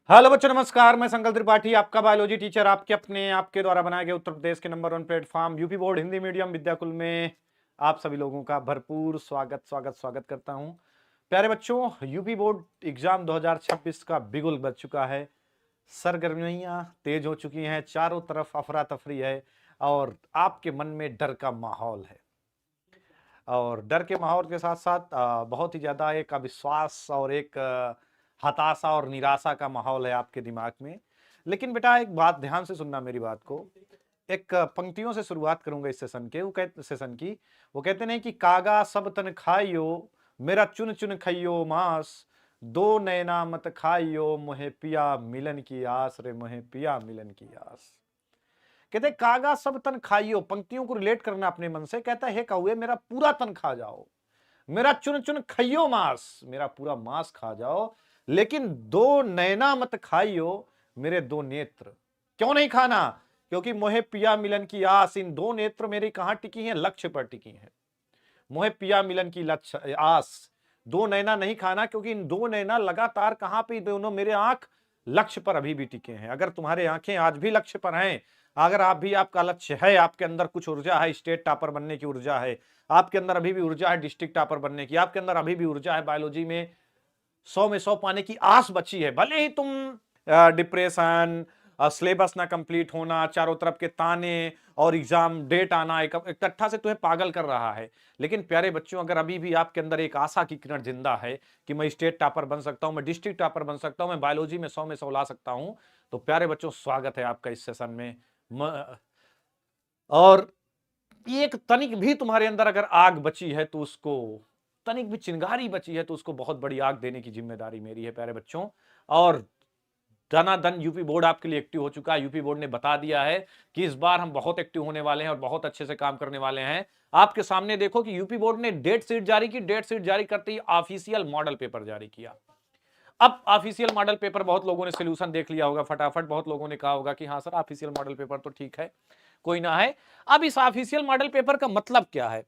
Hello बच्चों, नमस्कार। मैं संकल्प त्रिपाठी, आपका बायोलॉजी टीचर, आपके द्वारा बनाए गए उत्तर प्रदेश के number 1 platform UP board Hindi medium Vidyakul में आप सभी लोगों का भरपूर स्वागत करता हूं। प्यारे बच्चों, यूपी बोर्ड एग्जाम 2026 का बिगुल बज चुका है। सरगर्मियां तेज हो चुकी हैं, चारों तरफ अफरा तफरी है और आपके मन में डर का माहौल है। और डर के माहौल के साथ साथ बहुत ही ज्यादा एक अविश्वास और एक हताशा और निराशा का माहौल है आपके दिमाग में। लेकिन बेटा, एक बात ध्यान से सुनना मेरी बात को। एक पंक्तियों से शुरुआत करूंगा इस सेशन की। वो कहते नहीं कि कागा सब तन खाइयो, मेरा चुन चुन खइयो मांस, दो नैना मत खाइयो, मोहे पिया मिलन की आस रे, मोहे पिया मिलन की आस। कहते कागा सब तन खाइयो, पंक्तियों को रिलेट करना अपने मन से। कहता है, हे कौए मेरा पूरा तन खा जाओ, मेरा चुन चुन खइयो मांस, मेरा पूरा मांस खा जाओ, लेकिन दो नैना मत खाइयो, मेरे दो नेत्र। क्यों नहीं खाना? क्योंकि मोहे पिया मिलन की आस, इन दो नेत्र मेरी कहां टिकी हैं? लक्ष्य पर टिकी हैं। मोहे पिया मिलन की लक्ष्य आस, दो नैना नहीं खाना, क्योंकि इन दो नैना लगातार कहां पे, दोनों मेरे आंख लक्ष्य पर अभी भी टिके हैं। अगर तुम्हारे आंखें आज भी लक्ष्य पर हैं, अगर आप भी, आपका लक्ष्य है, आपके अंदर कुछ ऊर्जा है, स्टेट टॉपर बनने की ऊर्जा है, आपके अंदर अभी भी ऊर्जा है डिस्ट्रिक्ट टॉपर बनने की, आपके अंदर अभी भी ऊर्जा है बायोलॉजी में 100 में 100 पाने की आस बची है। भले ही तुम डिप्रेशन, सिलेबस ना कंप्लीट होना, चारों तरफ के ताने और एग्जाम डेट आना इकट्ठा से तुम्हें पागल कर रहा है, लेकिन प्यारे बच्चों, अगर अभी भी आपके अंदर एक आशा की किरण जिंदा है कि मैं स्टेट टॉपर बन सकता हूं, मैं डिस्ट्रिक्ट टॉपर बन सकता हूं, मैं बायोलॉजी में 100 में 100 ला सकता हूं, तो प्यारे बच्चों, स्वागत है आपका इस सेशन में। और एक तनिक भी तुम्हारे अंदर अगर आग बची है तो उसको, तनिक भी चिंगारी बची है तो उसको बहुत बड़ी आग देने की जिम्मेदारी मेरी है प्यारे बच्चों। और दनादन यूपी बोर्ड आपके लिए एक्टिव हो चुका है। यूपी बोर्ड ने बता दिया है कि इस बार हम बहुत एक्टिव होने वाले हैं और बहुत अच्छे से काम करने वाले हैं। आपके सामने देखो कि यूपी बोर्ड ने डेट शीट जारी की। डेट शीट जारी करते ही ऑफिशियल मॉडल पेपर जारी किया। अब ऑफिशियल मॉडल पेपर बहुत लोगों ने सोल्यूशन देख लिया होगा फटाफट। बहुत लोगों ने कहा होगा कि हाँ सर, ऑफिशियल मॉडल पेपर तो ठीक है, कोई ना है। अब इस ऑफिशियल मॉडल पेपर का मतलब क्या है?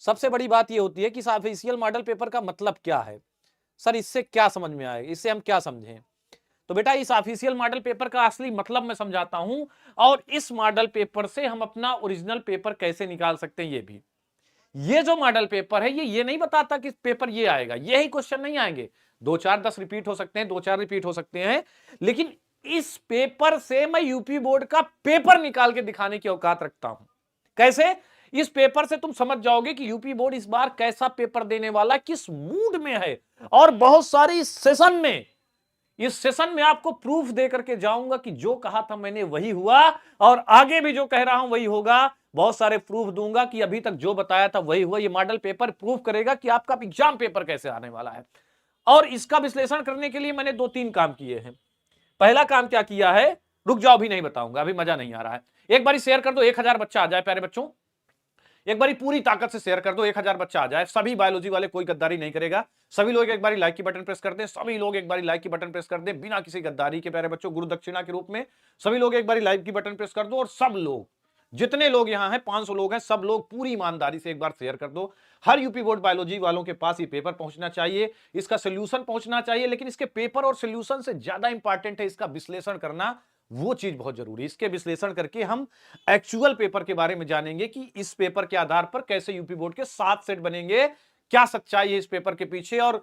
सबसे बड़ी बात यह होती है कि इस ऑफिशियल मॉडल पेपर का मतलब क्या है। सर, इससे क्या समझ में आएगा, इससे हम क्या समझें? तो बेटा, इस ऑफिशियल मॉडल पेपर का असली मतलब मैं समझाता हूं, और इस मॉडल पेपर से हम अपना ओरिजिनल पेपर कैसे निकाल सकते हैं ये भी। ये जो मॉडल पेपर है ये नहीं बताता कि पेपर ये आएगा, यही क्वेश्चन नहीं आएंगे। 2 4 10 रिपीट हो सकते हैं, 2 4 रिपीट हो सकते हैं, लेकिन इस पेपर से मैं यूपी बोर्ड का पेपर निकाल के दिखाने की औकात रखता हूं। कैसे? इस पेपर से तुम समझ जाओगे कि यूपी बोर्ड इस बार कैसा पेपर देने वाला, किस मूड में है। और बहुत सारी सेशन में, इस सेशन में आपको प्रूफ दे करके जाऊंगा कि जो कहा था मैंने वही हुआ, और आगे भी जो कह रहा हूं वही होगा। बहुत सारे प्रूफ दूंगा कि अभी तक जो बताया था वही हुआ। ये मॉडल पेपर प्रूफ करेगा कि आपका एग्जाम पेपर कैसे आने वाला है। और इसका विश्लेषण करने के लिए मैंने 2 3 काम किए हैं। पहला काम क्या किया है, रुक जाओ, अभी नहीं बताऊंगा, अभी मजा नहीं आ रहा है। एक बार शेयर कर दो, 1000 बच्चा आ जाए प्यारे बच्चों। एक बारी पूरी ताकत से शेयर कर दो, 1000 बच्चा आ जाए। सभी बायोलॉजी वाले, कोई गद्दारी नहीं करेगा। सभी लोग एक बारी लाइक की बटन प्रेस कर दें, सभी लोग एक बारी लाइक की बटन प्रेस कर दें, बिना किसी गद्दारी के प्यारे बच्चों, गुरु दक्षिणा के रूप में। सभी लोग एक बारी लाइक की बटन प्रेस कर दो, और सब लोग, जितने लोग यहां हैं, 500 लोग हैं, सब लोग पूरी ईमानदारी से एक बार शेयर कर दो। हर यूपी बोर्ड बायोलॉजी वालों के पास ये पेपर पहुंचना चाहिए, इसका सोल्यूशन पहुंचना चाहिए। लेकिन इसके पेपर और सोल्यूशन से ज्यादा इंपॉर्टेंट है इसका विश्लेषण करना। वो चीज बहुत जरूरी है। इसके विश्लेषण करके हम एक्चुअल पेपर के बारे में जानेंगे कि इस पेपर के आधार पर कैसे यूपी बोर्ड के 7 सेट बनेंगे, क्या सच्चाई है इस पेपर के पीछे, और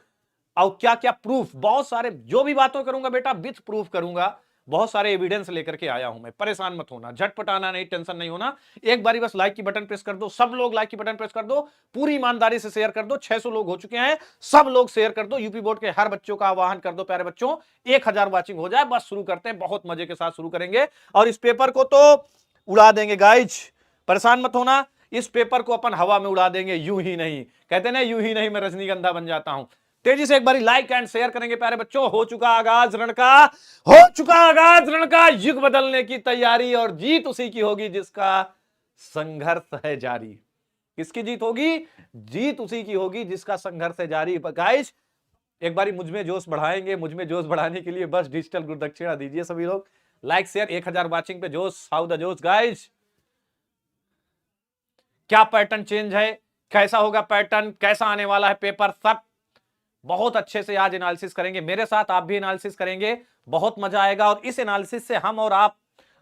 क्या क्या प्रूफ। बहुत सारे, जो भी बातों करूंगा बेटा विथ प्रूफ करूंगा। बहुत सारे एविडेंस लेकर के आया हूं मैं, परेशान मत होना, झटपट आना नहीं, टेंशन नहीं होना। एक बारी बस लाइक की बटन प्रेस कर दो, सब लोग लाइक की बटन प्रेस कर दो, पूरी ईमानदारी से शेयर कर दो। 600 लोग हो चुके हैं, सब लोग शेयर कर दो। यूपी बोर्ड के हर बच्चों का आह्वान कर दो प्यारे बच्चों, 1000 वाचिंग हो जाए, बस शुरू करते हैं। बहुत मजे के साथ शुरू करेंगे, और इस पेपर को तो उड़ा देंगे गाइज, परेशान मत होना। इस पेपर को अपन हवा में उड़ा देंगे, यूं ही नहीं। कहते ना, यूं ही नहीं मैं रजनीगंधा बन जाता हूं। तेजी से एक बारी लाइक एंड शेयर करेंगे प्यारे बच्चों। हो चुका आगाज रण का, हो चुका आगाज रण का, युग बदलने की तैयारी, और जीत उसी की होगी जिसका संघर्ष है जारी। किसकी जीत होगी? जीत उसी की होगी जिसका संघर्ष है जारी। गाइस, एक बारी मुझ में जोश बढ़ाएंगे। मुझ में जोश बढ़ाने के लिए बस डिजिटल गुरु दक्षिणा दीजिए सभी लोग। लाइक शेयर, 1000 वाचिंग पे जोश, हाउ द जोश गाइस। क्या पैटर्न चेंज है, कैसा होगा पैटर्न, कैसा आने वाला है पेपर, सब बहुत अच्छे से आज एनालिसिस करेंगे मेरे साथ, आप भी एनालिसिस करेंगे, बहुत मजा आएगा। और इस एनालिसिस से हम और आप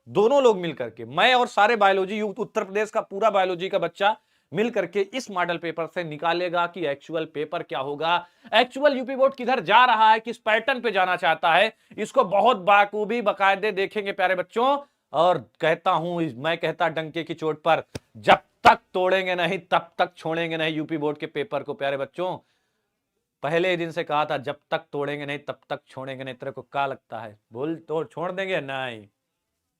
दोनों लोग मिलकर के, मैं और सारे बायोलॉजी यूथ, उत्तर प्रदेश का पूरा बायोलॉजी का बच्चा मिल करके इस मॉडल पेपर से निकालेगा कि एक्चुअल पेपर क्या होगा, एक्चुअल यूपी बोर्ड किधर जा रहा है, किस पैटर्न पे जाना चाहता है, इसको बहुत बाखूबी बाकायदे देखेंगे प्यारे बच्चों। और कहता हूं, मैं कहता डंके की चोट पर, जब तक तोड़ेंगे नहीं तब तक छोड़ेंगे नहीं यूपी बोर्ड के पेपर को प्यारे बच्चों। पहले ही दिन से कहा था जब तक तोड़ेंगे नहीं तब तक छोड़ेंगे नहीं। तेरे को क्या लगता है, बोल तो छोड़ देंगे? नहीं,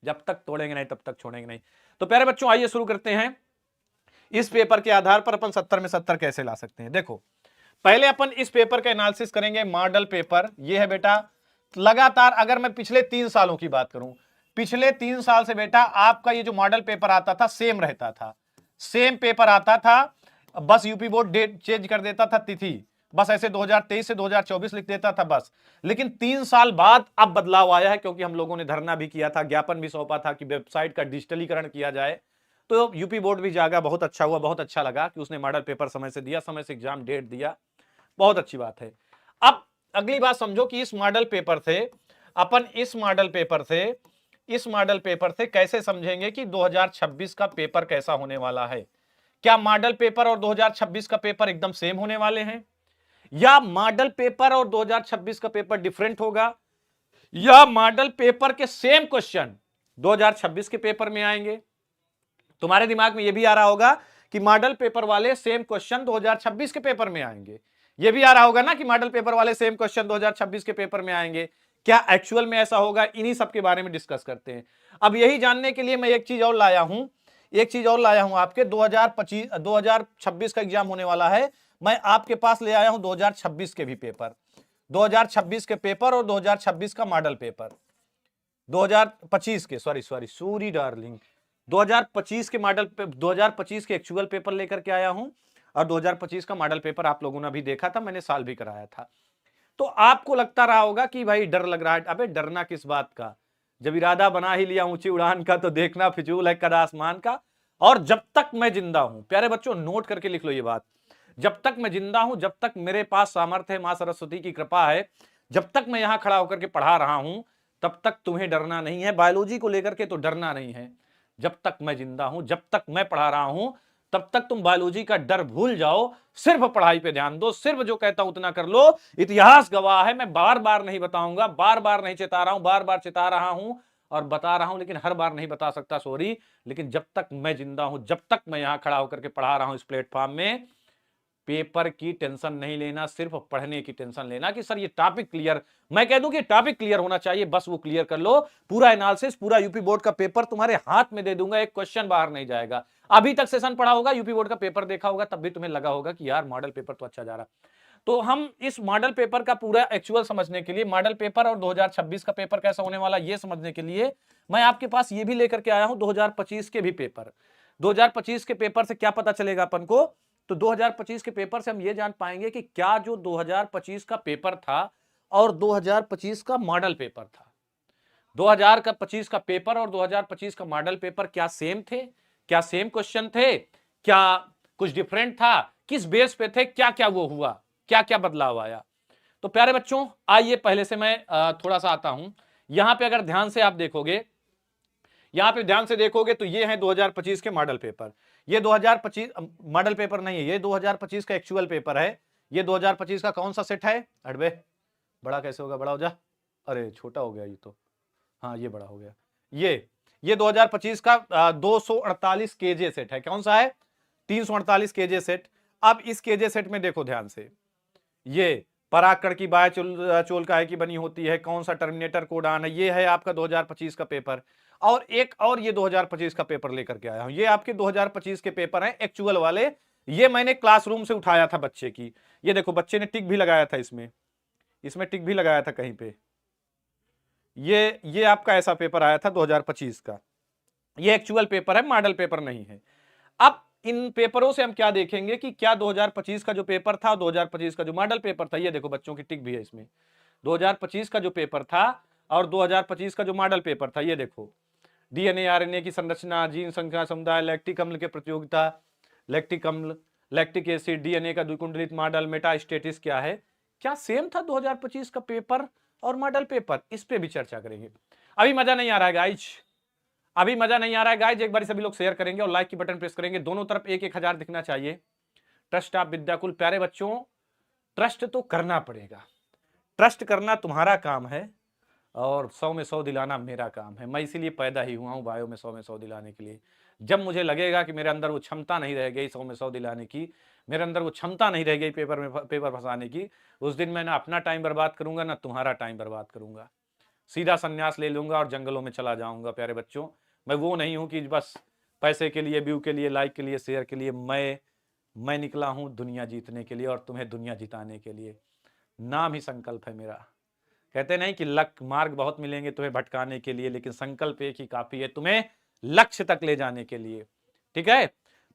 जब तक तोड़ेंगे नहीं तब तक छोड़ेंगे नहीं। तो प्यारे बच्चों आइए शुरू करते हैं। इस पेपर के आधार पर अपन 70 में 70 कैसे ला सकते हैं। देखो, पहले अपन इस पेपर का एनालिसिस करेंगे। मॉडल पेपर ये है बेटा, लगातार अगर मैं पिछले 3 सालों की बात करूं, पिछले 3 साल से बेटा आपका ये जो मॉडल पेपर आता था सेम रहता था, सेम पेपर आता था, बस यूपी बोर्ड डेट चेंज कर देता था, तिथि बस ऐसे 2023 से 2024 लिख देता था बस। लेकिन 3 साल बाद अब बदलाव आया है, क्योंकि हम लोगों ने धरना भी किया था, ज्ञापन भी सौंपा था कि वेबसाइट का डिजिटलीकरण किया जाए। तो यूपी बोर्ड भी जागा, बहुत अच्छा हुआ, बहुत अच्छा लगा कि उसने मॉडल पेपर समय से दिया, समय से एग्जाम डेट दिया, बहुत अच्छी बात है। अब अगली बात समझो कि इस मॉडल पेपर से अपन इस मॉडल पेपर से कैसे समझेंगे कि 2026 का पेपर कैसा होने वाला है। क्या मॉडल पेपर और 2026 का पेपर एकदम सेम होने वाले हैं, या मॉडल पेपर और 2026 का पेपर डिफरेंट होगा, या मॉडल पेपर के सेम क्वेश्चन 2026 के पेपर में आएंगे। तुम्हारे दिमाग में यह भी आ रहा होगा कि मॉडल पेपर वाले सेम क्वेश्चन 2026 के पेपर में आएंगे, यह भी आ रहा होगा ना कि मॉडल पेपर वाले सेम क्वेश्चन 2026 के पेपर में आएंगे। क्या एक्चुअल में ऐसा होगा? इन्हीं सब के बारे में डिस्कस करते हैं। अब यही जानने के लिए मैं एक चीज और लाया हूं आपके 2026 का एग्जाम होने वाला है, मैं आपके पास ले आया हूं 2026 के भी पेपर, 2026 के पेपर और 2026 का मॉडल पेपर, 2025 के, सॉरी डार्लिंग, 2025 के मॉडल पे 2025 के एक्चुअल पेपर लेकर के आया हूं, और 2025 का मॉडल पेपर आप लोगों ने भी देखा था, मैंने साल भी कराया था। तो आपको लगता रहा होगा कि भाई डर लग रहा है। अबे डरना किस बात का, जब इरादा बना ही लिया ऊंची उड़ान का तो देखना फिजूल है कद आसमान का। और जब तक मैं जिंदा हूं, प्यारे बच्चों नोट करके लिख लो ये बात, जब तक मैं जिंदा हूं, जब तक मेरे पास सामर्थ्य है, मां सरस्वती की कृपा है, जब तक मैं यहां खड़ा होकर के पढ़ा रहा हूं, तब तक तुम्हें डरना नहीं है, बायोलॉजी को लेकर के तो डरना नहीं है। जब तक मैं जिंदा हूं, जब तक मैं पढ़ा रहा हूं, तब तक तुम बायोलॉजी का डर भूल जाओ, सिर्फ पढ़ाई पे ध्यान दो, सिर्फ जो कहता हूं उतना कर लो। इतिहास गवाह है, मैं बार बार नहीं बताऊंगा, बार बार नहीं चेता रहा हूं, बार बार चेता रहा हूं और बता रहा हूं, लेकिन हर बार नहीं बता सकता, सॉरी। लेकिन जब तक मैं जिंदा हूं, जब तक मैं यहां खड़ा होकर के पढ़ा रहा हूं इस प्लेटफॉर्म में, पेपर की टेंशन नहीं लेना, सिर्फ पढ़ने की टेंशन लेना कि सर ये टॉपिक क्लियर, मैं कह दूं कि टॉपिक क्लियर होना चाहिए, बस वो क्लियर कर लो। पूरा एनालिसिस, पूरा यूपी बोर्ड का पेपर तुम्हारे हाथ में दे दूंगा, एक क्वेश्चन बाहर नहीं जाएगा। अभी तक सेशन पढ़ा होगा, यूपी बोर्ड का पेपर देखा होगा, तब भी तुम्हें लगा होगा कि यार मॉडल पेपर तो अच्छा जा रहा। तो हम इस मॉडल पेपर का पूरा एक्चुअल समझने के लिए, मॉडल पेपर और 2026 का पेपर कैसा होने वाला ये समझने के लिए, मैं आपके पास ये भी लेकर के आया हूं 2025 के भी पेपर। 2025 के पेपर से क्या पता चलेगा अपन को, तो 2025 के पेपर से हम ये जान पाएंगे कि क्या जो 2025 का पेपर था और 2025 का मॉडल पेपर था, 2025 का पेपर और 2025 का मॉडल पेपर क्या सेम थे, क्या सेम क्वेश्चन थे, क्या कुछ डिफरेंट था, किस बेस पे थे, क्या क्या वो हुआ, क्या क्या बदलाव आया। तो प्यारे बच्चों आइए पहले से मैं थोड़ा सा आता हूं। यहां पे अगर ध्यान से आप देखोगे, यहां पे ध्यान से देखोगे तो ये है 2025 के मॉडल पेपर, ये 2025 मॉडल पेपर नहीं है, ये 2025 का एक्चुअल पेपर है। ये 2025 का कौन सा सेट है? अड़बे बड़ा कैसे होगा, बड़ा हो जा, अरे छोटा हो गया ये तो, हाँ ये बड़ा हो गया। ये 2025 का 248 केजे सेट है। कौन सा है? 348 केजे सेट। अब इस केजे सेट में देखो ध्यान से, ये परागकण की बाह्य चोलकाय की बनी होती है, कौन सा टर्मिनेटर कोडान है, ये है आपका 2025 का पेपर। और एक और ये 2025 का पेपर लेकर के आया हूं, ये आपके 2025 के पेपर हैं एक्चुअल वाले। ये मैंने क्लासरूम से उठाया था बच्चे की, ये देखो बच्चे ने टिक भी लगाया था, इसमें टिक भी लगाया था कहीं पे। ये आपका ऐसा पेपर आया था 2025 का, ये एक्चुअल पेपर है, मॉडल पेपर नहीं है। अब इन पेपरों से हम क्या देखेंगे कि क्या 2025 का जो पेपर था, 2025 का जो मॉडल पेपर था, ये देखो बच्चों की टिक भी है इसमें, 2025 का जो पेपर था और 2025 का जो मॉडल पेपर था, ये देखो डीएनए आरएनए की संरचना, जीन संख्या समुदाय, लैक्टिक अम्ल के लैक्टिक अम्ल, लैक्टिक एसिड, डीएनए का द्विकुंडलित मॉडल, मेटास्टेटिस क्या है, क्या सेम था 2025 का पेपर और मॉडल पेपर? इस पे भी चर्चा करेंगे। अभी मजा नहीं आ रहा है गाइज, अभी मजा नहीं आ रहा है गाइज। एक बार सभी लोग शेयर करेंगे और लाइक की बटन प्रेस करेंगे। दोनों तरफ 1-1 हजार दिखना चाहिए। Trust of Vidyakul. प्यारे बच्चों, ट्रस्ट तो करना पड़ेगा, ट्रस्ट करना तुम्हारा काम है और 100 में 100 दिलाना मेरा काम है। मैं इसीलिए पैदा ही हुआ हूं बायो में 100 में 100 दिलाने के लिए। जब मुझे लगेगा कि मेरे अंदर वो क्षमता नहीं रह गई 100 में 100 दिलाने की, मेरे अंदर वो क्षमता नहीं रह गई पेपर फंसाने की, उस दिन मैं ना अपना टाइम बर्बाद करूंगा ना तुम्हारा टाइम बर्बाद करूंगा। सीधा संन्यास ले लूंगा और जंगलों में चला जाऊंगा। प्यारे बच्चों, मैं वो नहीं हूं कि बस पैसे के लिए, व्यू के लिए, लाइक के लिए, शेयर के लिए। मैं निकला हूं दुनिया जीतने के लिए और तुम्हें दुनिया जिताने के लिए। नाम ही संकल्प है मेरा। कहते नहीं कि लक मार्ग बहुत मिलेंगे तुम्हें भटकाने के लिए, लेकिन संकल्प एक ही काफी है तुम्हें लक्ष्य तक ले जाने के लिए। ठीक है,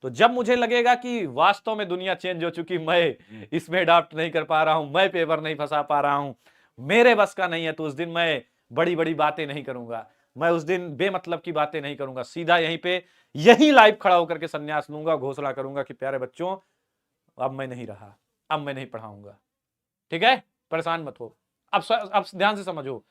तो जब मुझे लगेगा कि वास्तव में दुनिया चेंज हो चुकी, मैं इसमें अडॉप्ट नहीं कर पा रहा हूं, मैं पेपर नहीं फंसा पा रहा हूं, मेरे बस का नहीं है, तो उस दिन मैं बड़ी बड़ी बातें नहीं करूंगा। मैं उस दिन बेमतलब की बातें नहीं करूंगा। सीधा यहीं पे यही लाइव खड़ा होकर के संन्यास लूंगा, घोषणा करूंगा कि प्यारे बच्चों अब मैं नहीं रहा, अब मैं नहीं पढ़ाऊंगा। ठीक है, परेशान मत हो। अब ध्यान से समझो।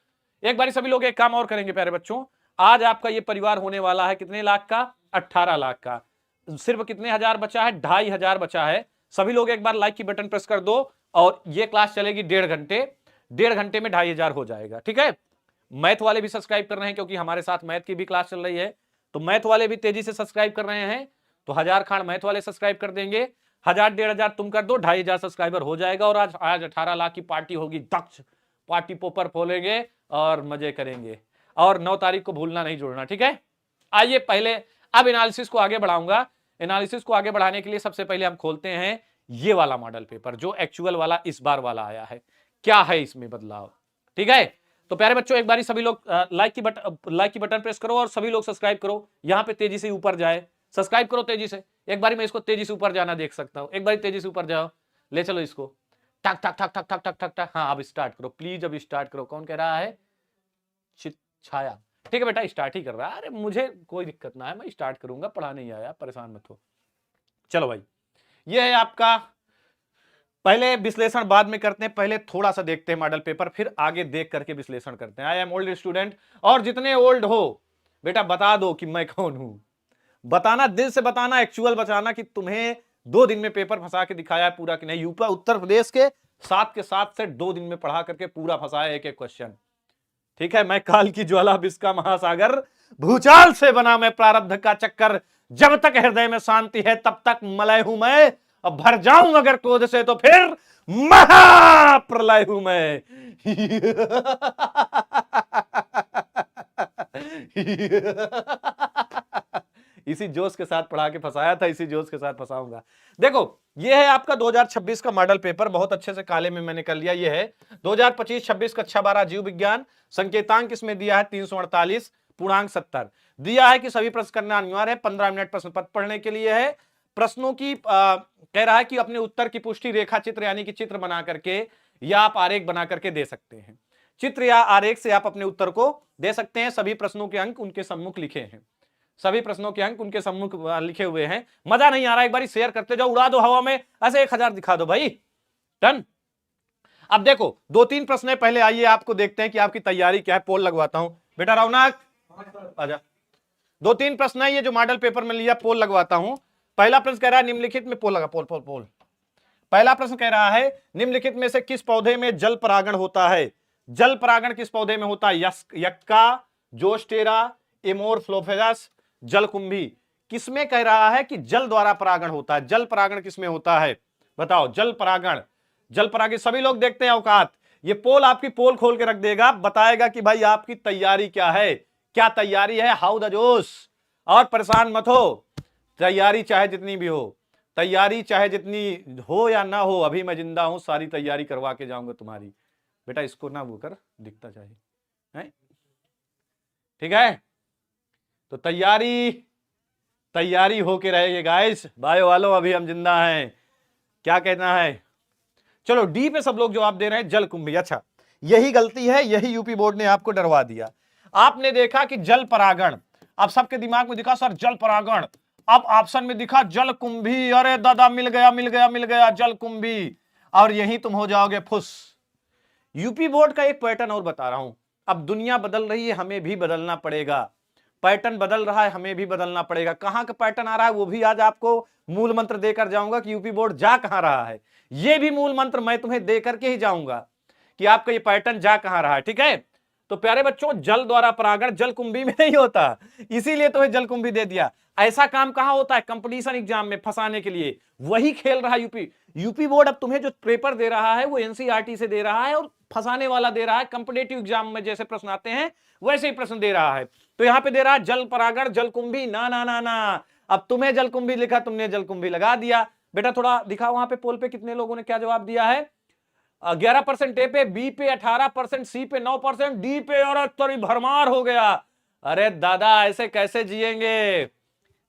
एक बार सभी लोग एक काम और करेंगे प्यारे बच्चों। आज आपका ये परिवार होने वाला है कितने लाख का? 18 लाख का। सिर्फ कितने हजार बचा है? 2,500 बचा है। सभी लोग एक बार लाइक की बटन प्रेस कर दो और ये क्लास चलेगी 1.5 घंटे। 1.5 घंटे में 2,500 हो जाएगा। ठीक है, मैथ वाले भी सब्सक्राइब कर रहे हैं क्योंकि हमारे साथ मैथ की भी क्लास चल रही है, तो मैथ वाले भी तेजी से सब्सक्राइब कर रहे हैं, तो 1000 खान मैथ वाले सब्सक्राइब कर देंगे। 1000-1,500 तुम कर दो, 2,500 सब्सक्राइबर हो जाएगा और आज 18 लाख की पार्टी होगी। दक्ष पार्टी पोपर फोलेंगे और मजे करेंगे। और 9 तारीख को भूलना नहीं जुड़ना। ठीक है, आइए पहले अब एनालिसिस को आगे बढ़ाऊंगा। एनालिसिस को आगे बढ़ाने के लिए सबसे पहले हम खोलते हैं ये वाला मॉडल पेपर जो एक्चुअल वाला इस बार वाला आया है। क्या है इसमें बदलाव? ठीक है, तो प्यारे बच्चों एक बारी सभी लोग लाइक की बटन प्रेस करो और सभी लोग सब्सक्राइब करो। यहां पे तेजी से ऊपर जाए, सब्सक्राइब करो तेजी से। एक बारी मैं इसको तेजी से ऊपर जाना देख सकता हूं। एक बारी तेजी से ऊपर जाओ, ले चलो इसको। टक टक टक टक टक टक टक टक। हाँ अब स्टार्ट करो प्लीज, अब स्टार्ट करो। कौन कह रहा है? छाया। ठीक है बेटा, स्टार्ट ही कर रहा है। अरे मुझे कोई दिक्कत ना है, मैं स्टार्ट करूंगा, पढ़ा नहीं आया, परेशान मत हो। चलो भाई, ये है आपका पहले विश्लेषण बाद में करते हैं, पहले थोड़ा सा देखते हैं मॉडल पेपर, फिर आगे देख करके विश्लेषण करते हैं। आई एम ओल्ड स्टूडेंट, और जितने ओल्ड हो बेटा बता दो कि मैं कौन हूं। बताना, दिल से बताना, एक्चुअल बताना कि तुम्हें 2 दिन में पेपर फंसा के दिखाया है पूरा कि नहीं। यूपी उत्तर प्रदेश के 7 के 7 से 2 दिन में पढ़ा करके पूरा फंसाया एक एक क्वेश्चन। ठीक है, मैं काल की ज्वाला विष का महासागर, भूचाल से बना मैं प्रारब्ध का चक्कर, जब तक हृदय में शांति है तब तक मलय हूं मैं, अब भर जाऊं अगर क्रोध से तो फिर महाप्रलय हूं मैं। इसी जोश के साथ पढ़ा के फंसाया था, इसी जोश के साथ फंसाऊंगा। देखो ये है आपका 2026 का मॉडल पेपर, बहुत अच्छे से काले में मैंने कर लिया। ये है 2025-26 कक्षा 12 जीव विज्ञान। संकेतांक इसमें दिया है 348, पूर्णांक 70 दिया है कि सभी प्रश्न करना अनिवार्य है। 15 मिनट प्रश्न पत्र पढ़ने के लिए है। प्रश्नों की कह रहा है कि अपने उत्तर की पुष्टि रेखा चित्र यानी कि चित्र बना करके या आप आरेख बना करके दे सकते हैं। चित्र या आरेख से आप अपने उत्तर को दे सकते हैं। सभी प्रश्नों के अंक उनके सम्मुख लिखे हैं, सभी प्रश्नों के अंक उनके सम्मुख लिखे हुए हैं। मजा नहीं आ रहा, एक बार शेयर करते जाओ, उड़ा दो हवा में, ऐसे 1000 दिखा दो भाई। डन। अब देखो 2-3 प्रश्न है, पहले आइए आपको देखते हैं कि आपकी तैयारी क्या है। पोल लगवाता हूं बेटा, रौनक आजा। 2-3 प्रश्न है ये जो मॉडल पेपर में लिया, पोल लगवाता हूं। पहला प्रश्न कह रहा है निम्नलिखित में, पोल लगा, पोल पोल पोल। पहला प्रश्न कह रहा है निम्नलिखित में से किस पौधे में जल परागण होता है? जल परागण किस पौधे में होता है? यक्का, जोस्टेरा, एमोरफ्लोफेरस, जलकुंभी। किसमें कह रहा है कि जल द्वारा परागण होता है? जल परागण किसमें होता है बताओ? जल परागण, जल परागण। सभी लोग देखते हैं औकात। ये पोल आपकी पोल खोल के रख देगा, बताएगा कि भाई आपकी तैयारी क्या है, क्या तैयारी है, हाउ द जोश। और परेशान मत हो, तैयारी चाहे जितनी भी हो, तैयारी चाहे जितनी हो या ना हो, अभी मैं जिंदा हूं, सारी तैयारी करवा के जाऊंगा तुम्हारी। बेटा इसको ना वो कर, दिखता चाहिए है? ठीक है, तो तैयारी होके रहेगी गाइस। बायो वालों अभी हम जिंदा हैं। क्या कहना है? चलो डी पे सब लोग जवाब दे रहे हैं, जलकुंभी। अच्छा यही गलती है, यही यूपी बोर्ड ने आपको डरवा दिया। आपने देखा कि जल परागण, अब सबके दिमाग में दिखा सर जल परागण, अब ऑप्शन में दिखा जलकुंभी। अरे दादा मिल गया मिल गया मिल गया, जलकुंभी। और यही तुम हो जाओगे फुस। यूपी बोर्ड का एक पैटर्न और बता रहा हूं। अब दुनिया बदल रही है, हमें भी बदलना पड़ेगा। पैटर्न बदल रहा है, हमें भी बदलना पड़ेगा। कहां का पैटर्न आ रहा है वो भी आज आपको मूल मंत्र देकर जाऊंगा कि यूपी बोर्ड जा कहां रहा है। ये भी मूल मंत्र मैं तुम्हें देकर के ही जाऊंगा कि आपका ये पैटर्न जा कहां रहा है। ठीक है, तो प्यारे बच्चों, जल द्वारा परागण जलकुंभी में नहीं होता, इसीलिए तुम्हें जलकुंभी दे दिया। ऐसा काम कहां होता है? कंपटीशन एग्जाम में फंसाने के लिए। वही खेल रहा है यूपी बोर्ड। अब तुम्हें जो पेपर दे रहा है वो एनसीईआरटी से दे रहा है और फंसाने वाला दे रहा है। कंपिटेटिव एग्जाम में जैसे प्रश्न आते हैं वैसे ही प्रश्न दे रहा है। तो यहां पे दे रहा है जल परागण जलकुंभी। ना ना ना ना, अब तुम्हें जलकुंभी लिखा, तुमने जलकुंभी लगा दिया। बेटा थोड़ा दिखाओ वहां पे पोल पे कितने लोगों ने क्या जवाब दिया है। 11% ए पे, बी पे 18%, सी पे 9%, डी पे और तोरी भरमार हो गया। अरे दादा ऐसे कैसे जिएंगे?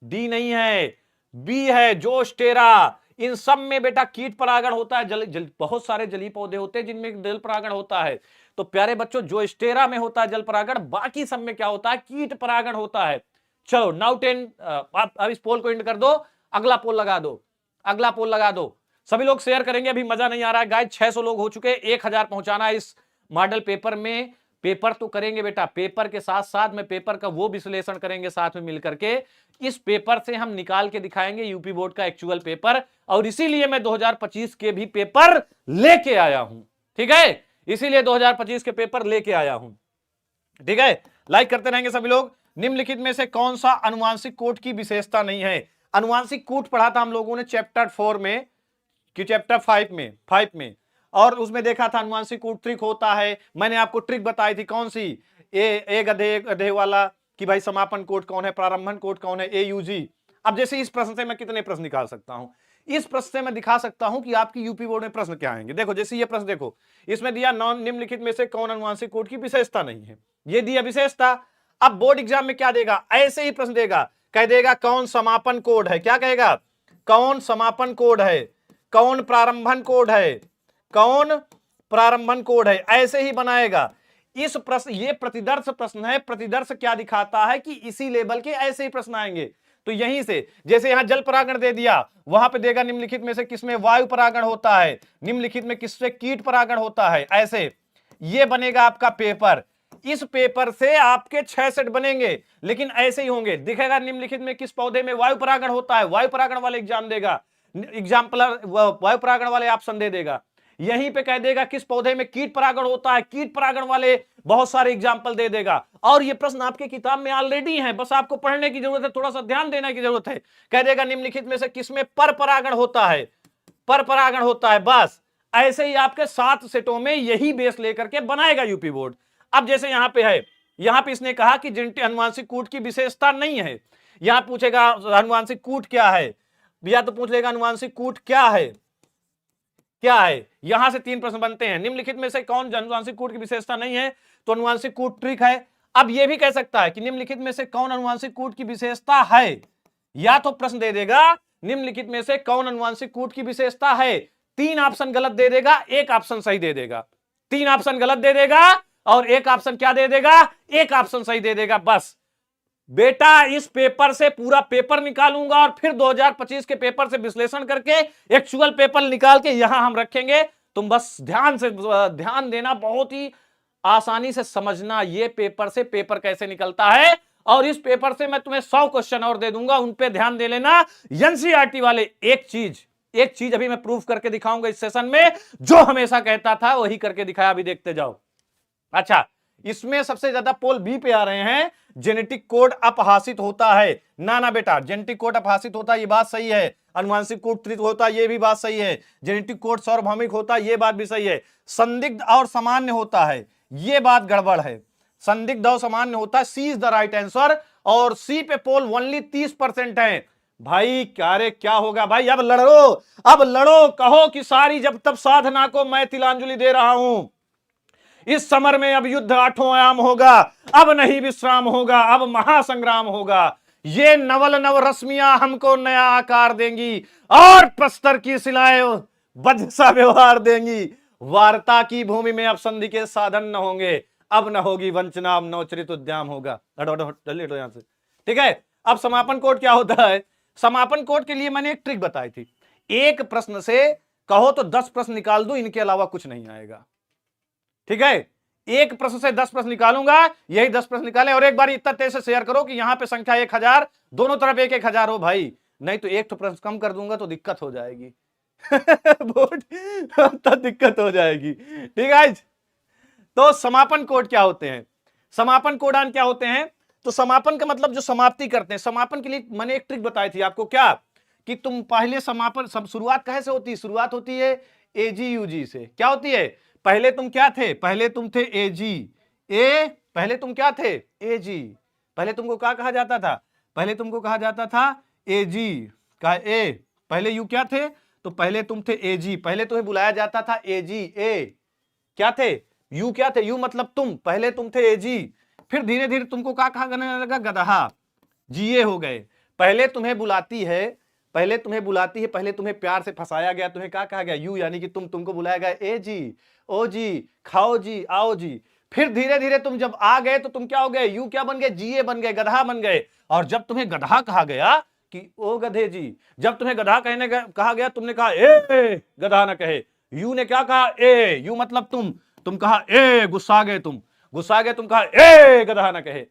डी नहीं है, बी है, जोस्टेरा। इन सब में बेटा कीट परागण होता है। बहुत सारे जलीय पौधे होते हैं जिनमें जल परागण होता है। तो प्यारे बच्चों, जोस्टेरा में होता है जल परागण, बाकी सब में क्या होता है? कीट परागण होता है। चलो नाउ 10, अब इस पोल को एंड कर दो, अगला पोल लगा दो, अगला पोल लगा दो। सभी लोग शेयर करेंगे, अभी मजा नहीं आ रहा है गाइस। 600 लोग हो चुके, 1000 पहुंचाना है इस मॉडल पेपर में। पेपर तो करेंगे बेटा, पेपर के साथ साथ में पेपर का वो विश्लेषण करेंगे साथ में मिलकर के। इस पेपर से हम निकाल के दिखाएंगे यूपी बोर्ड का एक्चुअल पेपर, और इसीलिए मैं 2025 के भी पेपर लेके आया हूं। ठीक है, इसीलिए 2025 के पेपर लेके आया हूं। ठीक है, लाइक करते रहेंगे सभी लोग। निम्नलिखित में से कौन सा अनुवांशिक कोट की विशेषता नहीं है? अनुवांशिक कोट पढ़ा था हम लोगों ने चैप्टर 4 में कि चैप्टर 5 में, और उसमें देखा था अनुवांशिक कोट ट्रिक होता है। मैंने आपको ट्रिक बताई थी कौन सी? ए गधे वाला, कि भाई समापन कोट कौन है, प्रारंभन कोट कौन है, AUG। अब जैसे इस प्रश्न से मैं कितने प्रश्न निकाल सकता हूं? इस प्रश्न से मैं दिखा सकता हूं कि आपकी यूपी बोर्ड में प्रश्न क्या आएंगे। देखो जैसे ये प्रश्न देखो, इसमें दिया निम्नलिखित में से कौन अनुवांशिक कोट की विशेषता नहीं है, ये दिया विशेषता। अब बोर्ड एग्जाम में क्या देगा? ऐसे ही प्रश्न देगा, कह देगा कौन समापन कोड है। क्या कहेगा? कौन समापन कोड है, कौन प्रारंभन कोड है, कौन प्रारंभन कोड है, ऐसे ही बनाएगा। इस प्रश्न, ये प्रतिदर्श प्रश्न है। प्रतिदर्श क्या दिखाता है कि इसी लेवल के ऐसे ही प्रश्न आएंगे। तो यहीं से जैसे यहां जल परागण दे दिया, वहां पे देगा निम्नलिखित में से किसमें वायु परागण होता है, निम्नलिखित में किससे कीट परागण होता है। ऐसे ये बनेगा आपका पेपर। इस पेपर से आपके 6 सेट बनेंगे, लेकिन ऐसे ही होंगे। दिखेगा निम्नलिखित में किस पौधे में वायु परागण होता है, वायु परागण वाले एग्जाम देगा, एग्जाम्पलर वायु परागण वाले ऑप्शन दे देगा। यहीं पे कह देगा किस पौधे में कीट परागण होता है, कीट परागण वाले बहुत सारे एग्जाम्पल दे देगा। और ये प्रश्न आपके किताब में ऑलरेडी है, बस आपको पढ़ने की जरूरत है, थोड़ा सा ध्यान देने की जरूरत है। कह देगा निम्नलिखित में से किसमें पर परागण होता है, पर परागण होता है। बस ऐसे ही आपके 7 सेटों में यही बेस लेकर के बनाएगा यूपी बोर्ड। अब जैसे यहां पे है, यहां पे इसने कहा कि जेनेटिक अनुवांशिक कूट की विशेषता नहीं है। यहां पूछेगा अनुवांशिक कूट क्या है, या तो पूछ लेगा अनुवांशिक कूट क्या है, क्या है। यहां से 3 प्रश्न बनते हैं। निम्नलिखित में से कौन अनुवांशिक कूट की विशेषता नहीं है, तो अनुवांशिक कूट ट्रिक है। अब यह भी कह सकता है कि निम्नलिखित में से कौन अनुवांशिक कूट की विशेषता है, या तो प्रश्न दे देगा निम्नलिखित में से कौन अनुवांशिक कूट की विशेषता है। 3 ऑप्शन गलत दे देगा, 1 ऑप्शन सही दे देगा। 3 ऑप्शन गलत दे देगा और 1 ऑप्शन क्या दे देगा, 1 ऑप्शन सही दे देगा। बस बेटा इस पेपर से पूरा पेपर निकालूंगा और फिर 2025 के पेपर से विश्लेषण करके एक्चुअल पेपर निकाल के यहां हम रखेंगे। तुम बस ध्यान देना, बहुत ही आसानी से समझना ये पेपर से पेपर कैसे निकलता है। और इस पेपर से मैं तुम्हें 100 क्वेश्चन और दे दूंगा, उन पे ध्यान दे लेना। एनसीईआरटी वाले एक चीज अभी मैं प्रूफ करके दिखाऊंगा इस सेशन में, जो हमेशा कहता था वही करके दिखाया। अभी देखते जाओ। अच्छा, इसमें सबसे ज्यादा पोल बी पे आ रहे हैं, जेनेटिक कोड अपहासित होता है। ना बेटा, जेनेटिक कोड अपहासित होता है ये बात सही है। अनुवांशिक कोड त्रित होता है ये भी बात सही है। जेनेटिक कोड सार्वभौमिक होता है ये बात भी सही है। संदिग्ध और सामान्य होता है ये बात गड़बड़ है। संदिग्ध और सामान्य होता है, सी इज द राइट आंसर। और सी पे पोल ओनली 30% है। भाई क्या होगा भाई, अब लड़ो, कहो कि सारी जब तब साधना को मैं तिलांजलि दे रहा हूं। इस समर में अब युद्ध 8वां आयाम होगा, अब नहीं विश्राम होगा, अब महासंग्राम होगा। ये नव रश्मियां हमको नया आकार देंगी और प्रस्तर की शिलाएं वज्र सा व्यवहार देंगी। वार्ता की भूमि में अब संधि के साधन न होंगे, अब न होगी वंचना, अब नवचरित उद्यम होगा। यहां से ठीक है। अब समापन कोड क्या होता है? समापन कोड के लिए मैंने एक ट्रिक बताई थी। एक प्रश्न से कहो तो 10 प्रश्न निकाल दो, इनके अलावा कुछ नहीं आएगा। ठीक है, एक प्रश्न से 10 प्रश्न निकालूंगा, यही 10 प्रश्न निकालें। और एक बार इतना तेज से शेयर करो कि यहां पे संख्या 1000, दोनों तरफ 1-1000 हो भाई, नहीं तो एक तो प्रश्न कम कर दूंगा तो दिक्कत हो जाएगी। बोर्ड तो दिक्कत हो जाएगी। ठीक है, तो समापन कोड क्या होते हैं, समापन कोडान क्या होते हैं? तो समापन का मतलब जो समाप्ति करते हैं, समापन के लिए मैंने एक ट्रिक बताई थी आपको, क्या कि तुम पहले समापन, सब शुरुआत कैसे होती है? शुरुआत होती है एजी यूजी से। क्या होती है? पहले तुम क्या थे? पहले तुम थे एजी, पहले तुम क्या थे? एजी। पहले तुमको क्या कहा जाता था? पहले तुमको कहा जाता था एजी का ए। पहले यू क्या थे? तो पहले तुम थे एजी, पहले तुम्हें बुलाया जाता था एजी, ए क्या थे? यू क्या थे? यू मतलब तुम, पहले तुम थे एजी, फिर धीरे धीरे तुमको क्या कहा जाने लगा? गदहा, जीए हो गए। पहले तुम्हें बुलाती है, पहले तुम्हें बुलाती है, पहले तुम्हें प्यार से फंसाया गया, तुम्हें क्या कहा गया? यू, यानी कि तुम, तुमको बुलाया गया ए जी, ओ जी, खाओ जी, आओ जी। फिर धीरे धीरे तुम जब आ गए तो तुम क्या हो गए? यू क्या बन गए? जीए बन गए, गधा बन गए। और जब तुम्हें गधा कहा गया कि ओ गधे जी, जब तुम्हें गधा कहने कहा गया, तुमने कहा ए, गधा ना कहे। यू ने क्या कहा? ए, यू मतलब तुम कहा ए, गुस्सा गए, तुम गुस्सा गए, तुम कहा ए, गधा ना कहे।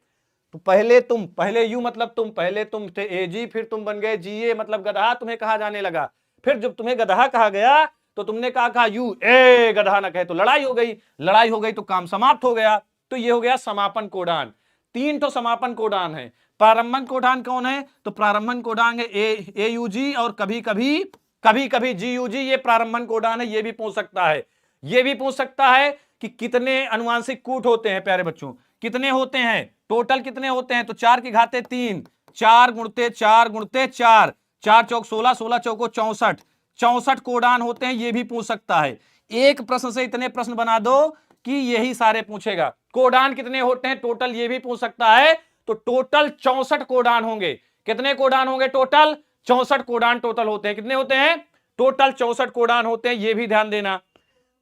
तो पहले तुम, पहले यू मतलब तुम, पहले तुम थे एजी, फिर तुम बन गए जीए मतलब गधा, तुम्हें कहा जाने लगा। फिर जब तुम्हें गधा कहा गया तो तुमने कहा यू, ए, गधा ना कहे, तो लड़ाई हो गई, लड़ाई हो गई तो काम समाप्त हो गया। तो ये हो गया समापन कोडान। 3 तो समापन कोडान है। प्रारंभन कोडान कौन है? तो प्रारंभन कोडान है ए यू जी, और कभी कभी जी यू जी, ये प्रारंभन कोडान है। ये भी पूछ सकता है, ये भी पूछ सकता है कि कितने अनुवांशिक कूट होते हैं प्यारे बच्चों, कितने होते हैं, टोटल कितने होते हैं? तो 4 की घाते 3, 4 गुणते 4 गुणते 4, 4 चौक 16, 16 चौको 64, 64 कोडान होते हैं। ये भी पूछ सकता है। एक प्रश्न से इतने प्रश्न बना दो कि यही सारे पूछेगा। कोडान कितने होते हैं टोटल, ये भी पूछ सकता है। तो टोटल 64 कोडान होंगे। कितने कोडान होंगे? टोटल 64 कोडान टोटल होते हैं। कितने होते हैं? टोटल 64 कोडान होते हैं, ये भी ध्यान देना।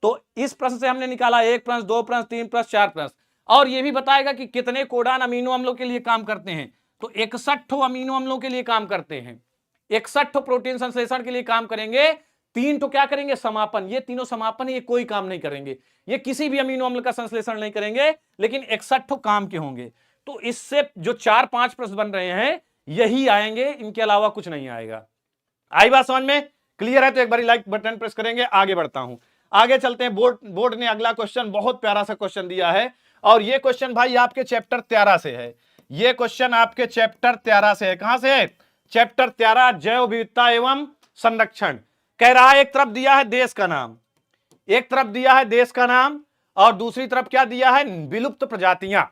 तो इस प्रश्न से हमने निकाला 1 प्रश्न, 2 प्रश्न, 3 प्रश्न, 4 प्रश्न। और ये भी बताएगा कि कितने कोडान अमीनो अम्लों के लिए काम करते हैं। तो 61 अमीनो अम्लों के लिए काम करते हैं, 61 प्रोटीन संश्लेषण के लिए काम करेंगे। 3 तो क्या करेंगे? समापन। ये तीनों समापन, ये कोई काम नहीं करेंगे, ये किसी भी अमीनो अम्ल का संश्लेषण नहीं करेंगे, लेकिन 61 काम के होंगे। तो इससे जो 4-5 प्रश्न बन रहे हैं यही आएंगे, इनके अलावा कुछ नहीं आएगा। आई बात समझ में? क्लियर है तो एक बार लाइक बटन प्रेस करेंगे। आगे बढ़ता हूं, आगे चलते हैं। बोर्ड ने अगला क्वेश्चन, बहुत प्यारा सा क्वेश्चन दिया है, और ये क्वेश्चन भाई आपके चैप्टर 13 से है। ये क्वेश्चन आपके चैप्टर 13 से है। कहां से है? चैप्टर 13, जैव विविधता एवं संरक्षण। कह रहा है एक तरफ दिया है देश का नाम, एक तरफ दिया है देश का नाम, और दूसरी तरफ क्या दिया है? विलुप्त प्रजातियां।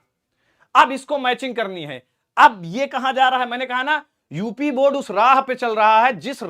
अब इसको मैचिंग करनी है। अब ये कहां जा रहा है? मैंने कहा ना, यूपी बोर्ड उस राह पे चल रहा है जिस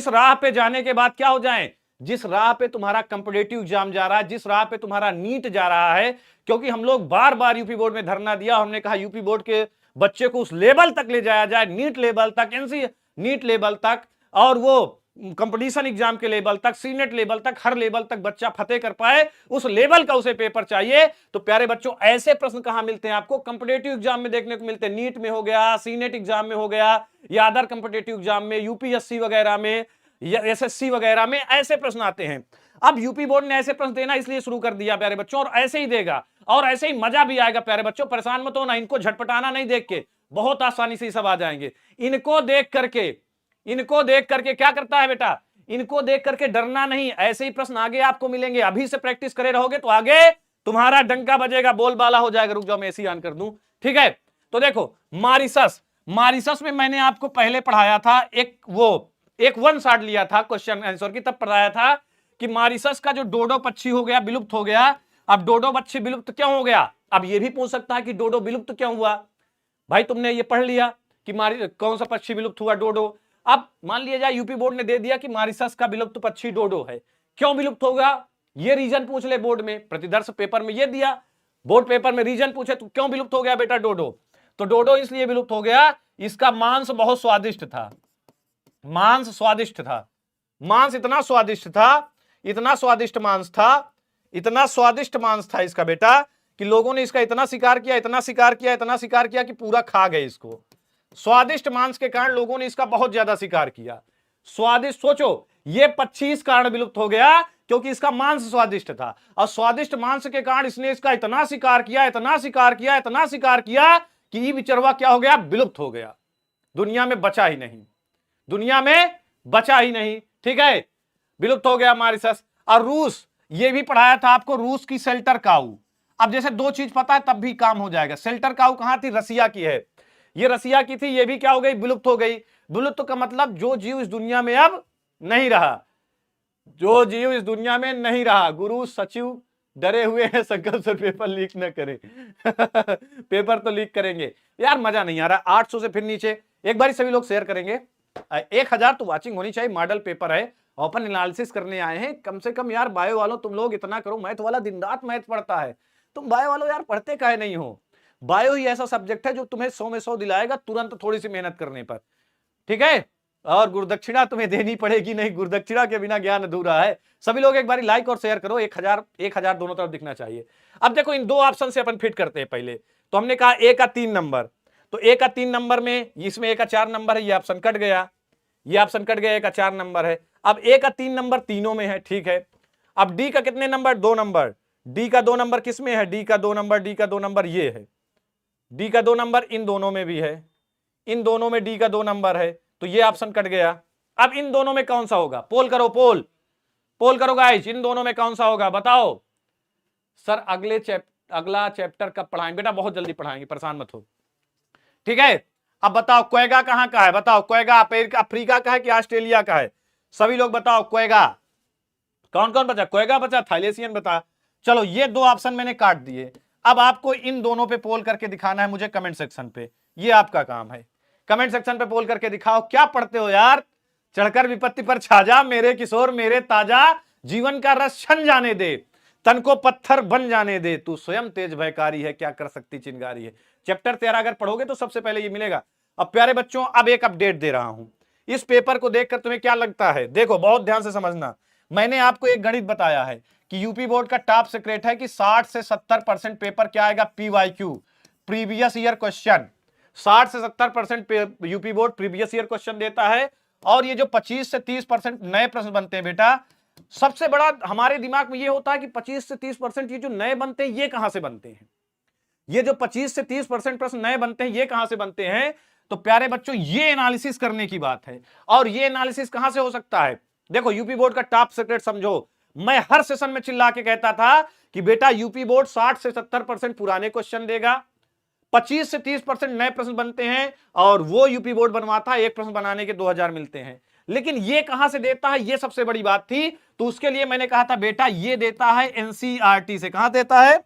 राह पे जाने के बाद क्या हो जाए, जिस राह पे तुम्हारा कंपिटिटिव एग्जाम जा रहा है, जिस राह पे तुम्हारा नीट जा रहा है। क्योंकि हम लोग बार बार यूपी बोर्ड में धरना दिया, हमने कहा यूपी बोर्ड के बच्चे को उस लेवल तक ले जाया जाए, नीट लेवल तक, एनसी नीट लेवल तक, और वो कंपटीशन एग्जाम के लेवल तक, सीनेट लेवल तक, हर लेवल तक बच्चा फतेह कर पाए, उस लेवल का उसे पेपर चाहिए। तो प्यारे बच्चों, ऐसे प्रश्न कहां मिलते हैं आपको? कंपिटिटिव एग्जाम में देखने को मिलते हैं। नीट में हो गया, सीनेट एग्जाम में हो गया, या अदर कंपिटिटिव एग्जाम में, यूपीएससी वगैरह में, या एसएससी वगैरह में ऐसे प्रश्न आते हैं। अब यूपी बोर्ड ने ऐसे प्रश्न देना इसलिए शुरू कर दिया प्यारे बच्चों, और ऐसे ही देगा, और ऐसे ही मजा भी आएगा प्यारे बच्चों। परेशान मत होना, इनको झटपटाना नहीं देख के, बहुत आसानी से सब आ जाएंगे। इनको देख करके क्या करता है बेटा? इनको देख करके डरना नहीं, ऐसे ही प्रश्न आगे आपको मिलेंगे। अभी से प्रैक्टिस करे रहोगे तो आगे तुम्हारा डंका बजेगा, बोलबाला हो जाएगा। रुक जाओ, मैं एसी ऑन कर दूं, ठीक है? तो देखो, मारिसस में मैंने आपको पहले पढ़ाया था, एक वन शॉट लिया था क्वेश्चन आंसर की, तब पढ़ाया था कि मारिसस का जो डोडो पक्षी हो गया, विलुप्त हो गया। अब डोडो पक्षी विलुप्त क्यों हो गया? अब ये भी पूछ सकता है कि डोडो विलुप्त क्यों हुआ। भाई तुमने ये पढ़ लिया कि कौन सा पक्षी विलुप्त हुआ? डोडो। अब मान लिया जाए यूपी बोर्ड ने दे दिया कि मारिसस का विलुप्त पक्षी डोडो है। क्यों विलुप्त होगा? ये रीजन पूछ ले बोर्ड में, प्रतिदर्श पेपर में ये दिया, बोर्ड पेपर में रीजन पूछे तो क्यों विलुप्त हो गया बेटा डोडो? तो डोडो इसलिए विलुप्त हो गया, इसका मांस बहुत स्वादिष्ट था, मांस स्वादिष्ट था, मांस इतना स्वादिष्ट था, इतना स्वादिष्ट मांस था, इतना स्वादिष्ट मांस था इसका बेटा, कि लोगों ने इसका इतना शिकार किया, इतना शिकार किया, इतना शिकार किया कि पूरा खा गए इसको। स्वादिष्ट मांस के कारण लोगों ने इसका बहुत ज्यादा शिकार किया। स्वादिष्ट, सोचो ये 25 कारण विलुप्त हो गया क्योंकि इसका मांस स्वादिष्ट था, और स्वादिष्ट मांस के कारण इसने इसका इतना शिकार किया, इतना शिकार किया, इतना शिकार किया कि ये बिचरवा क्या हो गया, विलुप्त हो गया, दुनिया में बचा ही नहीं, दुनिया में बचा ही नहीं। ठीक है, विलुप्त हो गया मॉरिशस। और रूस, ये भी पढ़ाया था आपको, रूस की शेल्टर काऊ। अब जैसे दो चीज पता है तब भी काम हो जाएगा। शेल्टर काऊ कहां थी, रसिया की है, ये रसिया की थी, ये भी क्या हो गई, विलुप्त हो गई। विलुप्त का मतलब जो जीव इस दुनिया में अब नहीं रहा, जो जीव इस दुनिया में नहीं रहा। गुरु सचिव डरे हुए हैं संकल्प सर पेपर लीक न करें। पेपर तो लीक करेंगे यार, मजा नहीं आ रहा। 800 से फिर नीचे एक बार सभी लोग शेयर करेंगे। 1000 तो वाचिंग होनी चाहिए, मॉडल पेपर है, ओपन एनालिसिस करने आए हैं, कम से कम यार बायो वालों तुम लोग इतना करो। मैथ वाला दिन रात मैथ पढ़ता है, तुम बायो वालों यार पढ़ते काहे नहीं हो। बायो ही ऐसा सब्जेक्ट है जो तुम्हें 100 में 100 दिलाएगा तुरंत, थोड़ी सी मेहनत करने पर। ठीक है, और गुरुदक्षिणा तुम्हें देनी पड़ेगी नहीं, गुरुदक्षिणा के बिना ज्ञान अधूरा है। सभी लोग एक बार लाइक और शेयर करो, 1000 दोनों तरफ दिखना चाहिए। अब देखो इन दो ऑप्शन से अपन फिट करते हैं। पहले तो हमने कहा ए का 3 नंबर, तो ए का 3 नंबर में इसमें ए का 4 नंबर है, ये ऑप्शन कट गया, ये ऑप्शन कट गया, ए का 4 नंबर है। अब ए का 3 नंबर तीनों में है, ठीक है। अब डी का कितने नंबर, 2 नंबर, डी का 2 नंबर किसमें है, डी का 2 नंबर, डी का 2 नंबर ये है, डी का 2 नंबर इन दोनों में भी है, इन दोनों में डी का 2 नंबर है, तो ये ऑप्शन कट गया। अब इन दोनों में कौन सा होगा, पोल करो, पोल करो गाइस, इन दोनों में कौन सा होगा बताओ। सर अगला चैप्टर कब पढ़ाएंगे बेटा, बहुत जल्दी पढ़ाएंगे, परेशान मत हो। ठीक है, अब बताओ क्वेगा कहां का है, बताओ क्वेगा अफ्रीका का है कि ऑस्ट्रेलिया का है, सभी लोग बताओ। क्वेगा कौन कौन बचा, क्वेगा बचा, थाइलेसियन बता। चलो ये दो ऑप्शन मैंने काट दिए, अब आपको इन दोनों पे पोल करके दिखाना है मुझे कमेंट सेक्शन पे, ये आपका काम है। कमेंट सेक्शन पे पोल करके दिखाओ, क्या पढ़ते हो यार। चढ़कर विपत्ति पर छा जा मेरे किशोर मेरे ताजा, जीवन का रस छन जाने दे, तन को पत्थर बन जाने दे, तू स्वयं तेज भयकारी है, क्या कर सकती चिंगारी है। चैप्टर 13 अगर पढ़ोगे तो सबसे पहले ये मिलेगा। अब प्यारे बच्चों, अब एक अपडेट दे रहा हूं, इस पेपर को देखकर तुम्हें क्या लगता है, देखो बहुत ध्यान से समझना। मैंने आपको एक गणित बताया है कि यूपी बोर्ड का टॉप सीक्रेट है कि 60 से 70% पेपर क्या आएगा, पीवाईक्यू, प्रीवियस ईयर क्वेश्चन। 60 से 70% UP board previous year question देता है, और ये जो 25 से 30% नए प्रश्न बनते हैं बेटा, सबसे बड़ा हमारे दिमाग में ये होता है कि 25 से 30% ये जो नए बनते हैं ये कहां से बनते हैं, ये जो 25 से 30% प्रश्न नए बनते हैं ये कहां से बनते हैं। तो प्यारे बच्चों ये एनालिसिस करने की बात है, और ये एनालिसिस कहां से हो सकता है। देखो यूपी बोर्ड का टॉप सीक्रेट समझो, मैं हर सेशन में चिल्ला के कहता था कि बेटा यूपी बोर्ड 60 से 70% पुराने क्वेश्चन देगा, 25 से 30% नए प्रश्न बनते हैं, और वो यूपी बोर्ड बनवाता है, एक प्रश्न बनाने के 2000 मिलते हैं। लेकिन ये कहां से देता है, ये सबसे बड़ी बात थी। तो उसके लिए मैंने कहा था बेटा ये देता है एनसीईआरटी से। कहां देता है,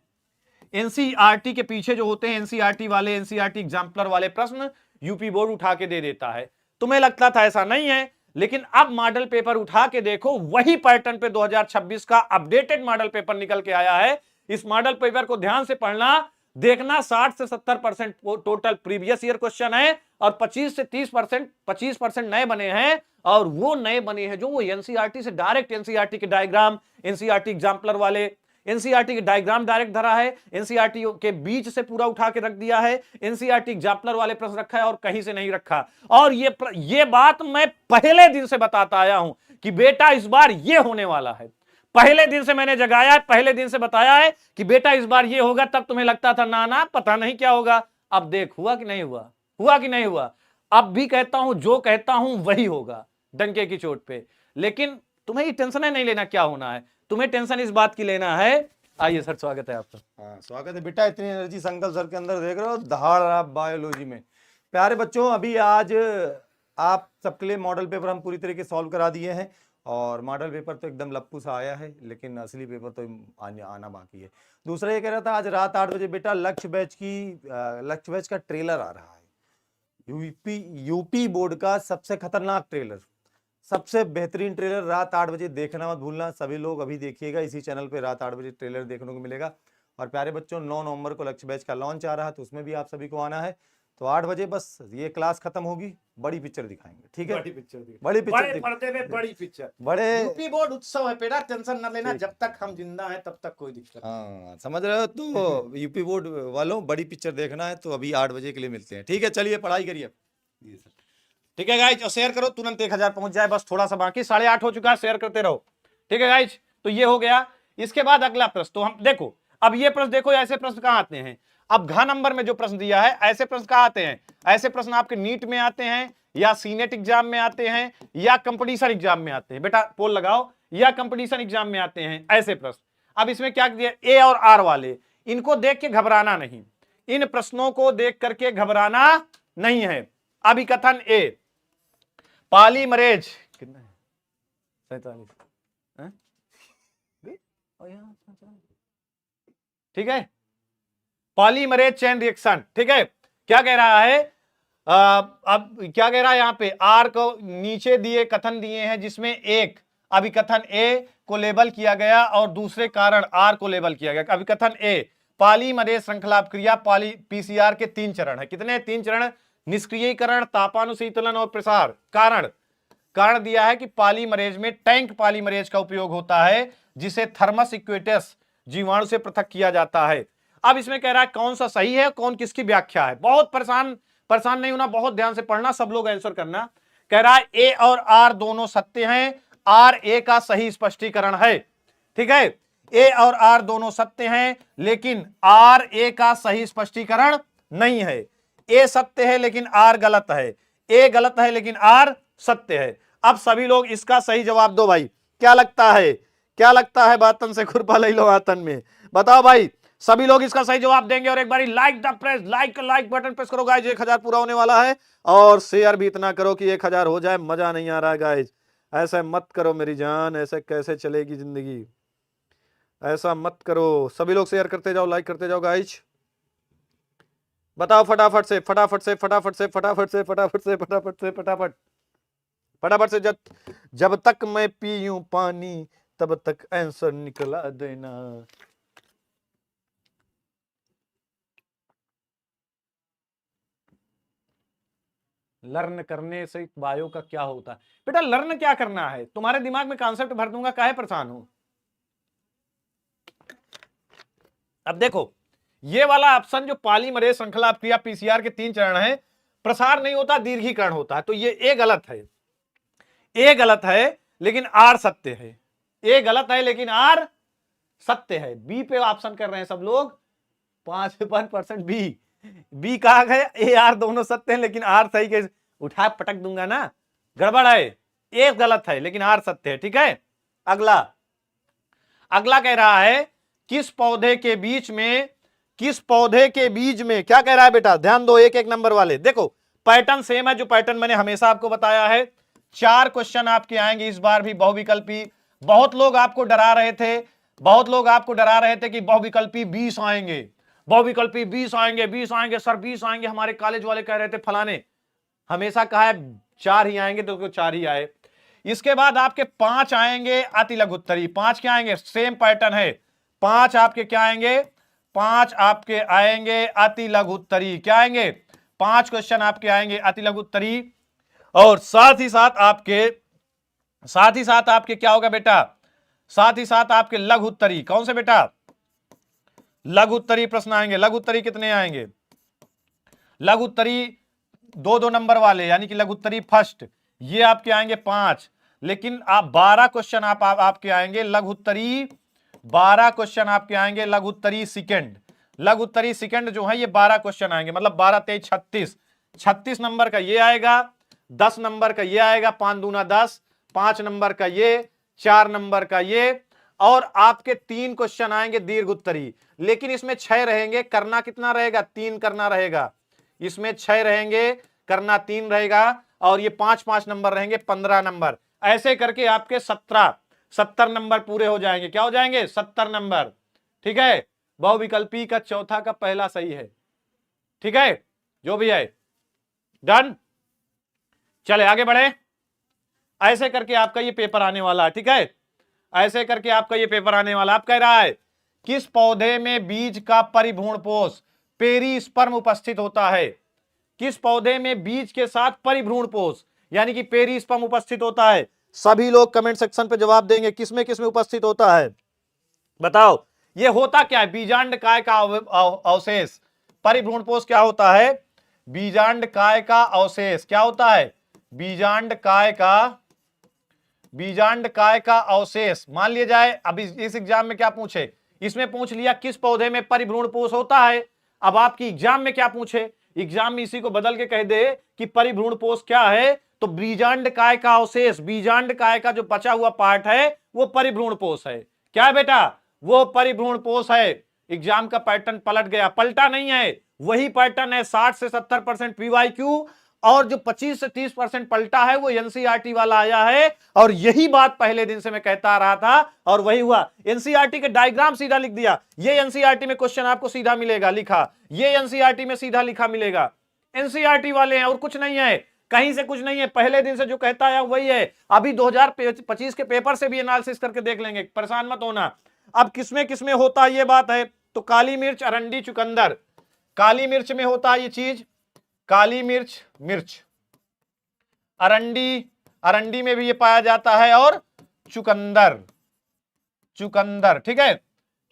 एनसीईआरटी के पीछे जो होते हैं एनसीईआरटी वाले, एनसीईआरटी एग्जाम्पलर वाले प्रश्न यूपी बोर्ड उठा के दे देता है। तुम्हें लगता था ऐसा नहीं है, लेकिन अब मॉडल पेपर उठा के देखो, वही पैटर्न पे 2026 का अपडेटेड मॉडल पेपर निकल के आया है। इस मॉडल पेपर को ध्यान से पढ़ना, देखना 60 से 70% टोटल प्रीवियस ईयर क्वेश्चन है, और 25 से 25% नए बने हैं, और वो नए बने हैं जो वो एनसीईआरटी से डायरेक्ट, एनसीईआरटी के डायग्राम, एनसीईआरटी एग्जाम्पलर वाले, एनसीईआरटी के डायग्राम डायरेक्ट धरा है, एनसीईआरटी के बीच से पूरा उठा के रख दिया है, एनसीईआरटी एग्जाम्पलर वाले प्रश्न रखा है, और कहीं से नहीं रखा। और ये बात मैं पहले दिन से बताता आया हूं कि बेटा इस बार ये होने वाला है। पहले दिन से मैंने जगाया है, पहले दिन से बताया है कि बेटा इस बार ये होगा। तब तुम्हें लगता था ना ना पता नहीं क्या होगा, अब देख हुआ कि नहीं हुआ, हुआ कि नहीं हुआ। अब भी कहता हूं जो कहता हूं वही होगा, डंके की चोट पे। लेकिन तुम्हें ये टेंशन नहीं लेना क्या होना है, तुम्हें टेंशन इस बात की लेना है। आइए सर, स्वागत है आपका। हाँ स्वागत है बेटा, इतनी एनर्जी संकल्प सर के अंदर देख रहे हो, दहाड़ रहा बायोलॉजी में। प्यारे बच्चों, अभी आज आप सबके लिए मॉडल पेपर हम पूरी तरीके सॉल्व करा दिए हैं, और मॉडल पेपर तो एकदम लप्पू सा आया है, लेकिन असली पेपर तो आना बाकी है। दूसरा ये कह रहा था, आज रात 8 बजे बेटा लक्ष्य बैच का ट्रेलर आ रहा है, यूपी बोर्ड का सबसे खतरनाक ट्रेलर, सबसे बेहतरीन ट्रेलर। रात 8 बजे देखना मत भूलना, सभी लोग अभी देखिएगा, इसी चैनल पे रात 8 बजे ट्रेलर देखने को मिलेगा। और प्यारे बच्चों, 9 नवंबर को लक्ष्य बैच का लॉन्च आ रहा है, तो उसमें भी आप सभी को आना है। तो 8 बजे बस ये क्लास खत्म होगी, बड़ी पिक्चर दिखाएंगे, ठीक है, बड़ी पिक्चर बड़े पर्दे में बड़ी पिक्चर, बड़े यूपी बोर्ड उत्सव है बेटा, टेंशन ना लेना, जब तक हम जिंदा हैं तब तक कोई दिक्कत नहीं। हाँ समझ रहे हो। तो यूपी बोर्ड वालों, बड़ी पिक्चर देखना है तो अभी 8 बजे के लिए मिलते हैं, ठीक है। चलिए पढ़ाई करिए। ठीक है गाइज, और शेयर करो, तुरंत 1000 पहुंच जाए, बस थोड़ा सा बाकी, 8:30 हो चुका है, शेयर करते रहो। ठीक है गाइज, तो ये हो गया। इसके बाद अगला प्रश्न, तो हम देखो, अब ये प्रश्न देखो, ऐसे प्रश्न कहां आते हैं। अब घ नंबर में जो प्रश्न दिया है, ऐसे प्रश्न कहां आते हैं, ऐसे प्रश्न आपके नीट में आते हैं, या सीनेट एग्जाम में आते हैं, या कंपटीशन एग्जाम में आते हैं। बेटा पोल लगाओ, या कंपटीशन एग्जाम में आते हैं ऐसे प्रश्न। अब इसमें क्या दिया, ए और आर वाले, इनको देख के घबराना नहीं, इन प्रश्नों को देख करके घबराना नहीं है। अभिकथन ए, पॉलीमरेज कितना है, 47, ठीक है, पॉलीमरेज चेन रिएक्शन। ठीक है, क्या कह रहा है, अब क्या कह रहा है यहां पे, आर को नीचे दिए कथन दिए हैं, जिसमें एक अभिकथन ए को लेबल किया गया और दूसरे कारण आर को लेबल किया गया। अभिकथन ए, पॉलीमरेज श्रृंखला क्रिया पीसीआर के 3 चरण है। कितने 3 चरण, निष्क्रियीकरण, तापानुशीतलन और प्रसार। कारण दिया है कि पॉलीमरेज में टैंक पॉलीमरेज का उपयोग होता है, जिसे थर्मस इक्वेटस जीवाणु से पृथक किया जाता है। अब इसमें कह रहा है कौन सा सही है, कौन किसकी व्याख्या है। बहुत परेशान नहीं होना, बहुत ध्यान से पढ़ना, सब लोग आंसर करना। कह रहा है ए और आर दोनों सत्य हैं, आर ए का सही स्पष्टीकरण है। ठीक है, ए और आर दोनों सत्य हैं, लेकिन आर ए का सही स्पष्टीकरण नहीं है। ए सत्य है लेकिन आर गलत है, ए गलत है लेकिन आर सत्य है। अब सभी लोग इसका सही जवाब दो भाई, क्या लगता है, क्या लगता है, बातन से खुरपा ले लो आतन में, बताओ भाई, सभी लोग इसका सही जवाब देंगे। और एक बारी like the press, like button press करो गाइज, 1000 पूरा होने वाला है। और शेयर भी इतना करो कि 1000 हो जाए, मजा नहीं आ रहा है गाइज, ऐसा मत करो मेरी जान, ऐसे कैसे चलेगी जिंदगी, ऐसा मत करो। सभी लोग शेयर करते जाओ, लाइक करते जाओ गाइज, बताओ फटाफट से फटाफट से फटाफट से फटाफट से फटाफट से फटाफट से फटाफट फटाफट से। जब तक मैं पीऊं पानी तब तक आंसर निकला देना। लर्न करने से बायो का क्या होता है, बेटा लर्न क्या करना है, तुम्हारे दिमाग में कॉन्सेप्ट भर दूंगा, काहे परेशान हो। अब देखो, ये वाला ऑप्शन जो पॉलीमरेज श्रृंखला क्रिया पीसीआर के 3 चरण है, प्रसार नहीं होता, दीर्घीकरण होता है, तो ये ए गलत है, ए गलत है लेकिन आर सत्य है, ए गलत है लेकिन आर सत्य है। बी पे ऑप्शन कर रहे हैं सब लोग, 5% बी कहा गया, ए आर दोनों सत्य हैं लेकिन आर सही के, उठा पटक दूंगा ना, गड़बड़ है, ए गलत है लेकिन आर सत्य है। ठीक है, अगला कह रहा है किस पौधे के बीच में, किस पौधे के बीज में, क्या कह रहा है बेटा, ध्यान दो, एक एक नंबर वाले देखो, पैटर्न सेम है जो पैटर्न मैंने हमेशा आपको बताया है। 4 क्वेश्चन आपके आएंगे इस बार भी बहुविकल्पी। बहुत लोग आपको डरा रहे थे, बहुत लोग आपको डरा रहे थे कि बहुविकल्पी 20 आएंगे, बहुविकल्पी 20 आएंगे, 20 आएंगे सर, 20 आएंगे, हमारे कॉलेज वाले कह रहे थे फलाने, हमेशा कहा है 4 ही आएंगे, तो 4 ही आए। इसके बाद आपके 5 आएंगे अति लघुत्तरी, 5 क्या आएंगे, सेम पैटर्न है, 5 आपके क्या आएंगे, 5 आपके आएंगे अति लघुत्तरी, क्या आएंगे, 5 क्वेश्चन आपके आएंगे अति लघुत्तरी। और साथ ही साथ आपके क्या होगा बेटा, साथ ही साथ आपके लघुत्तरी, कौन से बेटा, लघुत्तरी प्रश्न आएंगे। लघुत्तरी कितने आएंगे, लघुत्तरी 2-2 नंबर वाले, यानी कि लघुत्तरी फर्स्ट, ये आपके आएंगे 5, लेकिन आप 12 क्वेश्चन आपके आएंगे लघुत्तरी, 12 क्वेश्चन आपके आएंगे लघुत्तरी सेकंड। लघुत्तरी सेकंड जो है ये 12 क्वेश्चन आएंगे, मतलब 12 23 36, 36 नंबर का ये आएगा, 10 नंबर का ये आएगा, 5 दूना 10, 5 नंबर का ये, 4 नंबर का ये, और आपके 3 क्वेश्चन आएंगे दीर्घ उत्तरी, लेकिन इसमें 6 रहेंगे, करना कितना रहेगा, 3 करना रहेगा, इसमें 6 रहेंगे, करना 3 रहेगा, और ये 5-5 नंबर रहेंगे, 15 नंबर, ऐसे करके आपके 70 नंबर पूरे हो जाएंगे। क्या हो जाएंगे, 70 नंबर। ठीक है, बहुविकल्पी का चौथा का पहला सही है। ठीक है, जो भी है, डन, चले आगे बढ़े। ऐसे करके आपका ये पेपर आने वाला है। ठीक है, ऐसे करके आपका ये पेपर आने वाला। आप कह रहा है किस पौधे में बीज का परिभ्रूणपोष पेरिस्पर्म उपस्थित होता है, किस पौधे में बीज के साथ परिभ्रूणपोष यानी कि पेरिस्पर्म उपस्थित होता है। सभी लोग कमेंट सेक्शन पे जवाब देंगे किसमें किसमें उपस्थित होता है, बताओ। ये होता क्या है, बीजांड काय का अवशेष, परिभ्रूणपोष क्या होता है, बीजांड काय का अवशेष क्या होता है, बीजांड काय का अवशेष। मान लिया जाए अब इस एग्जाम में क्या पूछे, इसमें पूछ लिया किस पौधे में परिभ्रूणपोष होता है। अब आपकी एग्जाम में क्या पूछे, एग्जाम में इसी को बदल के कह दे कि परिभ्रूणपोष क्या है, तो बीजांड काय का अवशेष, बीजांड काय का जो बचा हुआ पार्ट है वो परिभ्रूणपोष है। क्या है बेटा, वो परिभ्रूणपोष है। एग्जाम का पैटर्न पलट गया, पलटा नहीं है, वही पैटर्न है। 60 से 70% पीवाईक्यू और जो 25 से 30% पलटा है वो एनसीईआरटी वाला आया है। और यही बात पहले दिन से मैं कहता आ रहा था और वही हुआ। एनसीईआरटी के डायग्राम सीधा लिख दिया, ये एनसीईआरटी में क्वेश्चन आपको सीधा मिलेगा लिखा, ये एनसीईआरटी में सीधा लिखा मिलेगा। एनसीईआरटी वाले हैं और कुछ नहीं है, कहीं से कुछ नहीं है, पहले दिन से जो कहता है वही है। अभी 2025 के पेपर से भी एनालिसिस करके देख लेंगे, परेशान मत होना। अब किसमें किसमें होता है ये बात है, तो काली मिर्च, अरंडी, चुकंदर। काली मिर्च में होता है ये चीज, काली मिर्च, मिर्च, अरंडी, अरंडी में भी ये पाया जाता है, और चुकंदर, चुकंदर। ठीक है,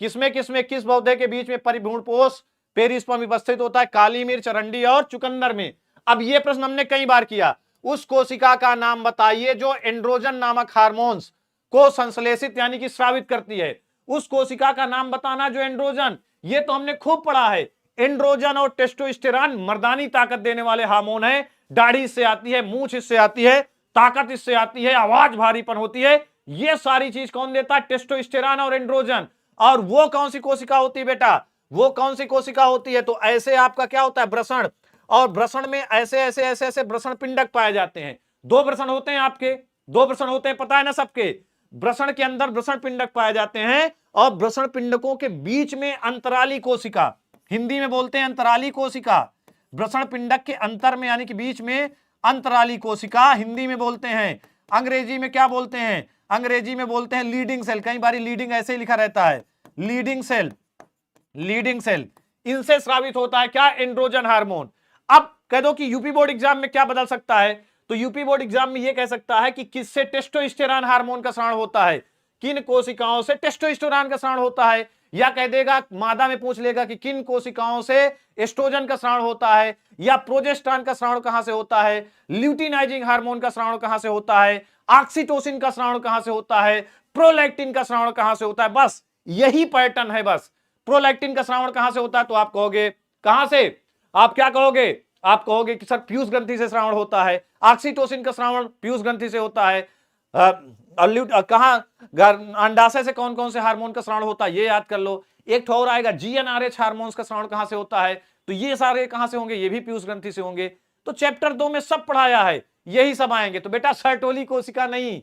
किसमें किसमें किस पौधे के बीच में परिभ्रूणपोष पेरिस्पर्म उपस्थित होता है, काली मिर्च, अरंडी और चुकंदर में। अब ये प्रश्न हमने कई बार किया, उस कोशिका का नाम बताइए जो एंड्रोजन नामक हार्मोन्स को संश्लेषित यानी कि स्रावित करती है। उस कोशिका का नाम बताना जो एंड्रोजन, ये तो हमने खूब पढ़ा है। एंड्रोजन और टेस्टोस्टेरोन मर्दानी ताकत देने वाले हार्मोन है। दाढ़ी इससे आती है, मूंछ इससे आती है, ताकत इससे आती है, आवाज भारीपन होती है, ये सारी चीज कौन देता है, टेस्टोस्टेरोन और एंड्रोजन। और वो कौन सी कोशिका होती है बेटा, वो कौन सी कोशिका होती है, तो ऐसे आपका क्या होता है, वृषण। और वृषण में ऐसे ऐसे ऐसे ऐसे वृषण पिंडक पाए जाते हैं। दो वृषण होते हैं आपके, दो वृषण होते हैं, पता है ना सबके। वृषण के अंदर वृषण पिंडक पाए जाते हैं और वृषण पिंडकों के बीच में अंतराली कोशिका, हिंदी में बोलते हैं अंतराली कोशिका। वृषण पिंडक के अंतर में यानी कि बीच में अंतराली कोशिका हिंदी में बोलते हैं। अंग्रेजी में क्या बोलते हैं, अंग्रेजी में बोलते हैं लीडिंग सेल। कई बार लीडिंग ऐसे ही लिखा रहता है, लीडिंग सेल, लीडिंग सेल। इनसे स्रावित होता है क्या, एंड्रोजन हार्मोन। अब कह दो कि यूपी बोर्ड एग्जाम में क्या बदल सकता है, तो यूपी बोर्ड एग्जाम में यह कह सकता है कि किससे टेस्टोस्टेरोन हार्मोन का स्राव होता है, किन कोशिकाओं से टेस्टोस्टेरोन का स्राव होता है। या कह देगा मादा में पूछ लेगा कि किन कोशिकाओं से एस्ट्रोजन का स्राव होता है, या प्रोजेस्टेरोन का स्राव कहां से होता है, ल्यूटिनाइजिंग हार्मोन का स्राव कहां से होता है, ऑक्सीटोसिन का स्राव कहां से होता है, प्रोलैक्टिन का स्राव कहां से होता है। बस यही पैटर्न है बस। प्रोलैक्टिन का स्राव कहां से होता है, तो आप कहोगे कहां से, आप क्या कहोगे, आप कहोगे कि सर पीयूष ग्रंथि से श्रावण होता है। ऑक्सीटोसिन का श्रावण पीयूष ग्रंथि से होता है। कहां अंडाशय से कौन कौन से हार्मोन का श्रावण होता है, ये याद कर लो। एक और आएगा जीएनआरएच हार्मोन्स का श्रावण कहां से होता है, तो ये सारे कहां से होंगे, ये भी पीयूष ग्रंथि से होंगे। तो चैप्टर 2 में सब पढ़ाया है, यही सब आएंगे। तो बेटा सर्टोली कोशिका नहीं,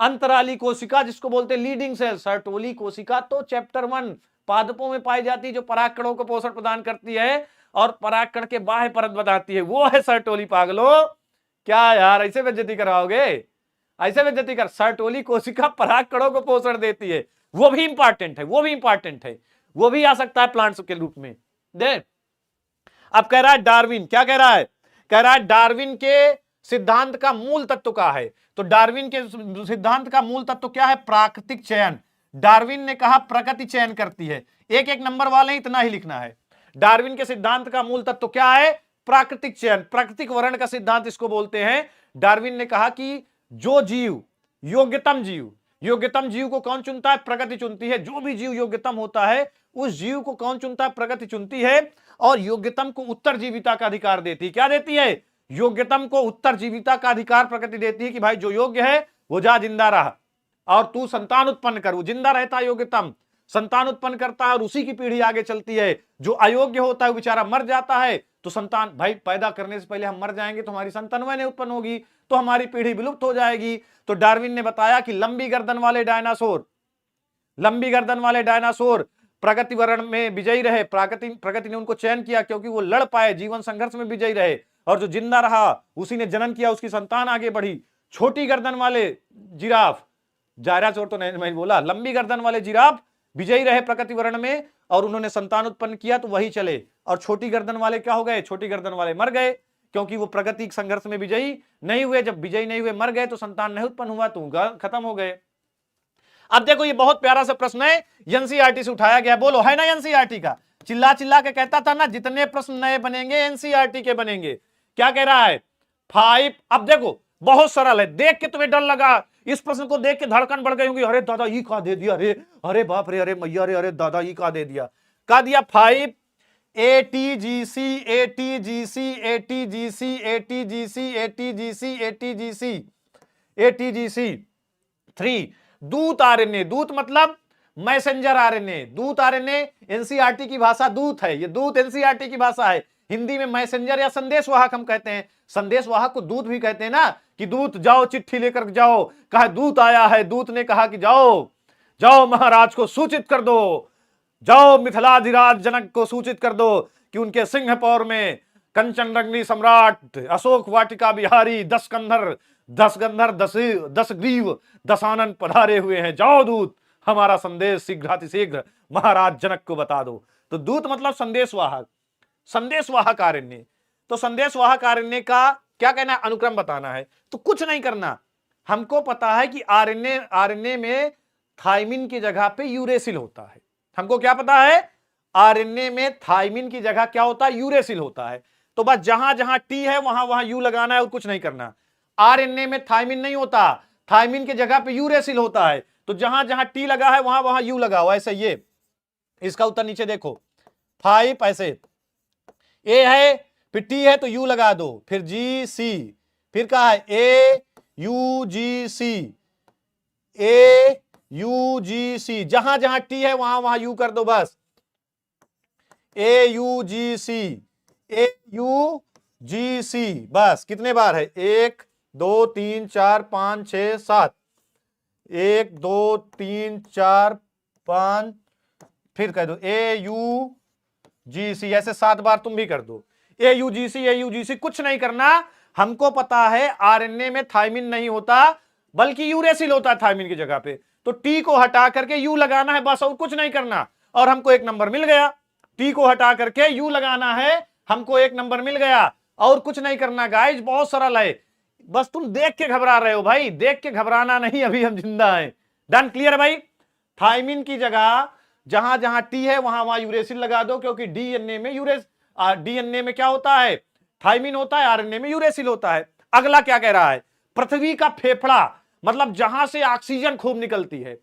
अंतराली कोशिका जिसको बोलते हैं लीडिंग सेल। सर्टोली कोशिका तो चैप्टर 1 पादपों में पाई जाती है, जो परागकणों को पोषण प्रदान करती है और परागकण के बाह्य परत बताती है, वो है सर्टोली। पागलो क्या यार ऐसे बेइज्जती कराओगे, ऐसे बेइज्जती कर। सर्टोली कोशिका परागकणों को पोषण देती है, वो भी इंपॉर्टेंट है, वो भी इंपॉर्टेंट है, वो भी आ सकता है प्लांट्स के रूप में। देख अब कह रहा है डार्विन, क्या कह रहा है, कह रहा है डार्विन के सिद्धांत का मूल तत्व क्या है। तो डार्विन के सिद्धांत का मूल तत्व क्या है, प्राकृतिक चयन। डार्विन ने कहा प्रकृति चयन करती है। एक एक नंबर वाले इतना ही लिखना है। डार्विन के सिद्धांत का मूल तत्व क्या है, प्राकृतिक चयन, प्राकृतिक वर्ण का सिद्धांत इसको बोलते हैं। डार्विन ने कहा कि जो जीव योग्यतम जीव, योग्यतम जीव को कौन चुनता है, प्रकृति चुनती है। जो भी जीव योग्यतम होता है उस जीव को कौन चुनता है, प्रकृति चुनती है। और योग्यतम को उत्तरजीविता का अधिकार देती है। क्या देती है, योग्यतम को उत्तरजीविता का अधिकार प्रकृति देती है कि भाई जो योग्य है वो जा जिंदा रहा और तू संतान उत्पन्न कर। वो जिंदा रहता है योग्यतम, संतान उत्पन्न करता है और उसी की पीढ़ी आगे चलती है। जो अयोग्य होता है वो बेचारा मर जाता है, तो संतान, भाई पैदा करने से पहले हम मर जाएंगे तो हमारी संतानवय नहीं उत्पन्न होगी, तो हमारी पीढ़ी विलुप्त हो जाएगी। तो डार्विन ने बताया कि लंबी गर्दन वाले डायनासोर, लंबी गर्दन वाले डायनासोर प्रगति वर्ण में विजयी रहे। प्रगति ने उनको चयन किया क्योंकि वो लड़ पाए, जीवन संघर्ष में विजयी रहे। और जो जिंदा रहा उसी ने जनन किया, उसकी संतान आगे बढ़ी। छोटी गर्दन वाले जिराफ, जायराचोर तो नहीं मैं बोला, लंबी गर्दन वाले जिराफ विजयी रहे प्रकृति वर्ण में और उन्होंने संतान उत्पन्न किया तो वही चले। और छोटी गर्दन वाले क्या हो गए, छोटी गर्दन वाले मर गए क्योंकि वो प्रगति संघर्ष में विजयी नहीं हुए। जब विजयी नहीं हुए, मर गए, तो संतान नहीं उत्पन्न हुआ, तो खत्म हो गए। अब देखो ये बहुत प्यारा सा प्रश्न है, एनसीईआरटी से उठाया गया। बोलो है ना एनसीईआरटी का, चिल्ला चिल्ला के कहता था ना जितने प्रश्न नए बनेंगे एनसीईआरटी के बनेंगे। क्या कह रहा है 5, अब देखो बहुत सरल है, देख के तुम्हें डर लगा, इस प्रश्न को देख के धड़कन बढ़ गई होगी, अरे दादा ये कहा दे दिया, अरे अरे बाप रे, अरे मैया रे, अरे दादा ये कहा दे दिया। कहा दिया 5 ATGC ATGC ATGC ATGC ATGC ATGC ATGC 3 दूत आरएनए, दूत मतलब मैसेंजर आरएनए, दूत आरएनए एनसीईआरटी की भाषा दूत है, ये दूत एनसीईआरटी की भाषा है। हिंदी में मैसेंजर या संदेशवाहक हम कहते हैं, संदेशवाहक को दूत भी कहते हैं ना, कि दूत जाओ चिट्ठी लेकर जाओ, कहा दूत आया है, दूत ने कहा कि जाओ जाओ महाराज को सूचित कर दो, जाओ मिथिलाधिराज जनक को सूचित कर दो कि उनके सिंहपौर में कंचनरंगी सम्राट अशोक वाटिका बिहारी 10 कंधर 10 गंधर 10 ग्रीव 10 आनंद पधारे हुए हैं, जाओ दूत हमारा संदेश शीघ्रातिशीघ्र महाराज जनक को बता दो। तो दूत मतलब संदेशवाहक, संदेशवाहक आरएनए। तो संदेशवाहक आरएनए का क्या कहना है, अनुक्रम बताना है। तो कुछ नहीं करना, हमको पता है कि आरएनए में थाइमिन की जगह पे यूरेसिल होता है। हमको क्या पता है, आरएनए में थाइमिन की जगह क्या होता है, यूरेसिल होता है। तो बस जहां जहां टी है वहां वहां यू लगाना है और कुछ नहीं करना। आरएनए में थाइमिन नहीं होता, थाइमिन की जगह पे यूरेसिल होता है, तो जहां जहां टी लगा है वहां वहां यू लगाओ। ऐसे ये इसका उत्तर नीचे देखो, 5 ऐसे ए है, फिर टी है तो यू लगा दो, फिर जी सी, फिर कहा है ए you ji C, A you जी सी, जहां जहां टी है वहां वहां यू कर दो बस, ए you ji C, A you जी सी, बस। कितने बार है, 1 2 3 4 5 6 7, 1 2 3 4 5, फिर कह दो ए यू जी सी, ऐसे 7 बार तुम भी कर दो, ए you ji C, A you जी सी। कुछ नहीं करना, हमको पता है आरएनए में थाइमिन नहीं होता बल्कि यूरेसिल होता है थाइमिन की जगह पे, तो टी को हटा करके यू लगाना है बस, और कुछ नहीं करना, और हमको एक नंबर मिल गया। टी को हटा करके यू लगाना है, हमको एक नंबर मिल गया, और कुछ नहीं करना गाइज, बहुत सरल है। बस तुम देख के घबरा रहे हो भाई, देख के घबराना नहीं, अभी हम जिंदा हैं। डन, क्लियर है भाई। थाइमिन की जगह जहां जहां टी है वहां वहां यूरेसिल लगा दो, क्योंकि डीएनए में क्या होता है, थाइमिन होता है, आरएनए में यूरेसिल होता है। अगला क्या कह रहा है, पृथ्वी का फेफड़ा मतलब जहां से ऑक्सीजन खूब निकलती है।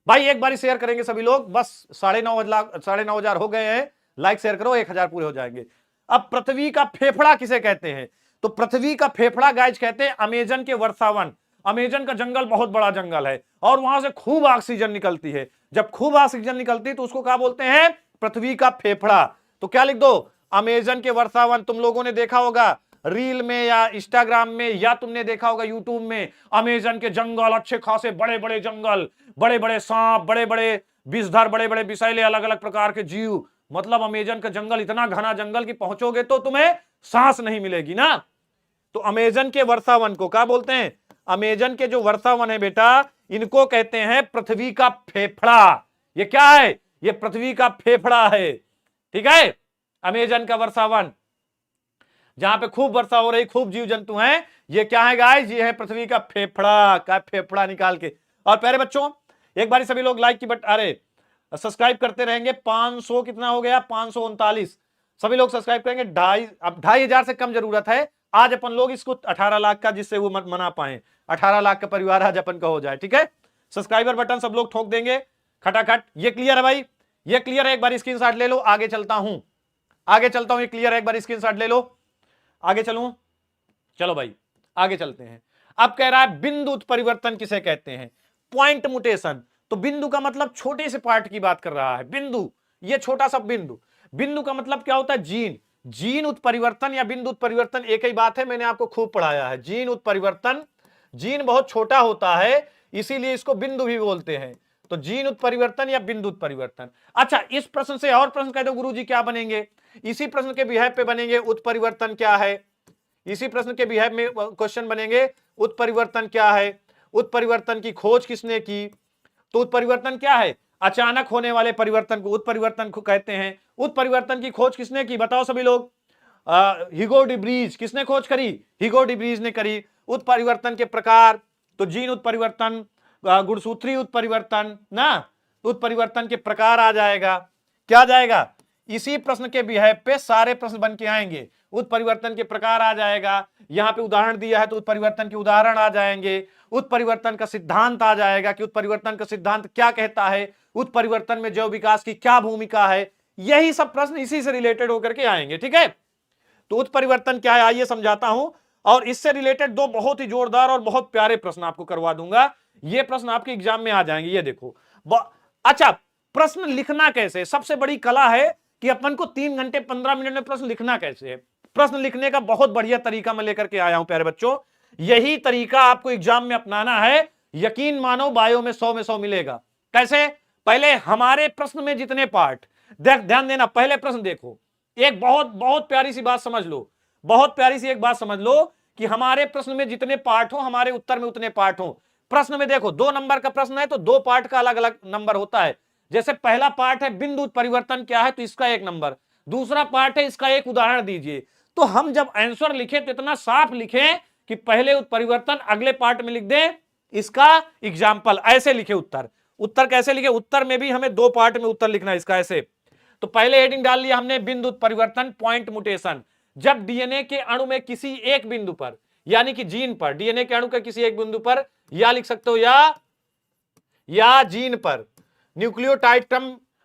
भाई एक बार शेयर करेंगे सभी लोग, बस 9,500 हो गए हैं, लाइक शेयर करो, 1,000 पूरे हो जाएंगे। अब पृथ्वी का फेफड़ा किसे कहते हैं, तो पृथ्वी का फेफड़ा गाइज कहते हैं अमेजन के वर्षावन। अमेजन का जंगल बहुत बड़ा जंगल है और वहां से खूब ऑक्सीजन निकलती है। जब खूब ऑक्सीजन निकलती है तो उसको क्या बोलते हैं, पृथ्वी का फेफड़ा। तो क्या लिख दो, अमेजन के वर्षावन। तुम लोगों ने देखा होगा रील में या इंस्टाग्राम में, या तुमने देखा होगा यूट्यूब में, अमेजन के जंगल, अच्छे खासे बड़े बड़े जंगल, बड़े बड़े सांप, बड़े बड़े विषधर, बड़े बड़े विषैले अलग अलग प्रकार के जीव। मतलब अमेजन का जंगल इतना घना जंगल कि पहुंचोगे तो तुम्हें सांस नहीं मिलेगी ना। तो अमेजन के वर्षावन को क्या बोलते हैं, अमेजन के जो वर्षावन है बेटा, इनको कहते हैं पृथ्वी का फेफड़ा। ये क्या है, ये पृथ्वी का फेफड़ा है, ठीक है। अमेजन का वर्षावन जहां पे खूब वर्षा हो रही, खूब जीव जंतु हैं, ये क्या है गाइस, ये है पृथ्वी का फेफड़ा। का फेफड़ा निकाल के। और प्यारे बच्चों एक बार सभी लोग लाइक की अरे सब्सक्राइब करते रहेंगे। 500 कितना हो गया, 539 सभी लोग सब्सक्राइब करेंगे। अब 2,500 से कम जरूरत है। आज अपन लोग इसको 18 लाख का, जिससे वो मना पाए, 18 लाख का परिवार आज अपन का हो जाए, ठीक है। सब्सक्राइबर बटन सब लोग ठोक देंगे खटाखट। ये क्लियर है भाई, ये क्लियर है, एक बार स्क्रीनशॉट ले लो। आगे चलता हूं, ये क्लियर है, एक बार स्क्रीनशॉट ले लो। आगे चलूं, चलो भाई आगे चलते हैं। अब कह रहा है बिंदु उत्परिवर्तन किसे कहते हैं, पॉइंट म्यूटेशन। तो बिंदु का मतलब छोटे से पार्ट की बात कर रहा है, बिंदु, ये छोटा सा बिंदु। बिंदु का मतलब क्या होता है, जीन। जीन उत्परिवर्तन या बिंदु उत्परिवर्तन एक ही बात है, मैंने आपको खूब पढ़ाया है। जीन उत्परिवर्तन, जीन बहुत छोटा होता है इसीलिए इसको बिंदु भी बोलते हैं। तो जीन उत्परिवर्तन या बिंदु उत्परिवर्तन। अच्छा, इस प्रश्न से और प्रश्न कह दो गुरुजी क्या बनेंगे, इसी प्रश्न के बिहेव पे बनेंगे उत्परिवर्तन क्या है। इसी प्रश्न के बिहेव में क्वेश्चन बनेंगे उत्परिवर्तन क्या है, उत्परिवर्तन की खोज किसने की। तो उत्परिवर्तन क्या है, अचानक होने वाले परिवर्तन को उत्परिवर्तन को कहते हैं। उत्परिवर्तन की खोज किसने की, बताओ सभी लोग। ह्यूगो डिब्रीज, किसने खोज करी, ह्यूगो डिब्रीज ने करी। उत्परिवर्तन के प्रकार, तो जीन उत्परिवर्तन, गुणसूत्री उत्परिवर्तन ना, उत्परिवर्तन के प्रकार आ जाएगा। क्या जाएगा, इसी प्रश्न के बिहेव पे सारे प्रश्न बन के आएंगे। उत्परिवर्तन के प्रकार आ जाएगा, यहां पे उदाहरण दिया है तो उत्परिवर्तन के उदाहरण आ जाएंगे, उत्परिवर्तन का सिद्धांत आ जाएगा कि उत्परिवर्तन का सिद्धांत क्या कहता है, उत्परिवर्तन में जैव विकास की क्या भूमिका है। यही सब प्रश्न इसी से रिलेटेड होकर के आएंगे। ठीक है, तो उत्परिवर्तन क्या है आइए समझाता हूं, और इससे रिलेटेड दो बहुत ही जोरदार और बहुत प्यारे प्रश्न आपको करवा दूंगा। ये प्रश्न आपके एग्जाम में आ जाएंगे। ये देखो अच्छा, प्रश्न लिखना कैसे, सबसे बड़ी कला है कि अपन को 3 घंटे 15 मिनट में प्रश्न लिखना कैसे है। प्रश्न लिखने का बहुत बढ़िया तरीका मैं लेकर के आया हूं प्यारे बच्चों। यही तरीका आपको एग्जाम में अपनाना है, यकीन मानो बायो में 100 में 100 मिलेगा। कैसे, पहले हमारे प्रश्न में जितने पार्ट, ध्यान देना, पहले प्रश्न देखो, एक बहुत बहुत प्यारी सी बात समझ लो, बहुत प्यारी सी एक बात समझ लो कि हमारे प्रश्न में जितने पार्ट हो हमारे उत्तर में उतने पार्ट हो। प्रश्न में देखो 2 नंबर का प्रश्न है तो 2 पार्ट का अलग अलग नंबर होता है। जैसे पहला पार्ट है बिंदु परिवर्तन क्या है, तो इसका 1 नंबर, दूसरा पार्ट है इसका एक उदाहरण दीजिए। तो हम जब आंसर लिखे तो इतना साफ लिखें कि पहले उत्परिवर्तन, अगले पार्ट में लिख दें इसका एग्जाम्पल, ऐसे लिखे उत्तर। उत्तर कैसे लिखे, उत्तर में भी हमें 2 पार्ट में उत्तर लिखना है इसका ऐसे। तो पहले हेडिंग डाल लिया हमने बिंदु परिवर्तन पॉइंट म्यूटेशन, जब डीएनए के अणु में किसी एक बिंदु पर, यानी कि जीन पर, डीएनए के अणु के किसी एक बिंदु पर, या लिख सकते हो या जीन पर न्यूक्लियोटाइड क्रम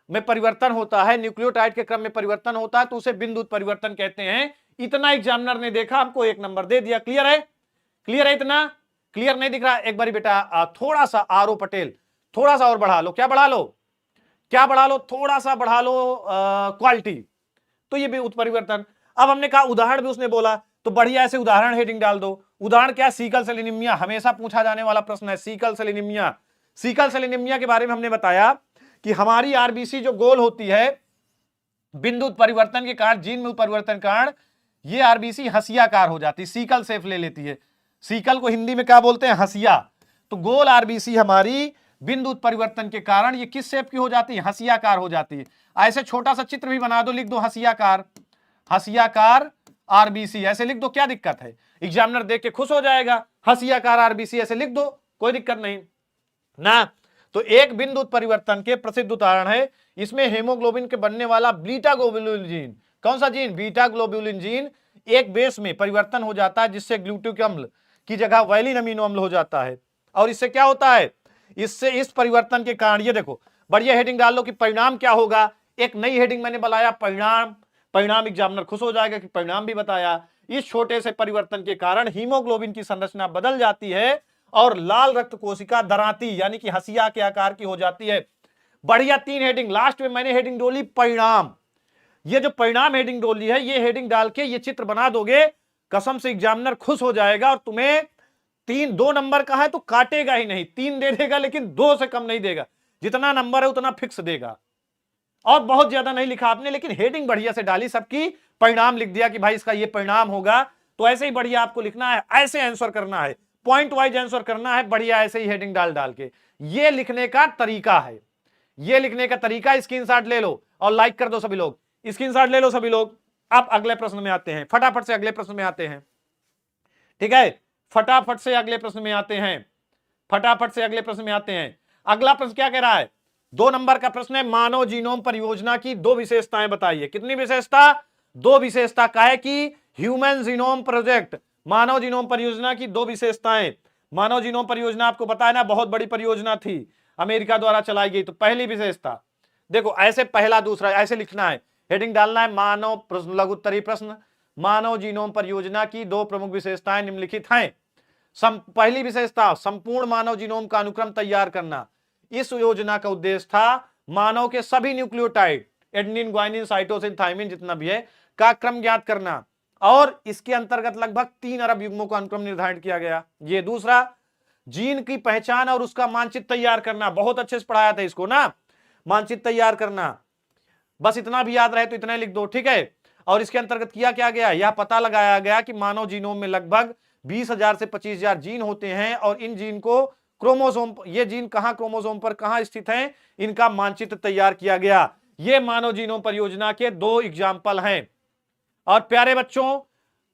में परिवर्तन होता है, न्यूक्लियोटाइड के क्रम में परिवर्तन होता है, तो उसे बिंदु परिवर्तन कहते हैं। इतना एग्जामिनर ने देखा, हमको 1 नंबर दे दिया। क्लियर है, क्लियर है, इतना क्लियर नहीं दिख रहा, एक बार बेटा थोड़ा सा आर.ओ. पटेल थोड़ा सा और बढ़ा लो, क्या बढ़ा लो, क्या बढ़ा लो, थोड़ा सा बढ़ा लो क्वालिटी। तो ये भी उत्परिवर्तन। अब हमने कहा उदाहरण भी उसने बोला, तो बढ़िया ऐसे उदाहरण हेडिंग डाल दो। उदाहरण क्या, सीकल सेल एनीमिया, हमेशा पूछा जाने वाला प्रश्न है sickle cell anaemia. Sickle cell anaemia के बारे में हमने बताया कि हमारी आरबीसी जो गोल होती है बिंदु परिवर्तन के कारण, जीन में परिवर्तन के कारण ये आरबीसी हसियाकार हो जाती है, सीकल शेप ले लेती है। सीकल को हिंदी में क्या बोलते हैं, हसिया। तो गोल आरबीसी हमारी बिंदु परिवर्तन के कारण ये किस शेप की हो जाती है, हसियाकार हो जाती है। ऐसे छोटा सा चित्र भी बना दो, लिख दो हसियाकार, हसियाकार आरबीसी, ऐसे लिख दो, क्या दिक्कत है, एग्जामिनर देख के खुश हो जाएगा। हसियाकार आरबीसी ऐसे लिख दो, कोई दिक्कत नहीं ना। तो एक बिंदु परिवर्तन के प्रसिद्ध उदाहरण है, इसमें हेमोग्लोबिन के बनने वाला बीटा ग्लोबुलिन जीन, कौन सा जीन, बीटा ग्लोबुलिन जीन, एक बेस में परिवर्तन हो जाता है जिससे ग्लूटिक अम्ल की जगह वैलिन अमीनो अम्ल हो जाता है। और इससे क्या होता है, इससे इस परिवर्तन के कारण, ये देखो बढ़िया हेडिंग डाल लो कि परिणाम क्या होगा। एक नई हेडिंग मैंने बनाया, परिणाम, परिणाम एग्जामिनर खुश हो जाएगा कि परिणाम भी बताया। इस छोटे से परिवर्तन के कारण हीमोग्लोबिन की संरचना बदल जाती है और लाल रक्त कोशिका दराती यानी कि हसिया के आकार की हो जाती है। बढ़िया 3 हेडिंग, लास्ट में मैंने हेडिंग डोली परिणाम। ये जो परिणाम हेडिंग डोली है, ये हेडिंग डाल के ये चित्र बना दोगे, कसम से एग्जामिनर खुश हो जाएगा और तुम्हें 2 नंबर का है तो काटेगा ही नहीं, 3 दे देगा लेकिन 2 से कम नहीं देगा, जितना नंबर है उतना फिक्स देगा। और बहुत ज्यादा नहीं लिखा आपने, लेकिन हेडिंग बढ़िया से डाली, सबकी परिणाम लिख दिया कि भाई इसका ये परिणाम होगा। तो ऐसे ही बढ़िया आपको लिखना है, ऐसे आंसर करना है, पॉइंट वाइज आंसर करना है, बढ़िया ऐसे ही हेडिंग डाल डाल के। ये लिखने का तरीका है, ये लिखने का तरीका। स्क्रीनशॉट ले लो और लाइक कर दो सभी लोग, स्क्रीनशॉट ले लो सभी लोग। अब अगले प्रश्न में आते हैं, फटाफट से अगले प्रश्न में आते हैं, ठीक है, फटाफट से अगले प्रश्न में आते हैं, फटाफट से अगले प्रश्न में आते हैं। अगला प्रश्न क्या कह रहा है, 2 नंबर का प्रश्न है, मानव जीनोम परियोजना की 2 विशेषताएं बताइए। कितनी विशेषता, 2 विशेषता का है कि ह्यूमन जीनोम प्रोजेक्ट, मानव जीनोम परियोजना की 2 विशेषताएं। मानव जीनोम परियोजना आपको पता है ना, बहुत बड़ी परियोजना थी, अमेरिका द्वारा चलाई गई। तो पहली विशेषता देखो, ऐसे पहला दूसरा ऐसे लिखना है, हेडिंग डालना है, मानव लघु उत्तरीय प्रश्न, मानव जीनोम परियोजना की 2 प्रमुख विशेषताएं निम्नलिखित हैं। पहली विशेषता, संपूर्ण मानव जीनोम का अनुक्रम तैयार करना। इस योजना का उद्देश्य था मानव के सभी nucleotide, adenine, guanine, cytosine, thymine जितना भी है, का क्रम ज्ञात करना, और इसके अंतर्गत लगभग 3 अरब युग्मों का अनुक्रम निर्धारित किया गया। ये दूसरा, जीन की पहचान और उसका मानचित्र तैयार करना, बहुत अच्छे से पढ़ाया था इसको ना, मानचित्र तैयार करना, बस इतना भी याद रहे तो इतना लिख दो, ठीक है। और इसके अंतर्गत किया क्या गया, यह पता लगाया गया कि मानव जीनोम में लगभग 20,000 से 25,000 जीन होते हैं और इन जीन को क्रोमोसोम, ये जीन कहां क्रोमोसोम पर कहां स्थित हैं, इनका मानचित्र तैयार किया गया। ये मानव जीनोम परियोजना के 2 एग्जाम्पल हैं। और प्यारे बच्चों,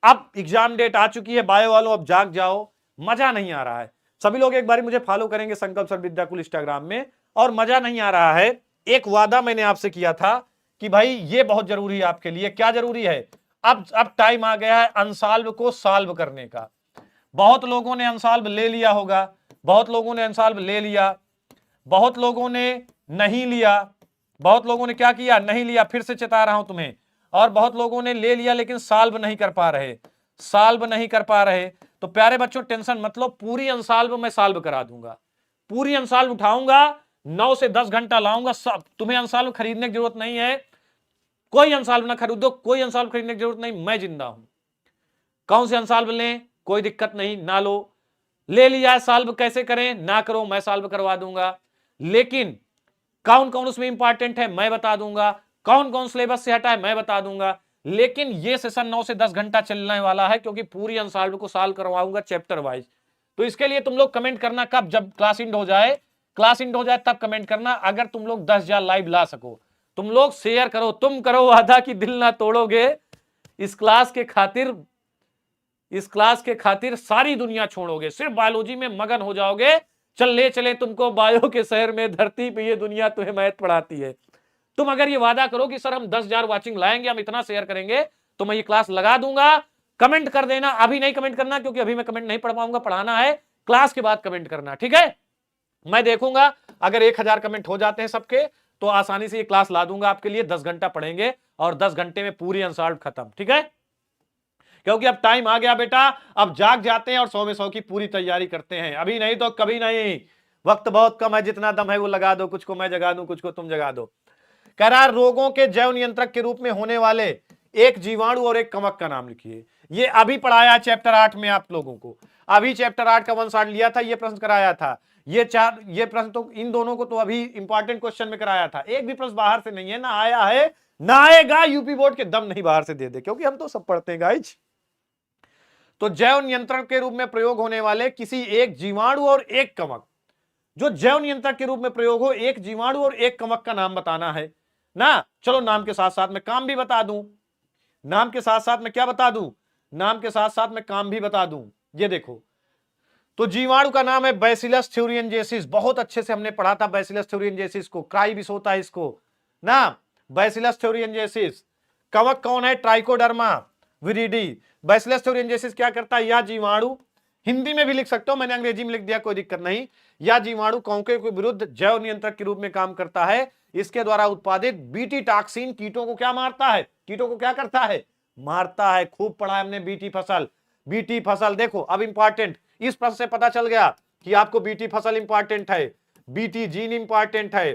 अब एग्जाम डेट आ चुकी है, बायो वालों अब जाग जाओ, मजा नहीं आ रहा है। सभी लोग एक बार मुझे फॉलो करेंगे संकल्प सर विद्याकुल इंस्टाग्राम में, और मजा नहीं आ रहा है। एक वादा मैंने आपसे किया था कि भाई ये बहुत जरूरी है आपके लिए। क्या जरूरी है, अब टाइम आ गया है अनसॉल्व को सॉल्व करने का। बहुत लोगों ने अनसॉल्व ले लिया होगा, बहुत लोगों ने अनसॉल्व ले लिया, बहुत लोगों ने नहीं लिया, बहुत लोगों ने क्या किया, नहीं लिया, फिर से चेता रहा हूं तुम्हें, और बहुत लोगों ने ले लिया लेकिन सॉल्व नहीं कर पा रहे, सॉल्व नहीं कर पा रहे। तो प्यारे बच्चों टेंशन मत लो, पूरी अनसॉल्व मैं सॉल्व करा दूंगा, पूरी अनसॉल्व उठाऊंगा, 9 से 10 घंटा लाऊंगा। सब तुम्हें अनसॉल्व खरीदने की जरूरत नहीं है, कोई अनसॉल्व ना खरीदो, कोई अनसॉल्व खरीदने की जरूरत नहीं, मैं जिंदा हूं। कौन से अनसॉल्व लें, कोई दिक्कत नहीं, ना लो, ले लिया सॉल्व कैसे करें ना करो, मैं सॉल्व करवा दूंगा। लेकिन कौन कौन उसमें इंपॉर्टेंट है मैं बता दूंगा, कौन कौन सिलेबस से हटा है मैं बता दूंगा। लेकिन ये सेशन 9 से 10 घंटा चलने वाला है, क्योंकि पूरी अनसॉल्व को सॉल्व करवाऊंगा चैप्टर वाइज। तो इसके लिए तुम लोग कमेंट करना कब, जब क्लास इंड हो जाए, क्लास इंड हो जाए तब कमेंट करना। अगर तुम लोग 10,000 लाइव ला सको, तुम लोग शेयर करो, तुम करो वादा कि दिल ना तोड़ोगे, इस क्लास के खातिर, इस क्लास के खातिर सारी दुनिया छोड़ोगे, सिर्फ बायोलॉजी में मगन हो जाओगे। चल ले चले तुमको बायो के शहर में, धरती पे ये दुनिया तुम्हें मैथ पढ़ाती है। तुम अगर ये वादा करो कि सर हम 10,000 वाचिंग लाएंगे, हम इतना शेयर करेंगे, तो मैं ये क्लास लगा दूंगा। कमेंट कर देना, अभी नहीं कमेंट करना क्योंकि अभी मैं कमेंट नहीं पढ़ पाऊंगा, पढ़ाना है, क्लास के बाद कमेंट करना, ठीक है। मैं देखूंगा अगर 1000 कमेंट हो जाते हैं सबके, तो आसानी से ये क्लास ला दूंगा आपके लिए। 10 घंटा पढ़ेंगे और 10 घंटे में पूरी अनसॉल्व खत्म, ठीक है। क्योंकि अब टाइम आ गया बेटा, अब जाग जाते हैं और 100 में 100 की पूरी तैयारी करते हैं, अभी नहीं तो कभी नहीं। वक्त बहुत कम है, जितना दम है वो लगा दो, कुछ को मैं जगा दूं, कुछ को तुम जगा दो। कह रहा रोगों के जैव नियंत्रक के रूप में होने वाले एक जीवाणु और एक कवक का नाम लिखिए। ये अभी पढ़ाया चैप्टर 8 में आप लोगों को, अभी चैप्टर 8 का 1 शॉट लिया था, ये प्रश्न कराया था। ये प्रश्न तो इन दोनों को तो अभी इंपॉर्टेंट क्वेश्चन में कराया था। एक भी प्रश्न बाहर से नहीं है, ना आया है ना आएगा, यूपी बोर्ड के दम नहीं बाहर से दे दे, क्योंकि हम तो सब पढ़ते हैं गाइज। तो जैव नियंत्रण के रूप में प्रयोग होने वाले किसी एक जीवाणु और एक कवक, जो जैव नियंत्रक के रूप में प्रयोग हो, एक जीवाणु और एक कवक का नाम बताना है ना। चलो नाम के साथ साथ मैं काम भी बता दूं, नाम के साथ साथ मैं क्या बता दूं, नाम के साथ साथ मैं काम भी बता दूं। ये देखो, तो जीवाणु का नाम है बैसिलस थ्यूरियनजेसिस, बहुत अच्छे से हमने पढ़ा था बैसिलस थ्यूरियनजेसिस को, क्राइबिस होता है इसको ना, बैसिलस थ्यूरियनजेसिस। कवक कौन है, ट्राइकोडर्मा विरिडी। बैसिलस थ्यूरियनजेसिस क्या करता है, या जीवाणु, हिंदी में भी लिख सकते हो, मैंने अंग्रेजी में लिख दिया, कोई दिक्कत नहीं। या जीवाणु कौके के विरुद्ध जैव नियंत्रक के रूप में काम करता है। इसके द्वारा उत्पादित बीटी टॉक्सिन कीटों को क्या मारता है, कीटों को क्या करता है, मारता है। खूब पढ़ा है हमने बीटी फसल, बीटी फसल। देखो अब इंपॉर्टेंट, इस प्रश्न से पता चल गया कि आपको बीटी फसल इंपॉर्टेंट है, बीटी जीन इंपॉर्टेंट है,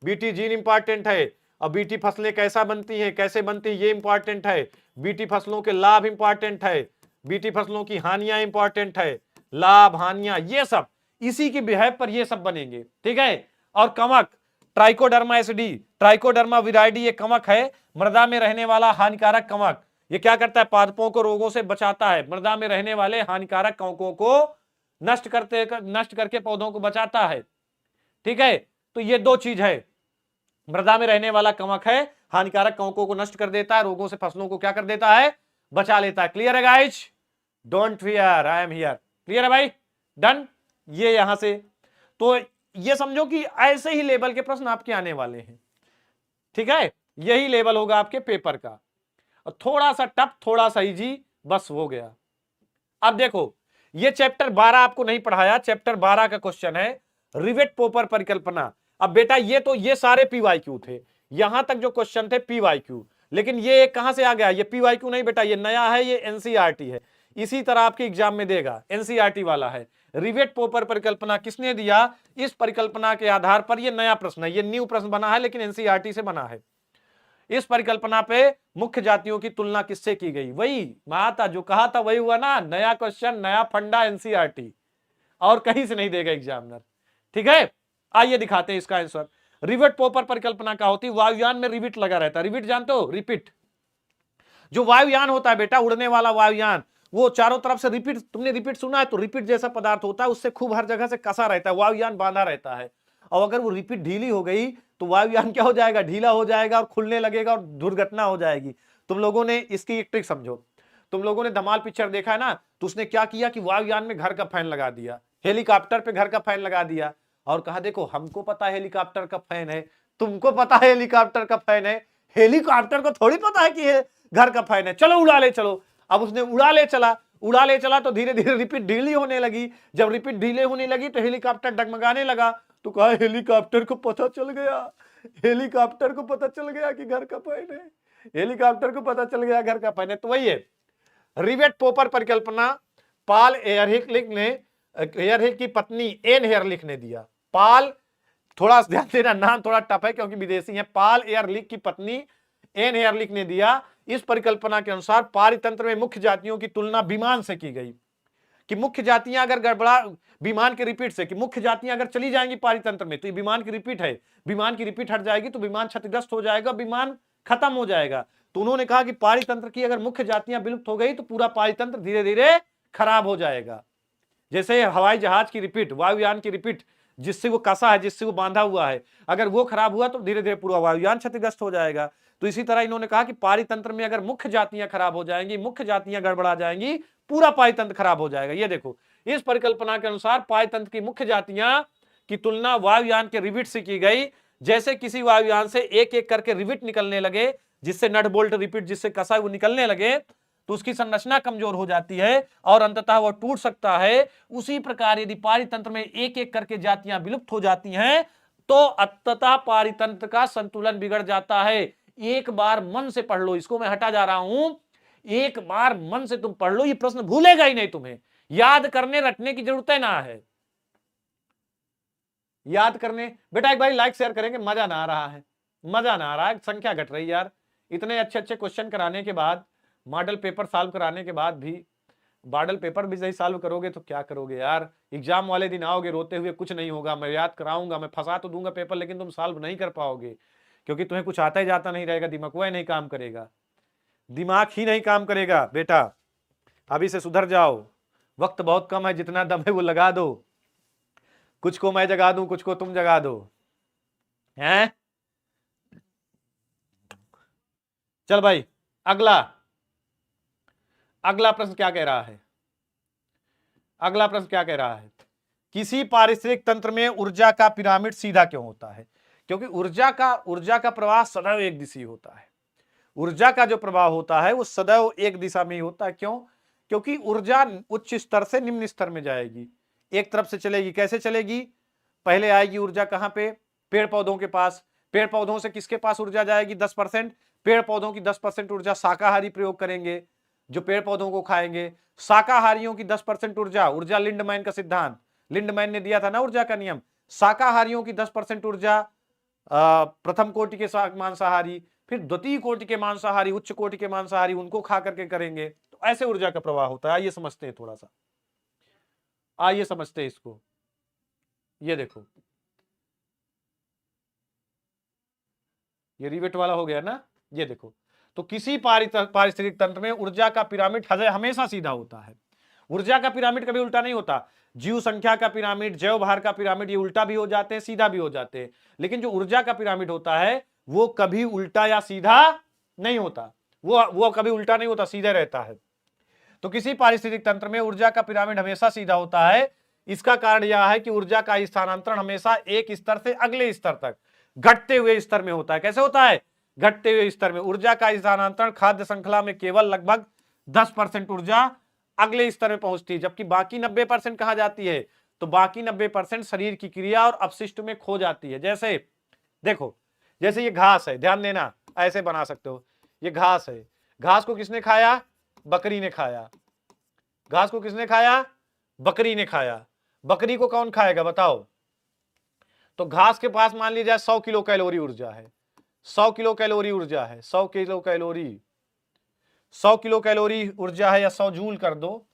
बीटी जीन इंपॉर्टेंट है। अब बीटी फसलें कैसा बनती हैं, कैसे बनती है, ये इंपॉर्टेंट है। बीटी फसलों के लाभ इंपॉर्टेंट है, बीटी फसलों की हानियां इंपॉर्टेंट है, लाभ हानियां ये सब इसी की बिहेव पर ये सब बनेंगे, ठीक है। और कवक ट्राइकोडर्मा एसिडी, ट्राइकोडर्मा विराइडी, ये कवक है, मृदा में रहने वाला हानिकारक कवक। ये क्या करता है, पादपों को रोगों से बचाता है, मृदा में रहने वाले हानिकारक कवकों को नष्ट करके पौधों को बचाता है, ठीक है। तो ये दो चीज है, मृदा में रहने वाला कवक है, हानिकारक कवकों को नष्ट कर देता है, रोगों से फसलों को क्या कर देता है, बचा लेता है। क्लियर है guys, don't fear, I am here. Clear है भाई, डन। ये यहां से तो ये समझो कि ऐसे ही लेवल के प्रश्न आपके आने वाले हैं, ठीक है। यही लेवल होगा आपके पेपर का, और थोड़ा सा टफ, थोड़ा सा इजी, बस हो गया। अब देखो, ये चैप्टर 12 आपको नहीं पढ़ाया, चैप्टर 12 का क्वेश्चन है रिवेट पोपर परिकल्पना। अब बेटा ये सारे पीवाईक्यू थे, यहां तक जो क्वेश्चन थे पीवाईक्यू, लेकिन ये कहां से आ गया, ये पीवाईक्यू नहीं बेटा, ये नया है, ये एनसीईआरटी है। इसी तरह आपके एग्जाम में देगा, एनसीईआरटी वाला है। रिवेट पोपर परिकल्पना किसने दिया, इस परिकल्पना के आधार पर ये नया प्रश्न है, ये न्यू प्रश्न बना है, लेकिन एनसीईआरटी से बना है। इस परिकल्पना पे मुख्य जातियों की तुलना किससे की गई, वही माता जो कहा था वही हुआ ना, नया क्वेश्चन, नया फंडा, एनसीईआरटी, और कहीं से नहीं देगा एग्जामिनर, ठीक है। आइए दिखाते हैं इसका आंसर। रिवेट पोपर परिकल्पना क्या होती है, वायुयान में रिविट लगा रहता है, रिविट जानते हो, रिपीट। जो वायुयान होता है बेटा, उड़ने वाला वायुयान, वो चारों तरफ से रिपीट, तुमने रिपीट सुना है, तो रिपीट जैसा पदार्थ होता है, उससे खूब हर जगह से कसा रहता है, वायुयान बांधा रहता है। और अगर वो रिपीट ढीली हो गई तो वायुयान क्या हो जाएगा, ढीला हो जाएगा और खुलने लगेगा और दुर्घटना हो जाएगी। तुम लोगों ने इसकी एक ट्रिक समझो, तुम लोगों ने धमाल पिक्चर देखा है ना, तो उसने क्या किया कि वायुयान में घर का फैन लगा दिया, हेलीकॉप्टर पे घर का फैन लगा दिया, और कहा देखो हमको पता है हेलीकॉप्टर का फैन है, तुमको पता है हेलीकॉप्टर का फैन है, हेलीकॉप्टर को थोड़ी पता है कि ये घर का फैन है, चलो उड़ा ले चलो। अब उसने उड़ा ले चला तो धीरे धीरे रिपीट ढीली होने लगी। जब रिपीट ढीले होने लगी तो हेलीकॉप्टर डगमगाने लगा। तो कहा हेलीकॉप्टर को पता चल गया, हेलीकॉप्टर को पता चल गया कि घर का फैन है, हेलीकॉप्टर को पता चल गया घर का फैन है। तो वही है रिवेट पोपर परिकल्पना पॉल एयरहिक की पत्नी एन हेयरलिख ने दिया। पॉल, थोड़ा ध्यान देना, नाम थोड़ा टफ है क्योंकि विदेशी है। पॉल एयरलिख की पत्नी एन हेयरलिख ने दिया। इस परिकल्पना के अनुसार पारितंत्र में मुख्य जातियों की तुलना विमान से की गई कि मुख्य जातियां अगर गड़बड़ा विमान के रिपीट से, कि मुख्य जातियां अगर चली जाएंगी पारितंत्र में तो ये विमान की रिपीट है, विमान की रिपीट हट जाएगी तो विमान क्षतिग्रस्त हो जाएगा, विमान खत्म हो जाएगा। तो उन्होंने कहा कि पारितंत्र की अगर मुख्य जातियां विलुप्त हो गई तो पूरा पारितंत्र धीरे धीरे खराब हो जाएगा। जैसे हवाई जहाज की रिपीट, वायुयान की रिपीट, जिससे वो कसा है, जिससे वो बांधा हुआ है, अगर वो खराब हुआ तो धीरे धीरे पूरा वायुयान क्षतिग्रस्त हो जाएगा। तो इसी तरह इन्होंने कहा कि पारितंत्र में अगर मुख्य जातियां खराब हो जाएंगी, मुख्य जातियां गड़बड़ा जाएंगी, पूरा पारितंत्र खराब हो जाएगा। ये देखो, इस परिकल्पना के अनुसार पारितंत्र की मुख्य जातियां की तुलना वायुयान के रिविट से की गई। जैसे किसी वायुयान से एक एक करके रिविट निकलने लगे, जिससे नट बोल्ट रिपीट, जिससे कसा वो निकलने लगे, तो उसकी संरचना कमजोर हो जाती है और अंततः वह टूट सकता है। उसी प्रकार यदि पारितंत्र में एक एक करके जातियां विलुप्त हो जाती हैं तो अंततः पारितंत्र का संतुलन बिगड़ जाता है। एक बार मन से पढ़ लो इसको, मैं हटा जा रहा हूं, एक बार मन से तुम पढ़ लो, ये प्रश्न भूलेगा ही नहीं, तुम्हें याद करने रटने की जरूरत है ना है, याद करने। बेटा एक भाई लाइक शेयर करेंगे, मजा ना आ रहा है, मजा ना आ रहा है, संख्या घट रही यार। इतने अच्छे अच्छे क्वेश्चन कराने के बाद, मॉडल पेपर सॉल्व कराने के बाद भी, मॉडल पेपर भी सही सॉल्व करोगे तो क्या करोगे यार। एग्जाम वाले दिन आओगे रोते हुए, कुछ नहीं होगा, मैं याद कराऊंगा, मैं फंसा तो दूंगा पेपर, लेकिन तुम सॉल्व नहीं कर पाओगे क्योंकि तुम्हें कुछ आता ही जाता नहीं रहेगा, दिमाग वह नहीं काम करेगा, दिमाग ही नहीं काम करेगा। बेटा अभी से सुधर जाओ, वक्त बहुत कम है, जितना दम है वो लगा दो, कुछ को मैं जगा दूं, कुछ को तुम जगा दो, हैं। चल भाई अगला, अगला प्रश्न क्या कह रहा है, अगला प्रश्न क्या कह रहा है, किसी पारिस्थितिक तंत्र में ऊर्जा का पिरामिड सीधा क्यों होता है। क्योंकि ऊर्जा का प्रवाह सदैव एक दिशी होता है, ऊर्जा का जो प्रवाह होता है वो सदैव एक दिशा में ही होता है। क्यों? क्योंकि ऊर्जा उच्च स्तर से निम्न स्तर में जाएगी, एक तरफ से चलेगी। कैसे चलेगी? पहले आएगी ऊर्जा कहां पे? पेड़ पौधों के पास। पेड़ पौधों से किसके पास ऊर्जा जाएगी? 10%। पेड़ पौधों की 10% ऊर्जा शाकाहारी प्रयोग करेंगे, जो पेड़ पौधों को खाएंगे। शाकाहारियों की 10% ऊर्जा लिंडमैन का सिद्धांत, लिंडमैन ने दिया था ना ऊर्जा का नियम। शाकाहारियों की 10% ऊर्जा प्रथम कोटि के मांसाहारी, फिर द्वितीय कोटि के मांसाहारी, उच्च कोटि के मांसाहारी, उनको खा करके करेंगे। तो ऐसे ऊर्जा का प्रवाह होता है। आइए समझते हैं थोड़ा सा, आइए समझते हैं इसको। ये देखो, ये रिवेट वाला हो गया ना। ये देखो, तो किसी पारिस्थितिक तंत्र में ऊर्जा का पिरामिड हमेशा सीधा होता है। ऊर्जा का पिरामिड कभी उल्टा नहीं होता। जीव संख्या का पिरामिड, जैव भार का पिरामिड, ये उल्टा भी हो जाते हैं, सीधा भी हो जाते हैं। लेकिन जो ऊर्जा का पिरामिड होता है वो कभी उल्टा या सीधा नहीं होता, वो कभी उल्टा नहीं होता, सीधा रहता है। तो किसी पारिस्थितिक तंत्र में ऊर्जा का पिरामिड हमेशा सीधा होता है। इसका कारण यह है कि ऊर्जा का स्थानांतरण हमेशा एक स्तर से अगले स्तर तक घटते हुए स्तर में होता है। कैसे होता है? घटते हुए स्तर में। ऊर्जा का स्थानांतरण खाद्य श्रृंखला में केवल लगभग 10% ऊर्जा अगले स्तर में पहुंचती है, जबकि बाकी 90% कहां जाती है? तो बाकी 90% शरीर की क्रिया और अपशिष्ट में खो जाती है। जैसे देखो, जैसे ये घास है, ध्यान देना, ऐसे बना सकते हो। ये घास है, घास को किसने खाया? बकरी ने खाया। घास को किसने खाया? बकरी ने खाया। बकरी को कौन खाएगा बताओ? तो घास के पास मान लीजिए 100 किलो कैलोरी ऊर्जा है, 100 किलो कैलोरी ऊर्जा है, 100 किलो कैलोरी, 100 किलो कैलोरी ऊर्जा है, या 100 जूल कर दो,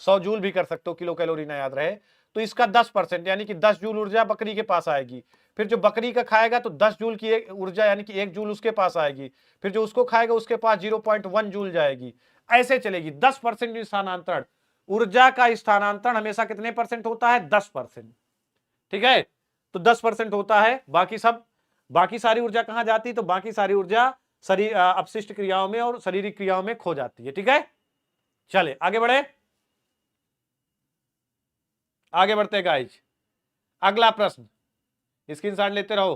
100 जूल भी कर सकते हो, किलो कैलोरी ना याद रहे। तो इसका 10% यानी कि 10 जूल ऊर्जा बकरी के पास आएगी। फिर जो बकरी का खाएगा तो 10 जूल की ऊर्जा यानी कि 1 जूल उसके पास आएगी। फिर जो उसको खाएगा उसके पास 0.1 जूल जाएगी। ऐसे चलेगी। 10% स्थानांतरण, ऊर्जा का स्थानांतरण हमेशा कितने परसेंट होता है? 10%। ठीक है, तो 10% होता है। बाकी सारी ऊर्जा कहां जाती है? तो बाकी सारी ऊर्जा शरीर अपशिष्ट क्रियाओं में और शारीरिक क्रियाओं में खो जाती है। ठीक है, चले आगे बढ़े, आगे बढ़ते गाइज। अगला प्रश्न, स्क्रीनशॉट लेते रहो।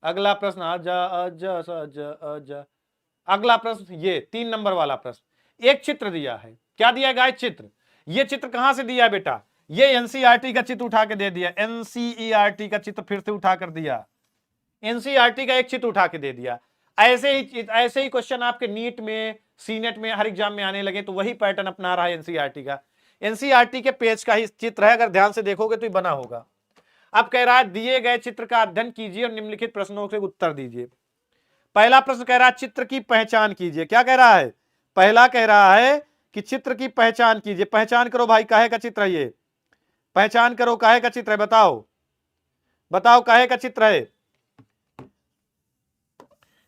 अगला प्रश्न आजा आजा आजा आजा। अगला प्रश्न ये 3 नंबर वाला प्रश्न, एक चित्र दिया है, क्या दिया गाइस? चित्र। ये चित्र कहां से दिया बेटा? ये एनसीईआरटी का चित्र उठा के दे दिया, एनसीईआरटी का चित्र फिर से उठा कर दिया, एनसीईआरटी का एक चित्र उठा के दे दिया। ऐसे ही क्वेश्चन आपके नीट में, सीनेट में, हर एग्जाम में आने लगे, तो वही पैटर्न अपना रहा है एनसीईआरटी का। एनसीईआरटी के पेज का ही चित्र है, अगर ध्यान से देखोगे तो ये बना होगा। अब कह रहा है दिए गए चित्र का अध्ययन कीजिए और निम्नलिखित प्रश्नों के उत्तर दीजिए। पहला प्रश्न कह रहा है चित्र की पहचान कीजिए। क्या कह रहा है? पहला कह रहा है कि चित्र की पहचान कीजिए। पहचान करो भाई, काहे का चित्र है ये? पहचान करो, काहे का चित्र है? बताओ बताओ, काहे का चित्र है?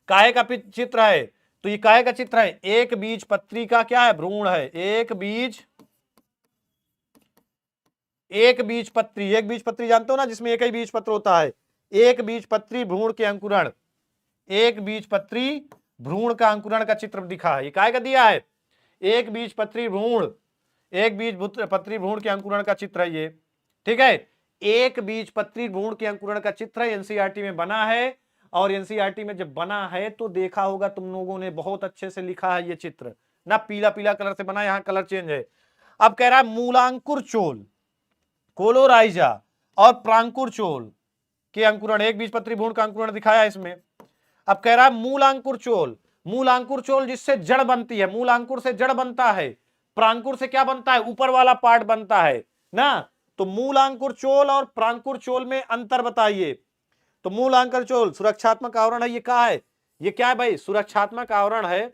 काहे का चित्र है? तो ये काहे का चित्र है? एक बीज पत्री का क्या है? भ्रूण है। एक बीज पत्री जानते हो ना, जिसमें एक ही बीज पत्र होता है। एक बीज पत्री भ्रूण के अंकुरण, एक बीज पत्री भ्रूण का अंकुरण का चित्र दिखा है। ये काहे का दिया है? एक बीज पत्री भ्रूण, एक बीज पत्री भ्रूण के अंकुरण का चित्र है ये, ठीक है। एक बीज पत्री भ्रूण के अंकुरण का चित्र एनसीईआरटी में बना है, और एनसीईआरटी में जब बना है तो देखा होगा तुम लोगों ने, बहुत अच्छे से लिखा है ये चित्र ना, पीला पीला कलर से बना, यहां कलर चेंज है। अब कह रहा है मूलांकुर चोल, कोलोराइजा और प्रांकुर चोल के अंकुरण, एक बीजपत्री भ्रूण का अंकुरण दिखाया इसमें। अब कह रहा है मूलांकुर चोल, मूलांकुर चोल जिससे जड़ बनती है, मूलांकुर से जड़ बनता है, प्रांकुर से क्या बनता है? ऊपर वाला पार्ट बनता है ना। तो मूलांकुर चोल और प्रांकुर चोल में अंतर बताइए। तो मूलांकुर चोल सुरक्षात्मक आवरण है, ये क्या है? ये क्या है भाई? सुरक्षात्मक आवरण है।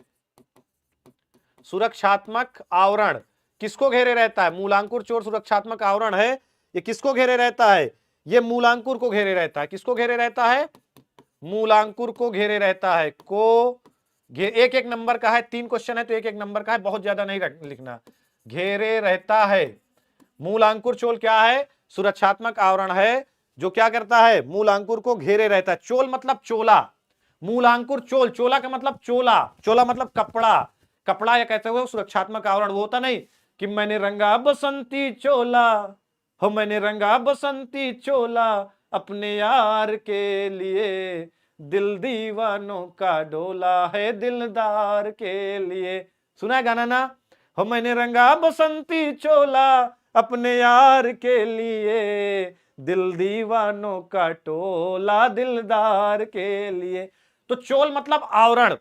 सुरक्षात्मक आवरण किसको घेरे रहता है? मूलांकुर चोल सुरक्षात्मक आवरण है, ये किसको घेरे रहता है? ये मूलांकुर को घेरे रहता है। किसको घेरे रहता है? मूलांकुर को घेरे रहता है। एक एक नंबर का है, 3 क्वेश्चन है तो एक एक नंबर का है, बहुत ज्यादा नहीं लिखना। घेरे रहता है। मूलांकुर चोल क्या है? सुरक्षात्मक आवरण है जो क्या करता है? मूलांकुर को घेरे रहता है। चोल मतलब चोला, मूलांकुर चोल, चोला का मतलब चोला, चोला मतलब कपड़ा, कपड़ा या कहते हुए सुरक्षात्मक आवरण। वो होता नहीं कि मैंने रंगा बसंती चोला, हो मैंने रंगा बसंती चोला अपने यार के लिए, दिल दीवानों का डोला है दिलदार के लिए। सुना है गाना ना? हो मैंने रंगा बसंती चोला अपने यार के लिए, दिल दीवानों का टोला दिलदार के लिए। तो चोल मतलब आवरण।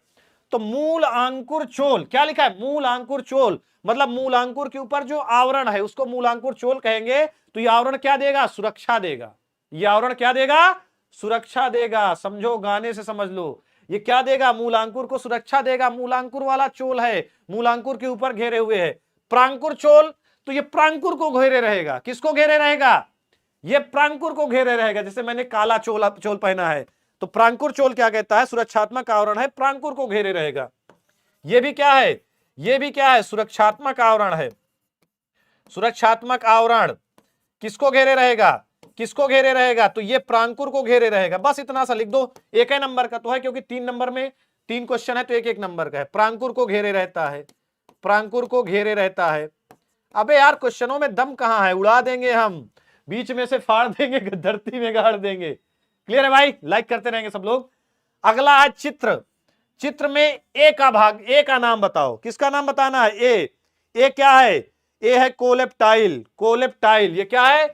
तो मूल अंकुर चोल, क्या लिखा है? मूल अंकुर चोल मतलब मूल अंकुर के ऊपर जो आवरण है उसको मूल अंकुर चोल कहेंगे। तो ये आवरण क्या देगा? सुरक्षा देगा। ये आवरण क्या देगा? सुरक्षा देगा। समझो, गाने से समझ लो। ये क्या देगा? मूलांकुर को सुरक्षा देगा। मूलांकुर वाला चोल है, मूलांकुर के ऊपर घेरे हुए है। प्रांकुर चोल, तो ये प्रांकुर को घेरे रहेगा। किसको घेरे रहेगा? ये प्रांकुर को घेरे रहेगा। जैसे मैंने काला चोल पहना है, तो प्रांकुर चोल क्या कहता है? सुरक्षात्मक आवरण है, प्रांकुर को घेरे रहेगा। ये भी क्या है? ये भी क्या है? सुरक्षात्मक आवरण है। सुरक्षात्मक आवरण किसको घेरे रहेगा? किसको घेरे रहेगा? तो ये प्रांकुर को घेरे रहेगा। बस इतना सा लिख दो। एक ही नंबर का तो है, क्योंकि 3 नंबर में 3 क्वेश्चन है तो एक एक नंबर का है। प्रांकुर को घेरे रहता है, प्रांकुर को घेरे रहता है। अबे यार, क्वेश्चनों में दम कहां है? उड़ा देंगे हम, बीच में से फाड़ देंगे, धरती में गाड़ देंगे। क्लियर है भाई? लाइक करते रहेंगे सब लोग। अगला है चित्र। चित्र में ए का भाग, ए का नाम बताओ। किसका नाम बताना है? ए क्या है? ए है कोलेप्टाइल। कोलेप्टाइल, ये क्या है?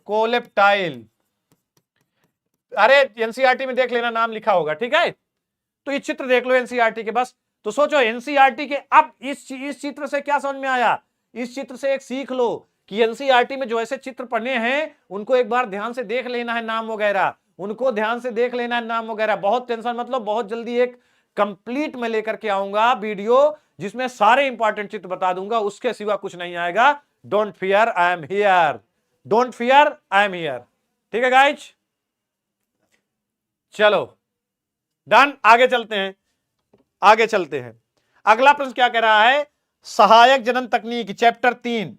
कोलेप्टाइल। अरे एनसीईआरटी में देख लेना, नाम लिखा होगा, ठीक है। तो ये चित्र देख लो एनसीईआरटी के बस। तो सोचो एनसीईआरटी के, अब इस चित्र से क्या समझ में आया? इस चित्र से एक सीख लो कि एनसीईआरटी में जो ऐसे चित्र पढ़ने हैं उनको एक बार ध्यान से देख लेना है, नाम वगैरह उनको ध्यान से देख लेना है, नाम वगैरह। बहुत टेंशन मतलब, बहुत जल्दी एक कंप्लीट में लेकर के आऊंगा वीडियो जिसमें सारे इंपॉर्टेंट चित्र बता दूंगा, उसके सिवा कुछ नहीं आएगा। Don't fear, I am here. Don't fear, I am here. ठीक है गाइज, चलो डन। आगे चलते हैं, आगे चलते हैं। अगला प्रश्न क्या कह रहा है? सहायक जनन तकनीक, चैप्टर 3,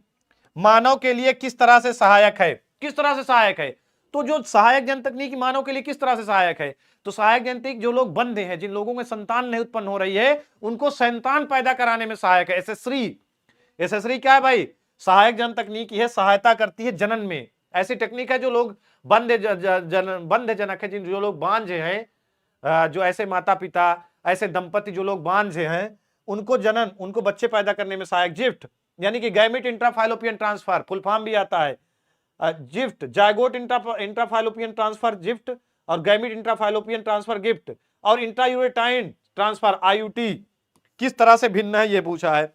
मानव के लिए किस तरह से सहायक है? किस तरह से सहायक है? तो जो सहायक जनन तकनीक मानव के लिए किस तरह से सहायक है? तो सहायक जनन तकनीक जो लोग बंधे हैं, जिन लोगों में संतान नहीं उत्पन्न हो रही है, उनको संतान पैदा कराने में सहायक है। एसेसरी क्या है भाई? सहायक जनन तकनीक है, सहायता करती है जनन में। ऐसी टेक्निक है जो लोग बंध जनक है, जो लोग बांझे हैं, जो ऐसे माता पिता, ऐसे दंपति जो लोग बांझे हैं, उनको बच्चे पैदा करने में सहायक जिफ्ट, यानी कि गैमेट इंट्राफाइलोपियन ट्रांसफर, फुल फॉर्म भी आता है जिफ्ट, जायगोट इंट्राफाइलोपियन ट्रांसफर जिफ्ट, और गैमेट इंट्राफाइलोपियन ट्रांसफर गिफ्ट, और इंट्रायूरेटाइन ट्रांसफर आईयूटी किस तरह से भिन्न है ये पूछा है।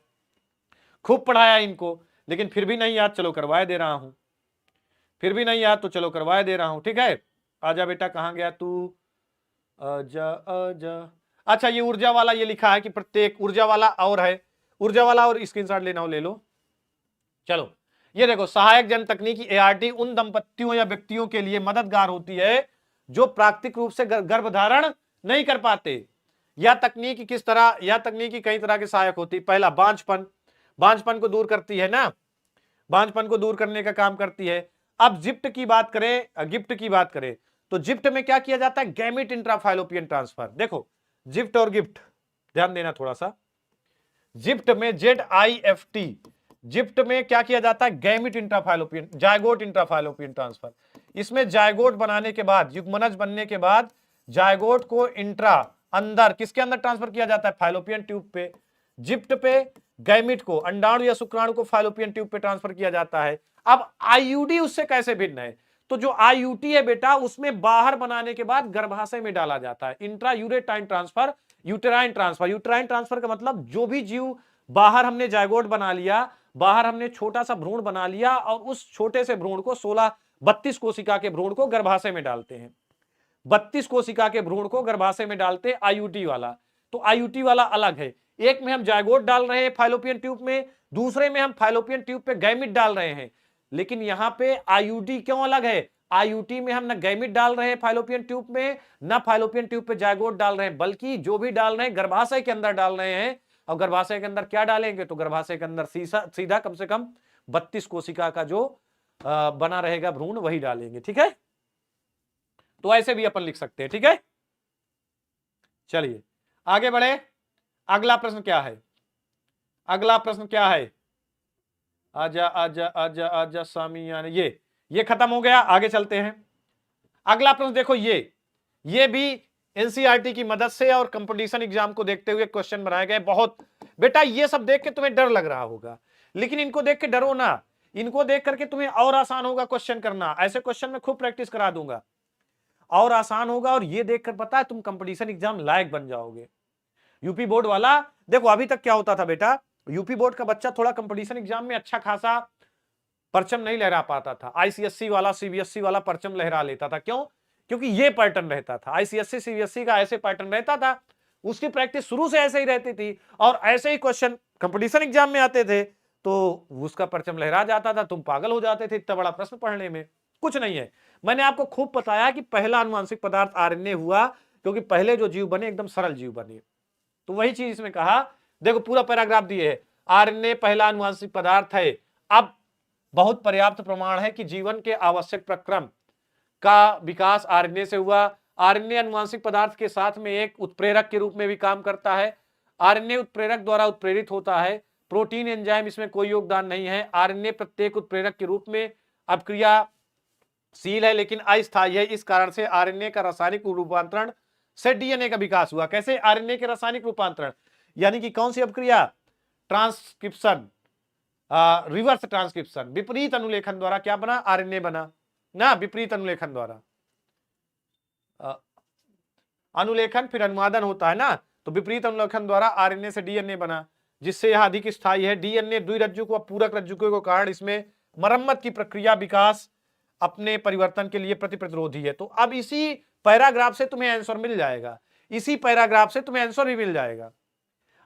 खूब पढ़ाया इनको, लेकिन फिर भी नहीं याद, चलो करवाए दे रहा हूं, फिर भी नहीं याद तो चलो करवाए दे रहा हूं, ठीक है। आजा बेटा, कहां गया तू, आजा आजा। अच्छा, ये ऊर्जा वाला ये लिखा है कि प्रत्येक ऊर्जा वाला और है, ऊर्जा वाला और स्क्रीनशॉट लेना हो ले लो। चलो ये देखो, सहायक जन तकनीकी एआरटी उन दंपतियों या व्यक्तियों के लिए मददगार होती है जो प्राकृतिक रूप से गर्भधारण नहीं कर पाते। यह तकनीक किस तरह, यह तकनीकी कई तरह के सहायक होती है। पहला, बांझपन, बांझपन को दूर करती है ना, बांझपन को दूर करने का काम करती है। अब जिप्ट की बात करें, गिफ्ट की बात करें, तो जिप्ट में क्या किया जाता है, गैमेट इंट्राफाइलोपियन ट्रांसफर। देखो जिप्ट और गिफ्ट ध्यान देना थोड़ा सा, जिप्ट में ZIFT, जिप्ट में क्या किया जाता है, गैमेट इंट्राफाइलोपियन, जायगोट इंट्राफाइलोपियन ट्रांसफर। इसमें जायगोट बनाने के बाद, युग्मनज बनने के बाद जायगोट को इंट्रा, अंदर, किसके अंदर ट्रांसफर किया जाता है, फाइलोपियन ट्यूब पे। जिप्ट पे गैमेट को, अंडाणु या शुक्राणु को फाइलोपियन ट्यूब पे ट्रांसफर किया जाता है। अब आईयूडी उससे कैसे भिन्न है, तो जो आईयूटी है बेटा, उसमें बाहर बनाने के बाद गर्भाशय में डाला जाता है। इंट्रा यूरेटाइन transfer, uterine transfer, uterine transfer का मतलब जो भी जीव बाहर हमने जायगोट बना लिया, बाहर हमने छोटा सा भ्रूण बना लिया, और उस छोटे से भ्रूण को 32 कोशिका के भ्रूण को गर्भाशय में डालते हैं, 32 कोशिका के भ्रूण को गर्भाशय में डालते हैं आईयूटी वाला। तो आईयूटी वाला अलग है, एक में हम जायगोट डाल रहे हैं फाइलोपियन ट्यूब में, दूसरे में हम फाइलोपियन ट्यूब पे गैमेट डाल रहे हैं। लेकिन यहां पे आईयूटी क्यों अलग है, आईयूटी में हम न गैमेट डाल रहे हैं फाइलोपियन ट्यूब में, न फाइलोपियन ट्यूब पे जायगोट डाल रहे हैं, बल्कि जो भी डाल रहे हैं गर्भाशय के अंदर डाल रहे हैं। और गर्भाशय के अंदर क्या डालेंगे, तो गर्भाशय के अंदर सीधा कम से कम 32 कोशिका का जो बना रहेगा भ्रूण वही डालेंगे, ठीक है। तो ऐसे भी अपन लिख सकते हैं, ठीक है। चलिए आगे बढ़े, अगला प्रश्न क्या है, अगला प्रश्न क्या है, आजा आजा आजा आजा सामियाने, ये खत्म हो गया, आगे चलते हैं। अगला प्रश्न देखो, ये भी एनसीईआरटी की मदद से और कंपटीशन एग्जाम को देखते हुए क्वेश्चन बनाए गए। बहुत बेटा ये सब देख के तुम्हें डर लग रहा होगा, लेकिन इनको देख के डरो ना, इनको देख करके तुम्हें और आसान होगा क्वेश्चन करना। ऐसे क्वेश्चन में खूब प्रैक्टिस करा दूंगा, और आसान होगा, और ये देखकर पता है तुम कंपटीशन एग्जाम लायक बन जाओगे। यूपी बोर्ड वाला, देखो अभी तक क्या होता था बेटा, यूपी बोर्ड का बच्चा थोड़ा कंपटीशन एग्जाम में अच्छा खासा परचम नहीं लहरा पाता था, आईसीएससी वाला सीबीएसई वाला परचम लहरा लेता था। क्यों, क्योंकि ये पैटर्न रहता था, आईसीएससी सीबीएसई का ऐसे पैटर्न रहता था, उसकी प्रैक्टिस शुरू से ऐसे ही रहती थी, और ऐसे ही क्वेश्चन कंपटीशन एग्जाम में आते थे तो उसका परचम लहरा जाता था, तुम पागल हो जाते थे इतना बड़ा प्रश्न पढ़ने में। कुछ नहीं है, मैंने आपको खूब बताया कि पहला अनुवांशिक पदार्थ आरएनए हुआ क्योंकि पहले जो जीव बने एकदम सरल जीव बने। तो वही चीज इसमें कहा, देखो पूरा पैराग्राफ दिए है, आरएनए पहला अनुवांशिक पदार्थ है। अब बहुत पर्याप्त प्रमाण है कि जीवन के आवश्यक प्रक्रम का विकास आरएनए से हुआ। आरएनए अनुवांशिक पदार्थ के साथ में एक उत्प्रेरक के रूप में भी काम करता है। आरएनए उत्प्रेरक द्वारा उत्प्रेरित होता है, प्रोटीन एंजाइम इसमें कोई योगदान नहीं है। आरएनए प्रत्येक उत्प्रेरक के रूप में अभिक्रियाशील है लेकिन अस्थायी है। इस कारण से आरएनए का रासायनिक रूपांतरण से डीएनए का विकास हुआ। कैसे, आरएनए के रासायनिक रूपांतरण, यानी कि कौन सी अभिक्रिया, ट्रांसक्रिप्शन, रिवर्स ट्रांसक्रिप्शन, विपरीत अनुलेखन द्वारा क्या बना, आरएनए बना ना, विपरीत अनुलेखन द्वारा अनुलेखन फिर अनुवादन होता है ना, तो विपरीत अनुलेखन द्वारा आरएनए से डीएनए बना, जिससे यह अधिक स्थायी है। डीएनए द्विरज्जुक व पूरक रज्जुकों के कारण इसमें मरम्मत की प्रक्रिया विकास अपने परिवर्तन के लिए प्रतिरोधी है। तो अब इसी पैराग्राफ से तुम्हें आंसर मिल जाएगा, इसी पैराग्राफ से तुम्हें आंसर भी मिल जाएगा।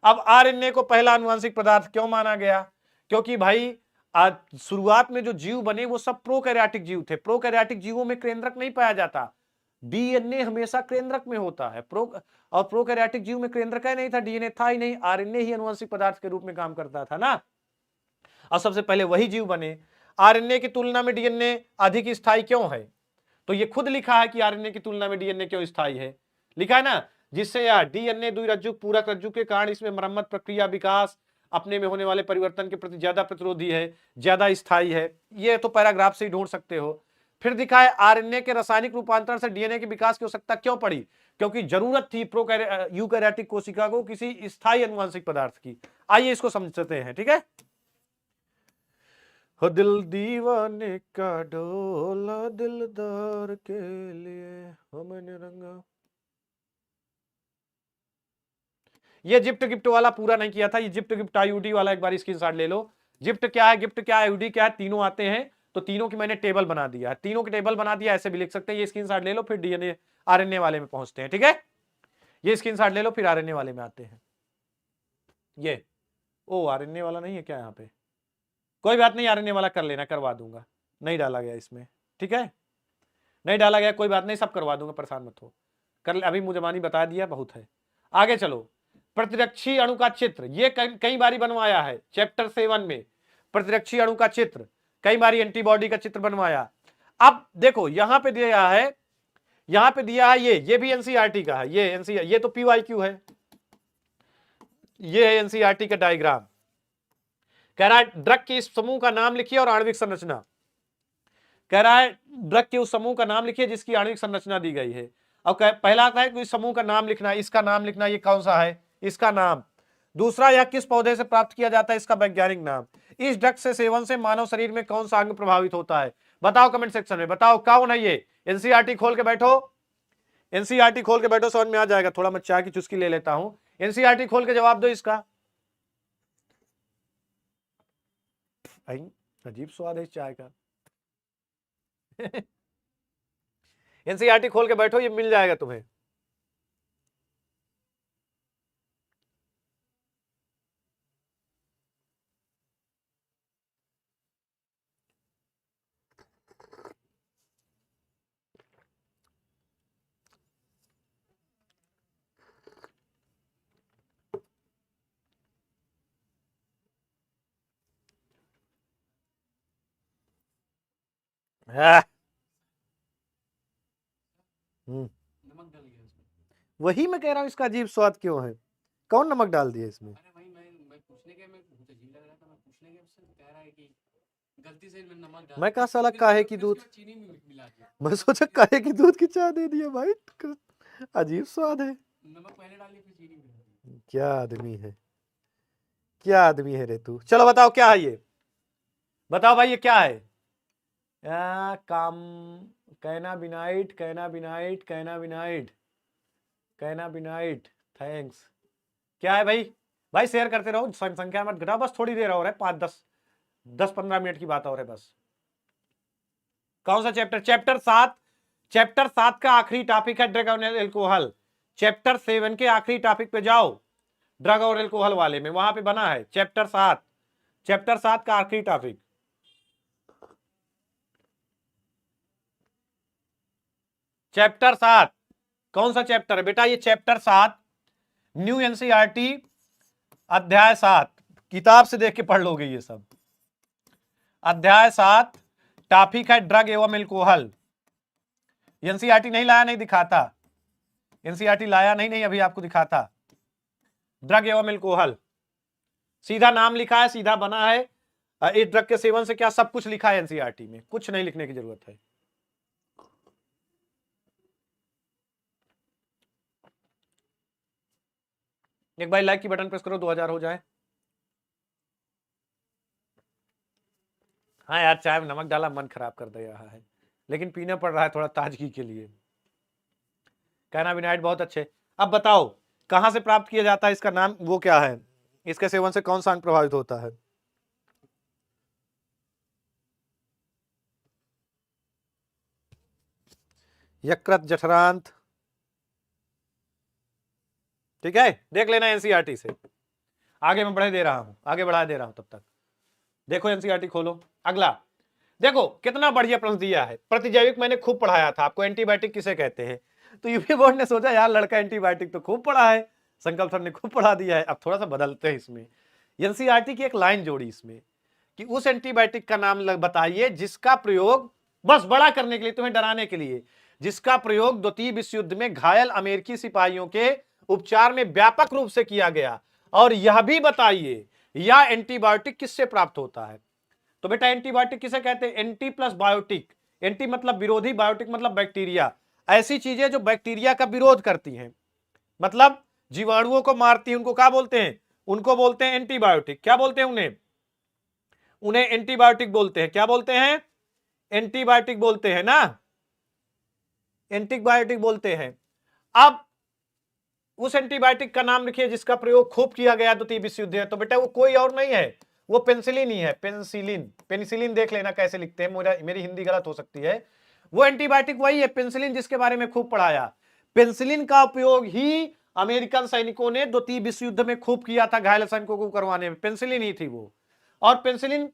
अब आरएनए को पहला अनुवांशिक पदार्थ क्यों माना गया, क्योंकि भाई शुरुआत में जो जीव बने वो सब प्रोकैरियोटिक जीव थे। प्रोकैरियोटिक जीवों में केंद्रक नहीं पाया जाता, डीएनए हमेशा केंद्रक में होता है। और प्रोकैरियोटिक जीव में केंद्रक नहीं था, डीएनए था ही नहीं, आरएनए ही अनुवांशिक पदार्थ के रूप में काम करता था ना। और सबसे पहले वही जीव बने। आरएनए की तुलना में डीएनए अधिक स्थायी क्यों है, तो ये खुद लिखा है कि आरएनए की तुलना में डीएनए क्यों स्थायी है, लिखा है ना, जिससे यह डीएनए द्विरज्जुक पूरक रज्जुक के कारण इसमें मरम्मत प्रक्रिया विकास अपने में होने वाले परिवर्तन के प्रति ज्यादा प्रतिरोधी है, ज्यादा स्थायी है। ये तो पैराग्राफ से ही ढूंढ सकते हो। फिर दिखाए आरएनए के रासायनिक रूपांतरण से डीएनए के विकास की आवश्यकता क्यों पड़ी? क्योंकि जरूरत थी यूकैरियोटिक कोशिका को किसी स्थायी अनुवांशिक पदार्थ की। आइए इसको समझते हैं, ठीक है। हो दिल दीवाने का डोला दिलदार के लिए, हो मैंने रंगा। ये जिप्ट गिफ्ट वाला पूरा नहीं किया था, ये जिप्ट गिफ्ट आईयूडी वाला एक बार स्क्रीनशॉट ले लो। जिप्ट क्या है, गिफ्ट क्या है, आईयूडी क्या है, तीनों आते हैं, तो तीनों की मैंने टेबल बना दिया है, तीनों की टेबल बना दिया, ऐसे भी लिख सकते हैं। ये स्क्रीनशॉट ले लो, फिर डीएनए आरएनए वाले में पहुंचते हैं, ठीक है। ये स्क्रीनशॉट ले लो, फिर आरएनए वाले में आते हैं। ये ओ आरएनए वाला नहीं है क्या यहाँ पे? कोई बात नहीं, आरएनए वाला कर लेना, करवा दूंगा, नहीं डाला गया इसमें, ठीक है, नहीं डाला गया, कोई बात नहीं, सब करवा दूंगा, परेशान मत हो, कर अभी मुझे मानी बता दिया, बहुत है। आगे चलो, प्रतिरक्षी अणु का चित्र, ये कई बारी बनवाया है चैप्टर 7 में। प्रतिरक्षी अणु का चित्र कई बारी, एंटीबॉडी का चित्र बनवाया। अब देखो यहां पे दिया है, यहां पे दिया है, ये भी एनसीईआरटी का है, ये एनसीईआरटी, ये तो पीवाईक्यू है, ये है एनसीईआरटी का डायग्राम। कह रहा है ड्रग के इस समूह का नाम लिखिए और आणविक संरचना। कह रहा है ड्रग के उस समूह का नाम लिखिए जिसकी आणविक संरचना दी गई है। अब पहला आता है इस समूह का नाम लिखना, इसका नाम लिखना, ये कौन सा है, इसका नाम। दूसरा, यह किस पौधे से प्राप्त किया जाता है, इसका वैज्ञानिक नाम। इस ड्रग से सेवन से मानव शरीर में कौन सा अंग प्रभावित होता है, बताओ कमेंट सेक्शन में, बताओ कौन है ये। एनसीईआरटी खोल के बैठो, एनसीईआरटी खोल के बैठो, समझ में आ जाएगा। थोड़ा मैं चाय की चुस्की ले लेता हूं, एनसीईआरटी खोल के जवाब दो इसका। अजीब स्वाद है इस चाय का। एनसीईआरटी खोल के बैठो, ये मिल जाएगा तुम्हें। नमक डल गया इसमें। वही मैं कह रहा हूँ, इसका अजीब स्वाद क्यों है, कौन नमक डाल दिया इसमें? अरे भाई मैं पूछने गया, मैं मुझे अजीब लग रहा था, मैं पूछने गया उससे, कह रहा है कि गलती से मैं नमक डाल, मैं कहा साला काहे की दूध, चीनी में मिला दिया। मैं सोचा काहे की दूध की चाय दे दिया भाई, अजीब स्वाद है। नमक पहले डाली फिर चीनी मिला दी। क्या आदमी है, क्या आदमी है रे तू। चलो बताओ क्या है ये, बताओ भाई ये क्या है। काम कैनाबिनाइट, कैनाबिनाइट, कैनाबिनाइट, कैनाबिनाइट, थैंक्स। क्या है भाई, भाई शेयर करते रहो, संख्या मत घटाओ, बस थोड़ी देर और है, 5-10-15 मिनट की बात और है बस। कौन सा चैप्टर, चैप्टर 7, चैप्टर 7 का आखिरी टॉपिक है ड्रग और एल्कोहल। चैप्टर 7 के आखिरी टॉपिक पे जाओ, ड्रग और एल्कोहल वाले में, वहां पे बना है चैप्टर 7, चैप्टर 7 का आखिरी टॉपिक। चैप्टर 7 कौन सा चैप्टर है बेटा, ये चैप्टर 7 न्यू एनसीईआरटी अध्याय 7, किताब से देख के पढ़ लोगे ये सब। अध्याय 7 टॉपिक है ड्रग एवं एल्कोहल। एनसीईआरटी नहीं लाया, नहीं दिखाता, एनसीईआरटी लाया नहीं अभी आपको दिखाता। ड्रग एवं एल्कोहल, सीधा नाम लिखा है, सीधा बना है, इस ड्रग के सेवन से क्या, सब कुछ लिखा है एनसीईआरटी में, कुछ नहीं लिखने की जरूरत है। एक भाई लाइक की बटन प्रेस करो, 2000 हो जाए। हाँ यार, चाय में नमक डाला मन खराब कर दे रहा है, लेकिन पीना पड़ रहा है थोड़ा ताजगी के लिए। कैनाबिनाइट बहुत अच्छे। अब बताओ कहां से प्राप्त किया जाता है, इसका नाम वो क्या है, इसके सेवन से कौन सा अंग प्रभावित होता है। यकृत, जठरांत, ठीक है, देख लेना एनसीईआरटी से। आगे मैं बढ़ा दे रहा हूं तब तक देखो एनसीईआरटी खोलो। अगला देखो कितना बढ़िया प्रश्न दिया है, प्रतिजैविक मैंने खूब पढ़ाया था आपको, एंटीबायोटिक किसे कहते हैं, तो यूपी बोर्ड ने सोचा यार लड़का एंटीबायोटिक तो खूब पढ़ा है, संकल्प सर ने खूब पढ़ा दिया है, अब थोड़ा सा बदलते हैं इसमें। एनसीईआरटी की एक लाइन जोड़ी इसमें कि उस एंटीबायोटिक का नाम बताइए जिसका प्रयोग, बस बड़ा करने के लिए, तुम्हें डराने के लिए, जिसका प्रयोग द्वितीय विश्व युद्ध में घायल अमेरिकी सिपाहियों के उपचार में व्यापक रूप से किया गया, और यह भी बताइए यह एंटीबायोटिक किससे प्राप्त होता है। तो बेटा एंटीबायोटिक किसे कहते हैं, एंटी प्लस बायोटिक, एंटी मतलब विरोधी, बायोटिक मतलब बैक्टीरिया, ऐसी चीजें जो बैक्टीरिया का विरोध करती हैं, मतलब जीवाणुओं को मारती हैं, उनको क्या बोलते हैं? उनको बोलते हैं एंटीबायोटिक। क्या बोलते हैं उन्हें? उन्हें एंटीबायोटिक बोलते हैं। क्या बोलते हैं? एंटीबायोटिक बोलते हैं ना, एंटीबायोटिक बोलते हैं। अब उस एंटीबायोटिक का नाम लिखिए जिसका प्रयोग खूब किया गया द्वितीय विश्व युद्ध में। तो बेटा वो कोई और नहीं है, वो पेनिसिलिन ही है। पेनिसिलिन, पेनिसिलिन देख लेना कैसे लिखते हैं, मेरी हिंदी गलत हो सकती है। वो एंटीबायोटिक वही है, पेनिसिलिन, जिसके बारे में खूब पढ़ाया। पेनिसिलिन का उपयोग ही अमेरिकन सैनिकों ने द्वितीय विश्व युद्ध में खूब किया था, घायल सैनिकों को करवाने में, पेनिसिलिन ही थी वो। और पेनिसिलिन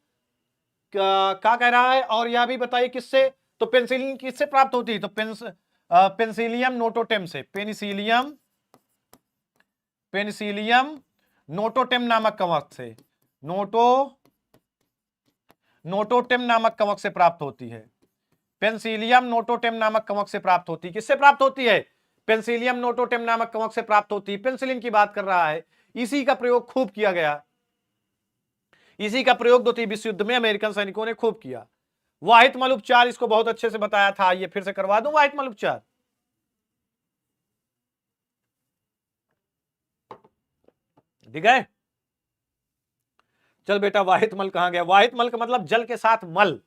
क्या कह रहा है, और यह भी बताइए किससे? तो पेनिसिलिन किससे प्राप्त होती है? तो पेनिसिलियम नोटोटेम से, पेनिसिलियम नोटोटेम नामक कवक से, नोटोटेम नामक कवक से प्राप्त होती है। पेनिसिलियम नोटोटेम नामक कवक से प्राप्त होती है। किससे प्राप्त होती है? पेनिसिलियम नोटोटेम नामक कवक से प्राप्त होती है। पेनिसिलिन की बात कर रहा है, इसी का प्रयोग खूब किया गया, इसी का प्रयोग द्वितीय विश्व युद्ध में अमेरिकन सैनिकों ने खूब किया। वाहित मल उपचार, इसको बहुत अच्छे से बताया था, ये फिर से करवा दूं वाहित मल उपचार। ठीक है, चल बेटा वाहित मल कहां गया? वाहित मल का मतलब जल के साथ मल,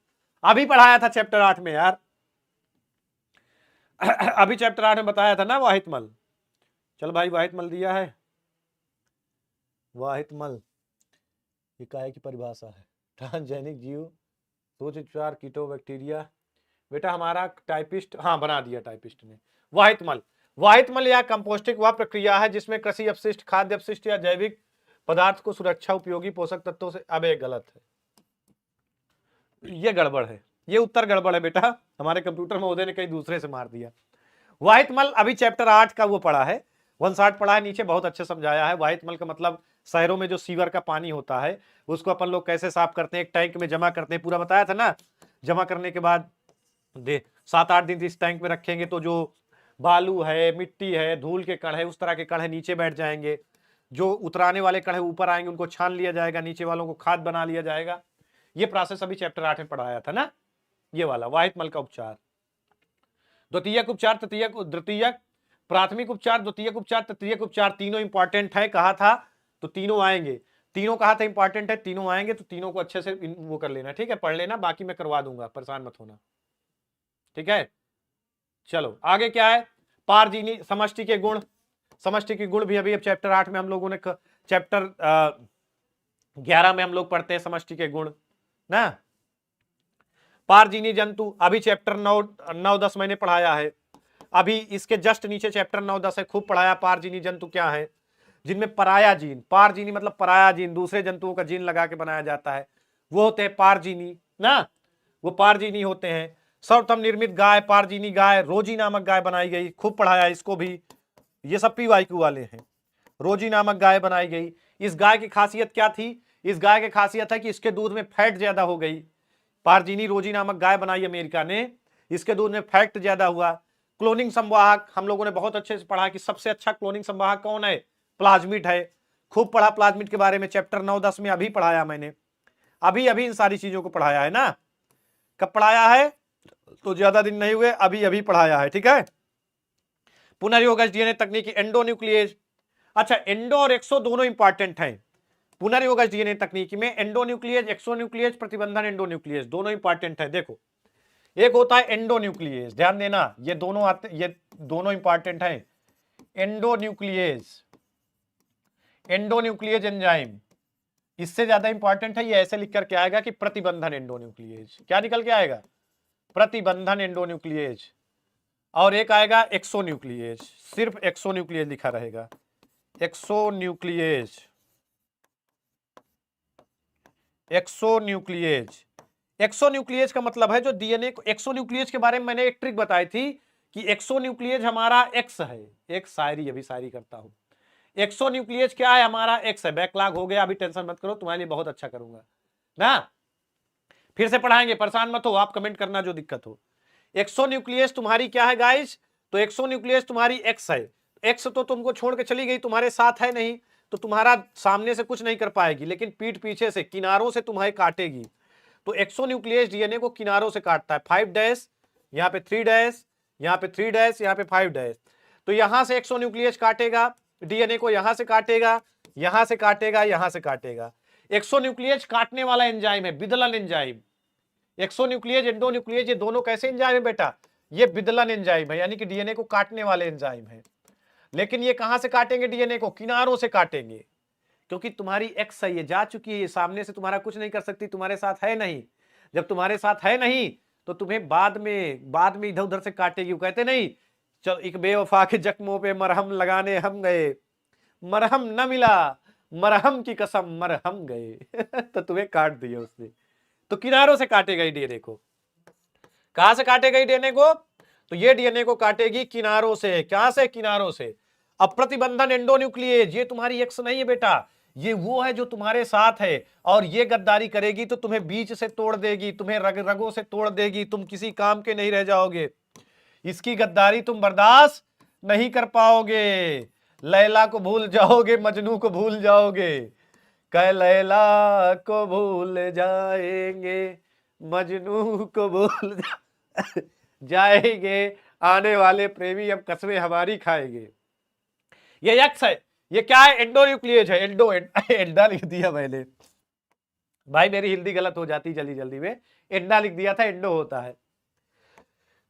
अभी पढ़ाया था चैप्टर 8 में यार, अभी चैप्टर 8 में बताया था ना वाहित मल। चल भाई वाहित मल दिया है, वाहित मल ये काय की परिभाषा है? ट्रांसजेनिक जीव, सोच उपचार, कीटो बैक्टीरिया। बेटा हमारा टाइपिस्ट, हाँ बना दिया टाइपिस्ट ने। वाहित मल, वाहित मल या कंपोस्टिंग वह प्रक्रिया है जिसमें कृषि अपशिष्ट, खाद्य अपशिष्ट या जैविक पदार्थ को सुरक्षा उपयोगी पोषक तत्वों से, अब एक गलत है, ये गड़बड़ है, ये उत्तर गड़बड़ है बेटा, हमारे कंप्यूटर महोदय ने कहीं दूसरे से मार दिया। वाहित मल अभी चैप्टर 8 का वो पढ़ा है, 160 पढ़ा है, नीचे बहुत अच्छे समझाया है। वाहित मल का मतलब शहरों में जो सीवर का पानी होता है उसको अपन लोग कैसे साफ करते हैं, एक टैंक में जमा करते हैं, पूरा बताया था ना। जमा करने के बाद 7-8 दिन इस टैंक में रखेंगे तो जो बालू है, मिट्टी है, धूल के कण है, उस तरह के कण है नीचे बैठ जाएंगे, जो उतराने वाले कण है ऊपर आएंगे, उनको छान लिया जाएगा, नीचे वालों को खाद बना लिया जाएगा। ये प्रोसेस अभी चैप्टर 8 में पढ़ाया था ना, ये वाला वाहित मल का उपचार। द्वितीयक उपचार, द्वितीयक, प्राथमिक उपचार, द्वितीयक उपचार, तृतीयक उपचार, तीनों इंपॉर्टेंट है, कहा था तो तीनों आएंगे, तीनों कहा था इंपॉर्टेंट है, तीनों आएंगे, तो तीनों को अच्छे से वो कर लेना, ठीक है, पढ़ लेना, बाकी मैं करवा दूंगा, परेशान मत होना, ठीक है। चलो आगे क्या है? पारजीनी, समष्टि के गुण, समष्टि के गुण भी अभी अब चैप्टर 8 में हम लोगों ने, चैप्टर 11 में हम लोग पढ़ते हैं समष्टि के गुण ना। पारजीनी जंतु अभी चैप्टर 9-10 मैंने पढ़ाया है, अभी इसके जस्ट नीचे चैप्टर 9-10 है, खूब पढ़ाया। पारजीनी जंतु क्या है? जिनमें पराया जीन, पारजीनी मतलब पराया जीन, दूसरे जंतुओं का जीन लगा के बनाया जाता है, वो होते हैं पारजीनी ना, वो पारजीनी होते हैं। सर्वप्रथम निर्मित गाय पारजीनी गाय, रोजी नामक गाय बनाई गई, खूब पढ़ाया इसको भी, ये सब PYQ वाले हैं। रोजी नामक गाय बनाई गई। इस गाय की खासियत क्या थी? इस गाय की खासियत है कि इसके दूध में फैट ज्यादा हो गई। पारजीनी रोजी नामक गाय बनाई अमेरिका ने, इसके दूध में फैट ज्यादा हुआ। क्लोनिंग संवाहक हम लोगों ने बहुत अच्छे से पढ़ा कि सबसे अच्छा क्लोनिंग संवाहक कौन है? प्लाज्मिड है, खूब पढ़ा प्लाज्मिड के बारे में, चैप्टर 9-10 में अभी पढ़ाया मैंने, अभी इन सारी चीजों को पढ़ाया है ना। कब पढ़ाया है? तो ज्यादा दिन नहीं हुए, अभी पढ़ाया है, ठीक है। पुनर्योगज डीएनए तकनीकी, एंडोन्यूक्लिएज, अच्छा एंडो और एक्सो दोनों इंपॉर्टेंट हैं पुनर्योगज डीएनए तकनीकी में। एंडोन्यूक्लिएज, एक्सोन्यूक्लिएज, प्रतिबंधन एंडोन्यूक्लिएज दोनों इंपॉर्टेंट है। देखो एक होता है एंडोन्यूक्लिएज, ध्यान देना, ये दोनों आते, ये दोनों इंपॉर्टेंट हैं। एंडोन्यूक्लिएज, एंडोन्यूक्लिएज एंजाइम, इससे ज्यादा इंपॉर्टेंट है, ये ऐसे लिख करके आएगा कि प्रतिबंधन एंडोन्यूक्लिएज, क्या निकल के आएगा? प्रतिबंधन एंडोन्यूक्लिएज। और एक आएगा एक्सोन्यूक्लिएज, सिर्फ एक्सोन्यूक्लिएज लिखा रहेगा, एक्सोन्यूक्लिएज, एक्सोन्यूक्लिएज। एक्सोन्यूक्लिएज का मतलब है जो डीएनए को, एक्सोन्यूक्लिएज के बारे में मैंने एक ट्रिक बताई थी कि एक्सोन्यूक्लिएज हमारा एक्स है, एक शायरी अभी शायरी करता हूं, एक्सोन्यूक्लिएज क्या है? हमारा एक्स है। बैकलॉग हो गया, अभी टेंशन मत करो, तुम्हारे लिए बहुत अच्छा करूंगा ना, फिर से पढ़ाएंगे, परेशान मत हो, आप कमेंट करना जो दिक्कत हो। एक्सोन्यूक्लिएज तुम्हारी क्या है गाइस? तो एक्सोन्यूक्लिएज तुम्हारी एक्स है। एक्स तो तुमको छोड़ के चली गई, तुम्हारे साथ है नहीं, तो तुम्हारा सामने से कुछ नहीं कर पाएगी, लेकिन पीठ पीछे से, किनारों से तुम्हें काटेगी। तो एक्सोन्यूक्लियस डीएनए को किनारों से काटता है, 5 डैश, यहाँ पे 3 डैश, यहाँ पे 3 डैश, यहाँ पे 5 डैश। तो यहां से एक्सोन्यूक्लियस काटेगा डीएनए को, यहां से काटेगा, यहां से काटेगा, यहां से काटेगा। एक्सोन्यूक्लियस काटने वाला एंजाइम है विदलन एंजाइम। एक्सोन्यूक्लियस एंडोन्यूक्लियस ये दोनों कैसे एंजाइम है बेटा, ये विदलन एंजाइम है, यानी कि डीएनए को काटने वाले एंजाइम है। लेकिन ये कहां से काटेंगे डीएनए को, किनारों से काटेंगे, क्योंकि तुम्हारी एक्स है, ये जा चुकी है, ये सामने से तुम्हारा कुछ नहीं कर सकती, तुम्हारे साथ है नहीं। जब तुम्हारे साथ है नहीं तो तुम्हें बाद में इधर उधर से काटेगी। वो कहते नहीं, चल एक बेवफा के जख्मों पे मरहम लगाने हम गए, मरहम न मिला, मरहम की कसम मरहम गए तो तुम्हें काट दिया उसने। तो किनारों से काटेगा डीएनए को। कहां से काटेगा डीएनए को, तो ये डीएनए को काटेगी किनारों से। कहां से, किनारों से। अब प्रतिबंधन एंडोन्यूक्लियेज, ये तुम्हारी एक्स नहीं है बेटा, ये वो है जो तुम्हारे साथ है, और ये गद्दारी करेगी तो तुम्हें बीच से तोड़ देगी, तुम्हें रगों से तोड़ देगी, तुम किसी काम के नहीं रह जाओगे। इसकी गद्दारी तुम बर्दाश्त नहीं कर पाओगे। लैला को भूल जाओगे, मजनू को भूल जाओगे, कह लैला को भूल जाएंगे, मजनू को भूल जाएंगे, आने वाले प्रेमी अब कसमें हमारी खाएंगे। ये एक्स है, ये क्या है, एंडोन्यूक्लियेज है। एंडा लिख दिया मैंने, भाई मेरी हिंदी गलत हो जाती जल्दी में, एंडा लिख दिया था, एंडो होता है।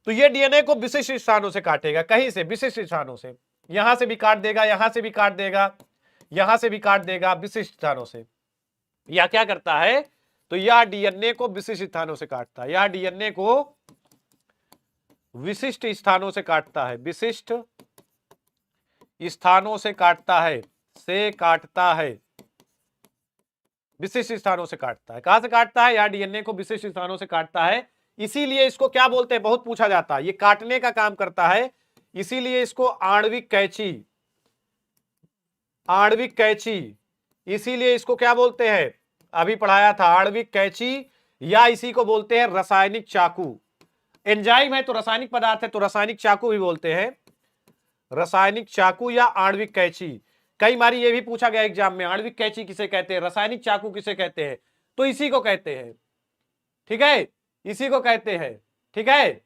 तो ये डीएनए को विशिष्ट स्थानों से काटेगा, कहीं से, विशिष्ट स्थानों से, यहां से भी काट देगा, यहां से भी काट देगा, यहां से भी काट देगा, विशिष्ट स्थानों से। या क्या करता है, तो यह डीएनए को विशिष्ट स्थानों से काटता है, यह डीएनए को विशिष्ट स्थानों से काटता है, विशिष्ट स्थानों से काटता है, विशिष्ट स्थानों से काटता है। कहां से काटता है, या डीएनए को विशिष्ट स्थानों से काटता है। इसीलिए इसको क्या बोलते हैं, बहुत पूछा जाता है, ये काटने का काम करता है, इसीलिए इसको आणविक कैंची, आणविक कैंची, इसीलिए इसको क्या बोलते हैं, अभी पढ़ाया था, आणविक कैंची, या इसी को बोलते हैं रासायनिक चाकू। एंजाइम है तो रासायनिक पदार्थ है, तो रासायनिक चाकू भी बोलते हैं, रासायनिक चाकू या आणविक कैंची। कई बार ये भी पूछा गया एग्जाम में, आणविक कैंची किसे कहते हैं, रासायनिक चाकू किसे कहते हैं, तो इसी को कहते हैं, ठीक है, इसी को कहते हैं, ठीक है।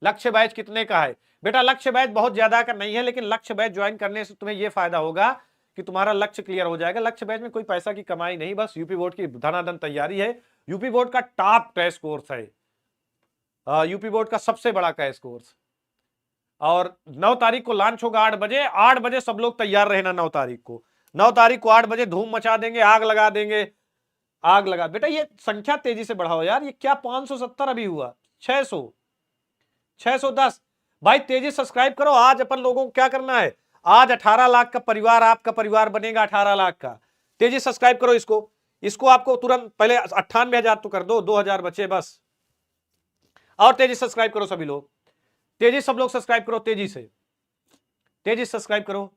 लक्ष्य बैच कितने का है बेटा, लक्ष्य बैच बहुत ज्यादा का नहीं है, लेकिन लक्ष्य बैच ज्वाइन करने से तुम्हें यह फायदा होगा कि तुम्हारा लक्ष्य क्लियर हो जाएगा। लक्ष्य बैच में कोई पैसा की कमाई नहीं, बस यूपी बोर्ड की धनाधन तैयारी है। यूपी बोर्ड का टॉप क्रैश कोर्स है, यूपी बोर्ड का सबसे बड़ा क्रैश कोर्स। और 9 तारीख को लॉन्च होगा 8 बजे, 8 बजे सब लोग तैयार रहना। 9 तारीख को 8 बजे धूम मचा देंगे, आग लगा देंगे, आग लगा। बेटा ये संख्या तेजी से बढ़ाओ यार, ये क्या 570 अभी हुआ, 600, 610। भाई तेजी सब्सक्राइब करो। आज अपन लोगों को क्या करना है, आज 18 लाख का परिवार, आपका परिवार बनेगा 18 लाख का। तेजी सब्सक्राइब करो इसको आपको तुरंत, पहले 98,000 तो कर दो, 2,000 बचे बस। और तेजी सब्सक्राइब करो सभी लोग, तेजी सब लोग सब्सक्राइब करो, तेजी से, तेजी सब्सक्राइब करो।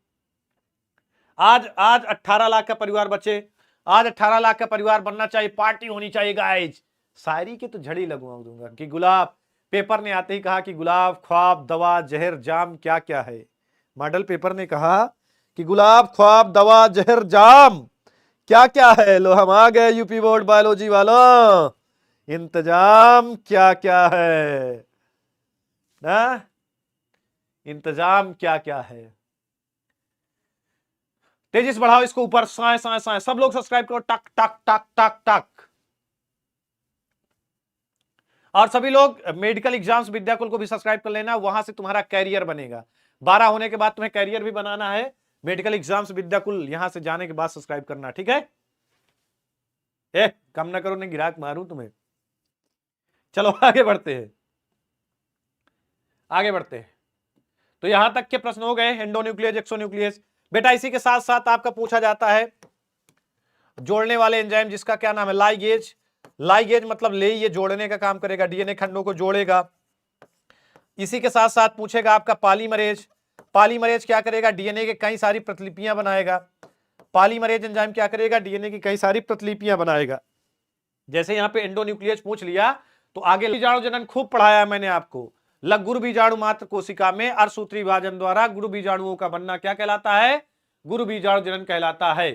आज 18 लाख का परिवार बचे, आज 18 लाख का परिवार बनना चाहिए, पार्टी होनी चाहिए गाइज। शायरी के तो झड़ी लगवा दूंगा कि गुलाब, पेपर ने आते ही कहा कि गुलाब, ख्वाब, दवा, जहर, जाम क्या क्या है। मॉडल पेपर ने कहा कि गुलाब, ख्वाब, दवा, जहर, जाम क्या क्या है। लो हम आ गए यूपी बोर्ड बायोलॉजी वालों, इंतजाम क्या क्या है ना, इंतजाम क्या क्या है। तेजी से बढ़ाओ इसको ऊपर, साए साए साए, सब लोग सब्सक्राइब करो, टक टक टक टक टक। और सभी लोग मेडिकल एग्जाम्स विद्याकुल को भी सब्सक्राइब कर लेना, वहां से तुम्हारा कैरियर बनेगा। 12 होने के बाद तुम्हें कैरियर भी बनाना है। मेडिकल एग्जाम्स विद्याकुल यहां से जाने के बाद सब्सक्राइब करना, ठीक है। कम ना करो, नहीं गिराक मारूं तुम्हें। चलो आगे बढ़ते हैं, आगे बढ़ते हैं। तो यहां तक के प्रश्न हो गए, एंडोन्यूक्लियस, एक्सोन्यूक्लियस। बेटा इसी के साथ साथ आपका पूछा जाता है जोड़ने वाले एंजाइम, जिसका क्या नाम है, लाइगेज। लाइगेज मतलब ले, ये जोड़ने का काम करेगा, डीएनए खंडों को जोड़ेगा। इसी के साथ साथ पूछेगा आपका पॉलीमरेज। पॉलीमरेज क्या करेगा, डीएनए के कई सारी प्रतिलिपियां बनाएगा। पॉलीमरेज एंजाइम क्या करेगा, डीएनए की कई सारी प्रतिलिपियां बनाएगा। जैसे यहां पे एंडोन्यूक्लियस पूछ लिया, तो आगे बीजाणु जनन खूब पढ़ाया मैंने आपको। गुरु बीजाणु मात्र कोशिका में अर्धसूत्री विभाजन द्वारा गुरु बीजाणुओं का बनना क्या कहलाता है, गुरु बीजाणु जनन कहलाता है।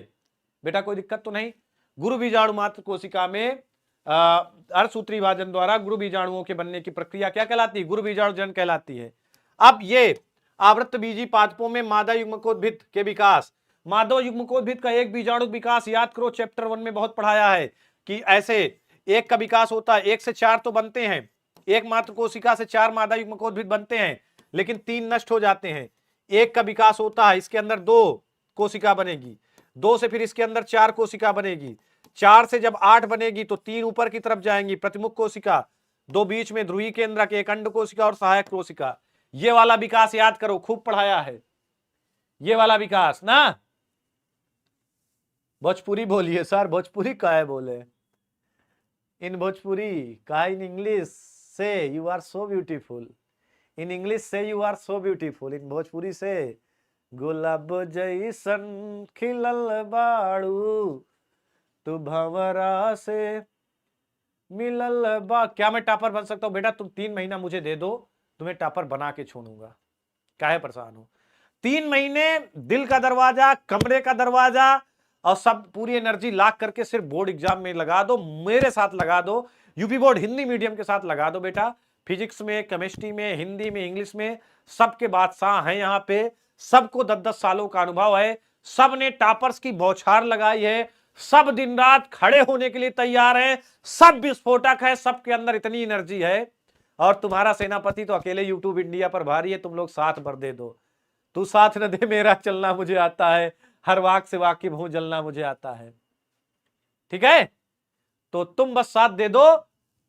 बेटा कोई दिक्कत तो नहीं, गुरु बीजाणु मात्र कोशिका में अर्धसूत्री विभाजन द्वारा गुरु बीजाणुओं के बनने की प्रक्रिया क्या कहलाती है? गुरु बीजाणु जनन कहलाती है। अब ये आवृत्त बीजी पादपों में मादा युग्मकोद्भिद के विकास, मादा युग्मकोद्भिद का एक बीजाणु विकास याद करो, चैप्टर 1 में बहुत पढ़ाया है कि ऐसे एक का विकास होता है, 1 से 4 तो बनते हैं, एक मात्र कोशिका से 4 मादा युग्मकोद्भिद बनते हैं, लेकिन 3 नष्ट हो जाते हैं। एक का विकास होता है, इसके अंदर 2 कोशिका बनेगी, 2 से फिर इसके अंदर 4 कोशिका बनेगी, 4 से जब 8 बनेगी तो 3 ऊपर की तरफ जाएंगी, प्रतिमुख कोशिका, 2 बीच में ध्रुवी केंद्रक, एक अंड कोशिका और सहायक कोशिका। ये वाला विकास याद करो, खूब पढ़ाया है ये वाला विकास ना। भोजपुरी बोलिए सर, भोजपुरी का है बोले, इन भोजपुरी का, इन इंग्लिश से you are so beautiful, in English से you are so beautiful, in Bhojpuri से गुलाब जैसन खिलल बाड़ू तू भंवरा से मिलल बा। क्या मैं टॉपर बन सकता हूं? बेटा तुम 3 महीना मुझे दे दो, तुम्हें टॉपर बना के छोड़ूंगा, काहे परेशान हो? 3 महीने दिल का दरवाजा, कमरे का दरवाजा और सब पूरी एनर्जी लाख करके सिर्फ बोर्ड एग्जाम में लगा दो, मेरे साथ लगा दो, यूपी बोर्ड हिंदी मीडियम के साथ लगा दो बेटा। फिजिक्स में, केमिस्ट्री में, हिंदी में, इंग्लिश में सबके बादशाह हैं यहाँ पे, सबको 10-10 सालों का अनुभव है, सब ने टॉपर्स की बौछार लगाई है, सब दिन रात खड़े होने के लिए तैयार हैं, सब विस्फोटक है, सबके अंदर इतनी एनर्जी है। और तुम्हारा सेनापति तो अकेले यूट्यूब इंडिया पर भारी है, तुम लोग साथ भर दे दो। तू साथ न दे, मेरा चलना मुझे आता है, हर वाक से वाकिफ हूं, जलना मुझे आता है, ठीक है? तो तुम बस साथ दे दो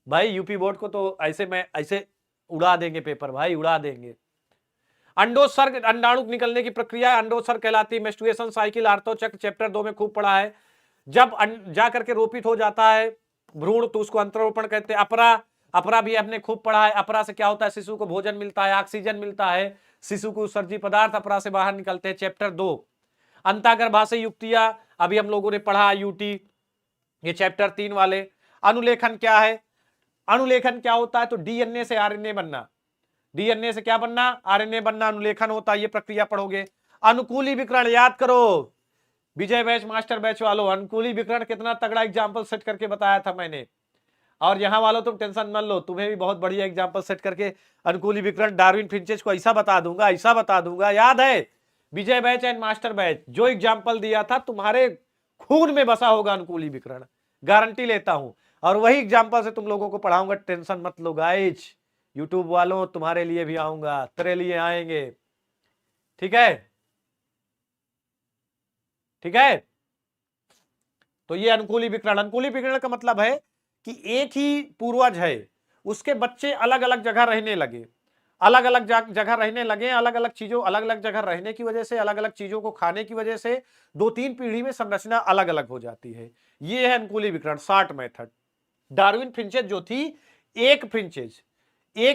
भाई, यूपी बोर्ड को तो ऐसे उड़ा देंगे पेपर भाई, उड़ा देंगे। अंडोत्सर्ग, अंडाणु निकलने की प्रक्रिया अंडोत्सर्ग कहलाती है। मेंस्ट्रुएशन साइकिल, आर्तोचक्र चैप्टर 2 में खूब पढ़ा है। जब जा करके रोपित हो जाता है भ्रूण तो उसको अंतरोपण कहते हैं। अपरा भी आपने खूब पढ़ा है। अपरा से क्या होता है? शिशु को भोजन मिलता है, ऑक्सीजन मिलता है, शिशु को उत्सर्जी पदार्थ अपरा से बाहर निकलते हैं। चैप्टर 2 अंतागर्भाशय युक्तियां, अभी हम लोगों ने पढ़ा यूटी, ये चैप्टर 3 वाले। अनुलेखन क्या है? अनुलेखन क्या होता है? तो डीएनए से आरएनए बनना, डीएनए से क्या बनना? आरएनए बनना, अनुलेखन होता है, ये प्रक्रिया पढ़ोगे। अनुकूली विकरण याद करो, विजय बैच, मास्टर बैच वालों, अनुकूली विकरण कितना तगड़ा एग्जाम्पल सेट करके बताया था मैंने। और यहां वालों तुम टेंशन मत लो, तुम्हें भी बहुत बढ़िया एग्जाम्पल सेट करके अनुकूली विकरण, डार्विन फिंचेस को ऐसा बता दूंगा, याद है? विजय बैच एंड मास्टर बैच जो एग्जाम्पल दिया था तुम्हारे खून में बसा होगा अनुकूली विकरण, गारंटी लेता हूं। और वही एग्जाम्पल से तुम लोगों को पढ़ाऊंगा, टेंशन मत लो गाइज। यूट्यूब वालों तुम्हारे लिए भी आऊंगा, तेरे लिए आएंगे, ठीक है? ठीक है? तो ये अनुकूली विकरण, अनुकूली विकरण का मतलब है कि एक ही पूर्वज है, उसके बच्चे अलग अलग जगह रहने लगे, अलग अलग जगह रहने लगे, अलग अलग चीजों, अलग अलग जगह रहने की वजह से, अलग अलग चीजों को खाने की वजह से 2-3 पीढ़ी में संरचना अलग अलग हो जाती है। ये है अनुकूली विकरण, शार्ट मेथड। डार्विन फिंचेस जो थी, एक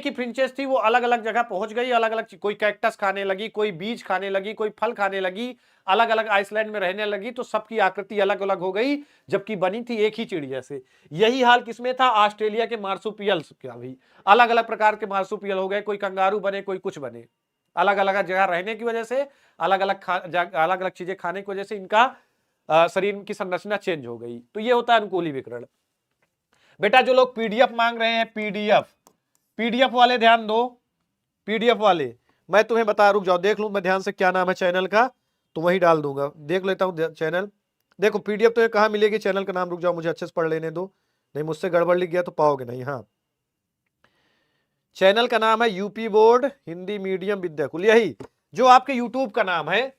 ही फिंचेस थी, वो अलग अलग जगह पहुंच गई, अलग अलग, कोई कैक्टस खाने लगी, कोई बीज खाने लगी, कोई फल खाने लगी, अलग अलग आइसलैंड में रहने लगी, तो सबकी आकृति अलग अलग हो गई, जबकि बनी थी एक ही चिड़िया से। यही हाल किसमें था? ऑस्ट्रेलिया के मार्सुपियल्स का भी अलग अलग प्रकार के मार्सुपियल हो गए, कोई कंगारू बने, कोई कुछ बने, अलग अलग जगह रहने की वजह से, अलग अलग चीजें खाने की वजह से इनका शरीर की संरचना चेंज हो गई। तो ये होता है अनुकूली विकरण। बेटा जो लोग पीडीएफ मांग रहे हैं, पीडीएफ वाले ध्यान दो, पीडीएफ वाले मैं तुम्हें बता, रुक जाओ देख लूं मैं ध्यान से क्या नाम है चैनल का, तो वही डाल दूंगा, देख लेता हूं चैनल। देखो पीडीएफ तो कहां मिलेगी, चैनल का नाम रुक जाओ, मुझे अच्छे से पढ़ लेने दो, नहीं मुझसे गड़बड़ लिख गया तो पाओगे नहीं। हाँ, चैनल का नाम है UP board Hindi medium Vidyakul, यही जो आपके यूट्यूब का नाम है।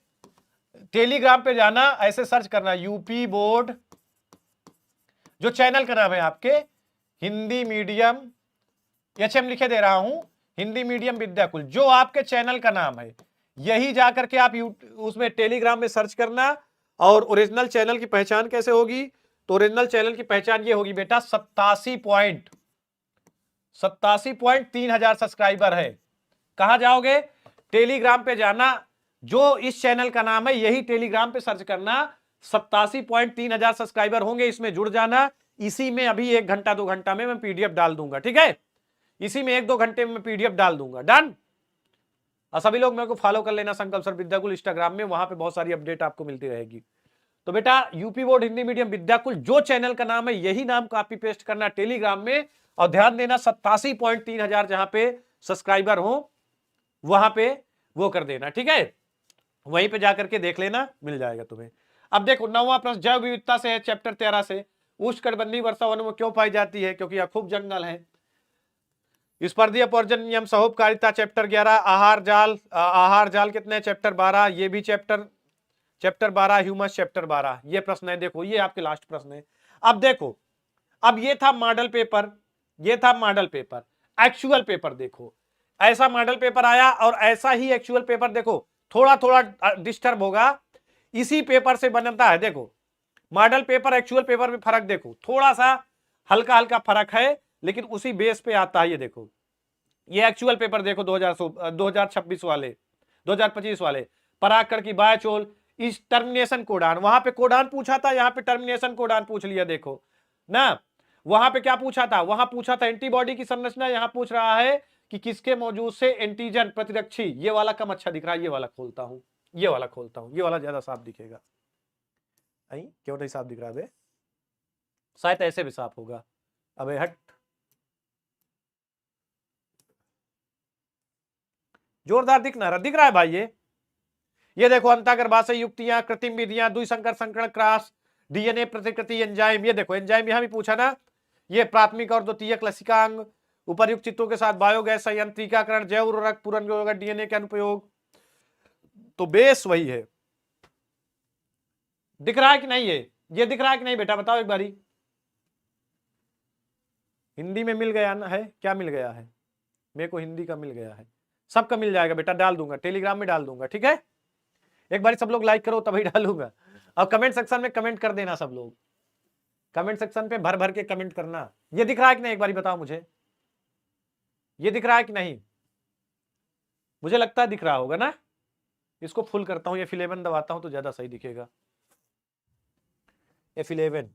टेलीग्राम पे जाना, ऐसे सर्च करना यूपी बोर्ड, जो चैनल का नाम है आपके हिंदी मीडियम, एचएम लिखे दे रहा हूं, हिंदी मीडियम विद्याकुल, जो आपके चैनल का नाम है, यही जाकर के आप उसमें टेलीग्राम में सर्च करना। और ओरिजिनल चैनल की पहचान कैसे होगी? तो ओरिजिनल चैनल की पहचान ये होगी बेटा, 87.3 हजार सब्सक्राइबर है। कहां जाओगे? टेलीग्राम पे जाना, जो इस चैनल का नाम है, यही टेलीग्राम पे सर्च करना, 87.3 हजार सब्सक्राइबर होंगे, इसमें जुड़ जाना। इसी में अभी 1 घंटा 2 घंटा में मैं पीडीएफ डाल दूंगा, ठीक है? इसी में 1-2 घंटे में पीडीएफ डाल दूंगा, डन। और सभी लोग मेरे को फॉलो कर लेना, संकल्प सर विद्याकुल इंस्टाग्राम में, वहां पे बहुत सारी अपडेट आपको मिलती रहेगी। तो बेटा UP board Hindi medium Vidyakul जो चैनल का नाम है यही नाम कॉपी पेस्ट करना टेलीग्राम में, और ध्यान देना 87.3 हजार जहां पे सब्सक्राइबर हो वहां पे वो कर देना, ठीक है, वहीं पे जाकर के देख लेना, मिल जाएगा तुम्हें। अब देखो 9वां प्रश्न जैव विविधता से है, चैप्टर 13 से। उष्णकटिबंधीय वर्षा वनों में क्यों पाई जाती है? क्योंकि यह खूब जंगल है। स्पर्धीय पर्जन्य नियम सहोपकारिता चैप्टर 11। आहार जाल कितने? चैप्टर 12। ये भी चैप्टर 12 ह्यूमस चैप्टर 12। ये प्रश्न है, देखो ये आपके लास्ट प्रश्न है। अब देखो, अब ये था मॉडल पेपर, ये था मॉडल पेपर। एक्चुअल पेपर देखो, ऐसा मॉडल पेपर आया और ऐसा ही एक्चुअल पेपर देखो, थोड़ा थोड़ा डिस्टर्ब होगा, इसी पेपर से बनता है। देखो मॉडल पेपर एक्चुअल पेपर में फर्क देखो, थोड़ा सा हल्का हल्का फर्क है, लेकिन उसी बेस पे आता है। ये देखो, ये एक्चुअल पेपर देखो 2026 वाले, 2025 वाले। परागकण की बायचोल, इस टर्मिनेशन कोडान, वहां पे कोडान पूछा था, यहां पे टर्मिनेशन कोडान पूछ लिया। देखो ना, वहां पे क्या पूछा था? वहां पूछा था एंटीबॉडी की संरचना, यहां पूछ रहा है कि किसके मौजूद से एंटीजन प्रतिरक्षी। ये वाला कम अच्छा दिख रहा है, ये वाला खोलता हूं, ये वाला खोलता हूं, ये वाला ज्यादा साफ दिखेगा। क्यों नहीं साफ दिख रहा है? शायद ऐसे भी साफ होगा। अबे हट, जोरदार दिख रहा है भाई। ये देखो अंतःगर्भाशय युक्तियां, कृत्रिम विधियां, द्विसंकर संकरण, क्रॉस, डीएनए प्रतिकृति, एंजाइम। ये देखो एंजाइम यहां भी पूछा ना। ये प्राथमिक और द्वितीयक लसिकांग, उपर्युक्त चित्रों के साथ बायोगैस संयंत्रीकरण, जैव उर्वरक, पूर्ण डीएनए के अनुप्रयोग। तो बेस वही है। दिख रहा है कि नहीं? ये दिख रहा है कि नहीं बेटा? बताओ एक बारी। हिंदी में मिल गया ना? है क्या मिल गया है? मेरे को हिंदी का मिल गया है, सबका मिल जाएगा बेटा, डाल दूंगा टेलीग्राम में, डाल दूंगा, ठीक है। एक बार सब लोग लाइक करो तभी डालूंगा, और कमेंट सेक्शन में कमेंट कर देना। सब लोग कमेंट सेक्शन पे भर भर के कमेंट करना। ये दिख रहा है कि नहीं? एक बार बताओ मुझे, ये दिख रहा है कि नहीं? मुझे लगता है दिख रहा होगा ना। इसको फुल करता हूं, F11 दबाता हूं तो ज्यादा सही दिखेगा। F11,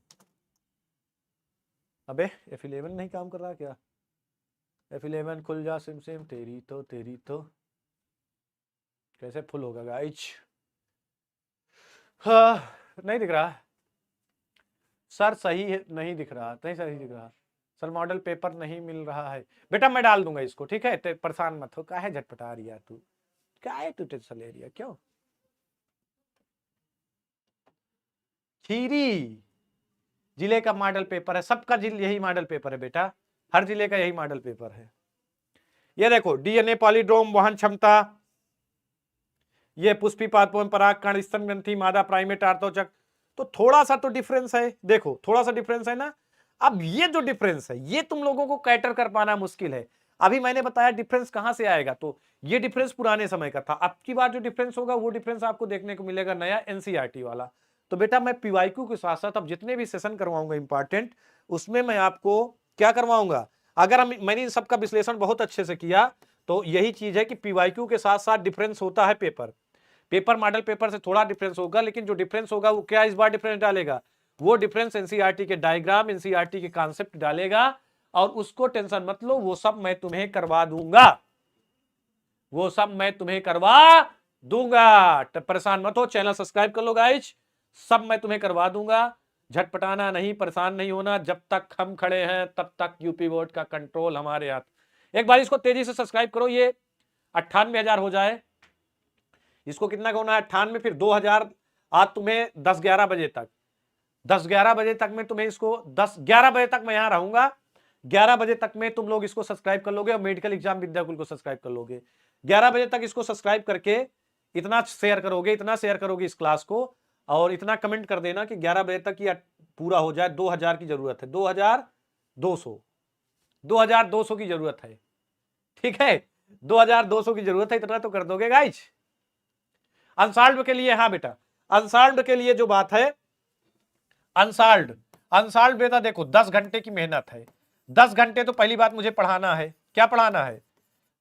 अबे F11 नहीं काम कर रहा क्या? F11 खुल जा सिम सिम, तेरी तो कैसे फुल होगा गाइज? हाँ, नहीं दिख रहा सर, सही है, नहीं दिख रहा, नहीं सही दिख रहा सर, मॉडल पेपर नहीं मिल रहा है बेटा। मैं डाल दूंगा इसको, ठीक है, परेशान मत हो। काहे झटपटा रही है तू, काहे तू टेंशन ले रही है, क्यों? खीरी जिले का मॉडल पेपर है, सबका जिले यही मॉडल पेपर है बेटा, हर जिले का यही मॉडल पेपर है। ये देखो डीएनए पॉलीड्रोम, वहन क्षमता, ये पुष्पिपाद परागकण, स्तन ग्रंथि, मादा प्राइमेट, आर्थोचक। तो थोड़ा सा तो डिफरेंस है, देखो थोड़ा सा डिफरेंस है ना। अब ये जो डिफरेंस है ये तुम लोगों को कैटर कर पाना मुश्किल है। अभी मैंने बताया डिफरेंस कहां से आएगा, तो ये डिफरेंस पुराने समय का था। अब की बार जो डिफरेंस होगा वो डिफरेंस आपको देखने को मिलेगा नया एनसीईआरटी वाला। तो बेटा मैं पीवाईक्यू के साथ साथ अब जितने भी सेशन करवाऊंगा इंपॉर्टेंट, उसमें मैं आपको क्या करवाऊंगा, अगर मैंने इन सबका विश्लेषण बहुत अच्छे से किया तो यही चीज है कि पीवाईक्यू के साथ साथ डिफरेंस होता है। पेपर मॉडल पेपर से थोड़ा डिफरेंस होगा, लेकिन जो डिफरेंस होगा वो क्या इस बार डिफरेंस डालेगा, वो डिफरेंस एनसीईआरटी के डायग्राम, एनसीईआरटी के कॉन्सेप्ट डालेगा, और उसको टेंशन मत लो, वो सब मैं तुम्हें करवा दूंगा, वो सब मैं तुम्हें करवा दूंगा, परेशान मत हो। चैनल सब्सक्राइब कर लो गाइज, सब मैं तुम्हें करवा दूंगा। झटपटाना नहीं, परेशान नहीं होना, जब तक हम खड़े हैं तब तक यूपी बोर्ड का कंट्रोल हमारे हाथ। एक बार इसको तेजी से सब्सक्राइब करो, ये 98,000 हो जाए। इसको कितना होना है? 98, फिर 2000। आज तुम्हें 10-11 बजे तक, 10-11 बजे तक में तुम्हें इसको 10-11 बजे तक मैं यहां रहूंगा, 11 बजे तक में तुम लोग इसको सब्सक्राइब कर लोगे, और मेडिकल एग्जाम विद्याकुल को सब्सक्राइब कर लोगे। 11 बजे तक इसको सब्सक्राइब करके इतना शेयर करोगे, इतना शेयर करोगे इस क्लास को, और इतना कमेंट कर देना कि 11 बजे तक ये पूरा हो जाए। 2000 की जरूरत है, 2200 की जरूरत है, ठीक है, 2200 की जरूरत है, इतना तो कर दोगे गाइज। अनसॉल्व्ड के लिए, हाँ बेटा अनसॉल्व्ड के लिए जो बात है, अनसॉल्व्ड बेटा देखो 10 घंटे की मेहनत है। 10 घंटे तो पहली बात मुझे पढ़ाना है, क्या पढ़ाना है?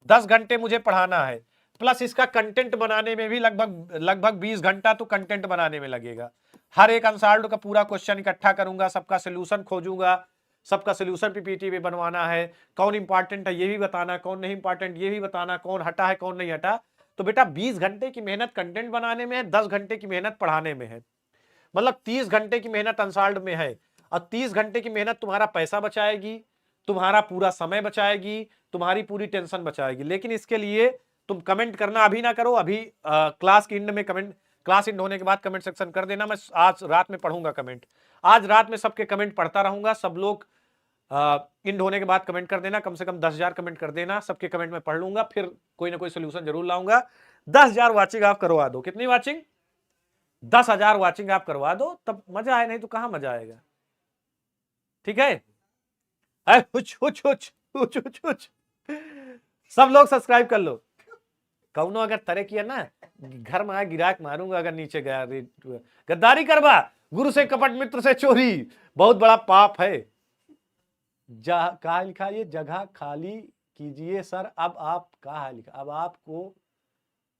10 घंटे मुझे पढ़ाना है, प्लस इसका कंटेंट बनाने में भी लगभग 20 घंटा तो कंटेंट बनाने में लगेगा। हर एक अनसॉल्व्ड का पूरा क्वेश्चन इकट्ठा करूंगा, सबका सोल्यूशन खोजूंगा, सबका सोल्यूशन पीपीटी पे बनवाना है, कौन इंपॉर्टेंट है ये भी बताना, कौन नहीं इंपॉर्टेंट ये भी बताना, कौन हटा है कौन नहीं हटा। तो बेटा 20 घंटे की मेहनत कंटेंट बनाने में है, 10 घंटे की मेहनत पढ़ाने में है। मतलब 30 घंटे की मेहनत अनसाल्ड में है, और 30 घंटे की मेहनत तुम्हारा पैसा बचाएगी, तुम्हारा पूरा समय बचाएगी, तुम्हारी पूरी टेंशन बचाएगी। लेकिन इसके लिए तुम कमेंट करना अभी ना करो, अभी क्लास के एंड में कमेंट, क्लास एंड होने के बाद कमेंट सेक्शन कर देना। मैं आज रात में पढ़ूंगा कमेंट, आज रात में सबके कमेंट पढ़ता रहूंगा। सब लोग एंड होने के बाद कमेंट कर देना, कम से कम 10,000 कमेंट कर देना, सबके कमेंट में पढ़ लूंगा, फिर कोई ना कोई सोल्यूशन जरूर लाऊंगा। 10,000 वाचिंग आप करवा दो। कितनी वाचिंग? 10,000 वाचिंग आप करवा दो, तब मजा आए, नहीं तो कहां मजा आएगा। ठीक है, हुच हुच हुच हुच हुच हुच। सब लोग सब्सक्राइब कर लो। कौनो अगर तरह किया ना, घर में आया गिराक मारूंगा अगर नीचे गया। गद्दारी करवा, गुरु से कपट मित्र से चोरी, बहुत बड़ा पाप है। कहा लिखा, ये जगह खाली कीजिए सर। अब आप कहा लिखा, अब आपको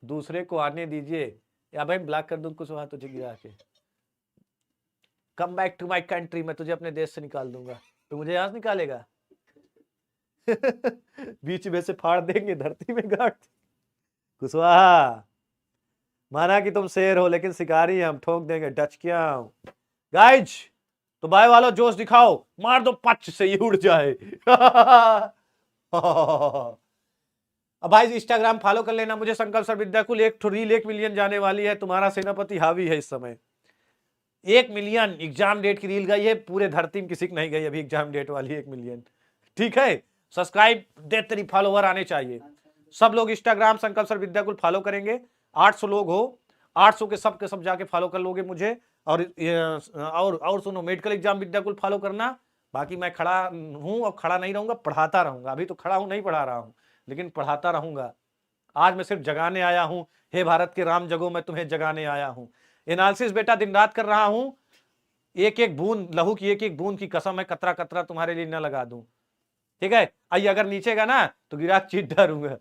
दूसरे को आने दीजिए, या भाई ब्लॉक कर दूं कुछ वहां तुझे गिरा के। Come back to my country, मैं तुझे अपने देश से निकाल दूंगा, तो मुझे यहां से निकालेगा। बीच में से फाड़ देंगे, धरती में गाड़। कुशवाहा, माना कि तुम शेर हो लेकिन शिकारी हम, ठोक देंगे डच क्या। गाइज तो बाय वालों जोश दिखाओ, मार दो पच से ये उड़ जाए। अब भाई इंस्टाग्राम फॉलो कर लेना मुझे, संकल्प सर विद्याकुल। एक रील 1 मिलियन जाने वाली है, तुम्हारा सेनापति हावी है इस समय। 1 मिलियन एग्जाम डेट की रील गई है, पूरे धरती में किसी की नहीं गई अभी एग्जाम डेट वाली 1 मिलियन। ठीक है, सब्सक्राइब दे तेरी फॉलोवर आने चाहिए। सब लोग इंस्टाग्राम संकल्प सर विद्याकुल फॉलो करेंगे। 800 लोग हो, 800 के सब जाके फॉलो कर लोगे मुझे। और सुनो, मेडिकल एग्जाम विद्याकुल फॉलो करना। बाकी मैं खड़ा हूं और खड़ा नहीं रहूंगा, पढ़ाता रहूंगा। अभी तो खड़ा हूं, नहीं पढ़ा रहा हूं, लेकिन पढ़ाता रहूंगा। आज मैं सिर्फ जगाने आया हूं, हे भारत के राम जगो, मैं तुम्हें जगाने आया हूं। एनालिसिस बेटा दिन रात कर रहा हूं, एक एक बूंद लहू की, एक एक बूंद की कसम है, कतरा कतरा तुम्हारे लिए न लगा दूं। ठीक है, आइए अगर नीचे का ना तो गिरा चीट डालूंगा।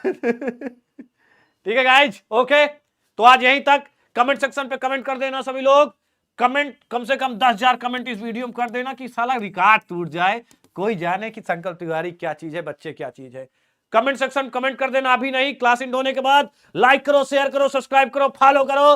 ठीक है गाइज, ओके। तो आज यहीं तक। कमेंट सेक्शन पे कमेंट कर देना सभी लोग। कमेंट कम से कम 10,000 कमेंट इस वीडियो में कर देना कि साला रिकॉर्ड टूट जाए, कोई जाने कि संकल्प तिवारी क्या चीज है, बच्चे क्या चीज है। कमेंट सेक्शन कमेंट कर देना, अभी नहीं, क्लास एंड होने के बाद। लाइक करो, शेयर करो, सब्सक्राइब करो, फॉलो करो।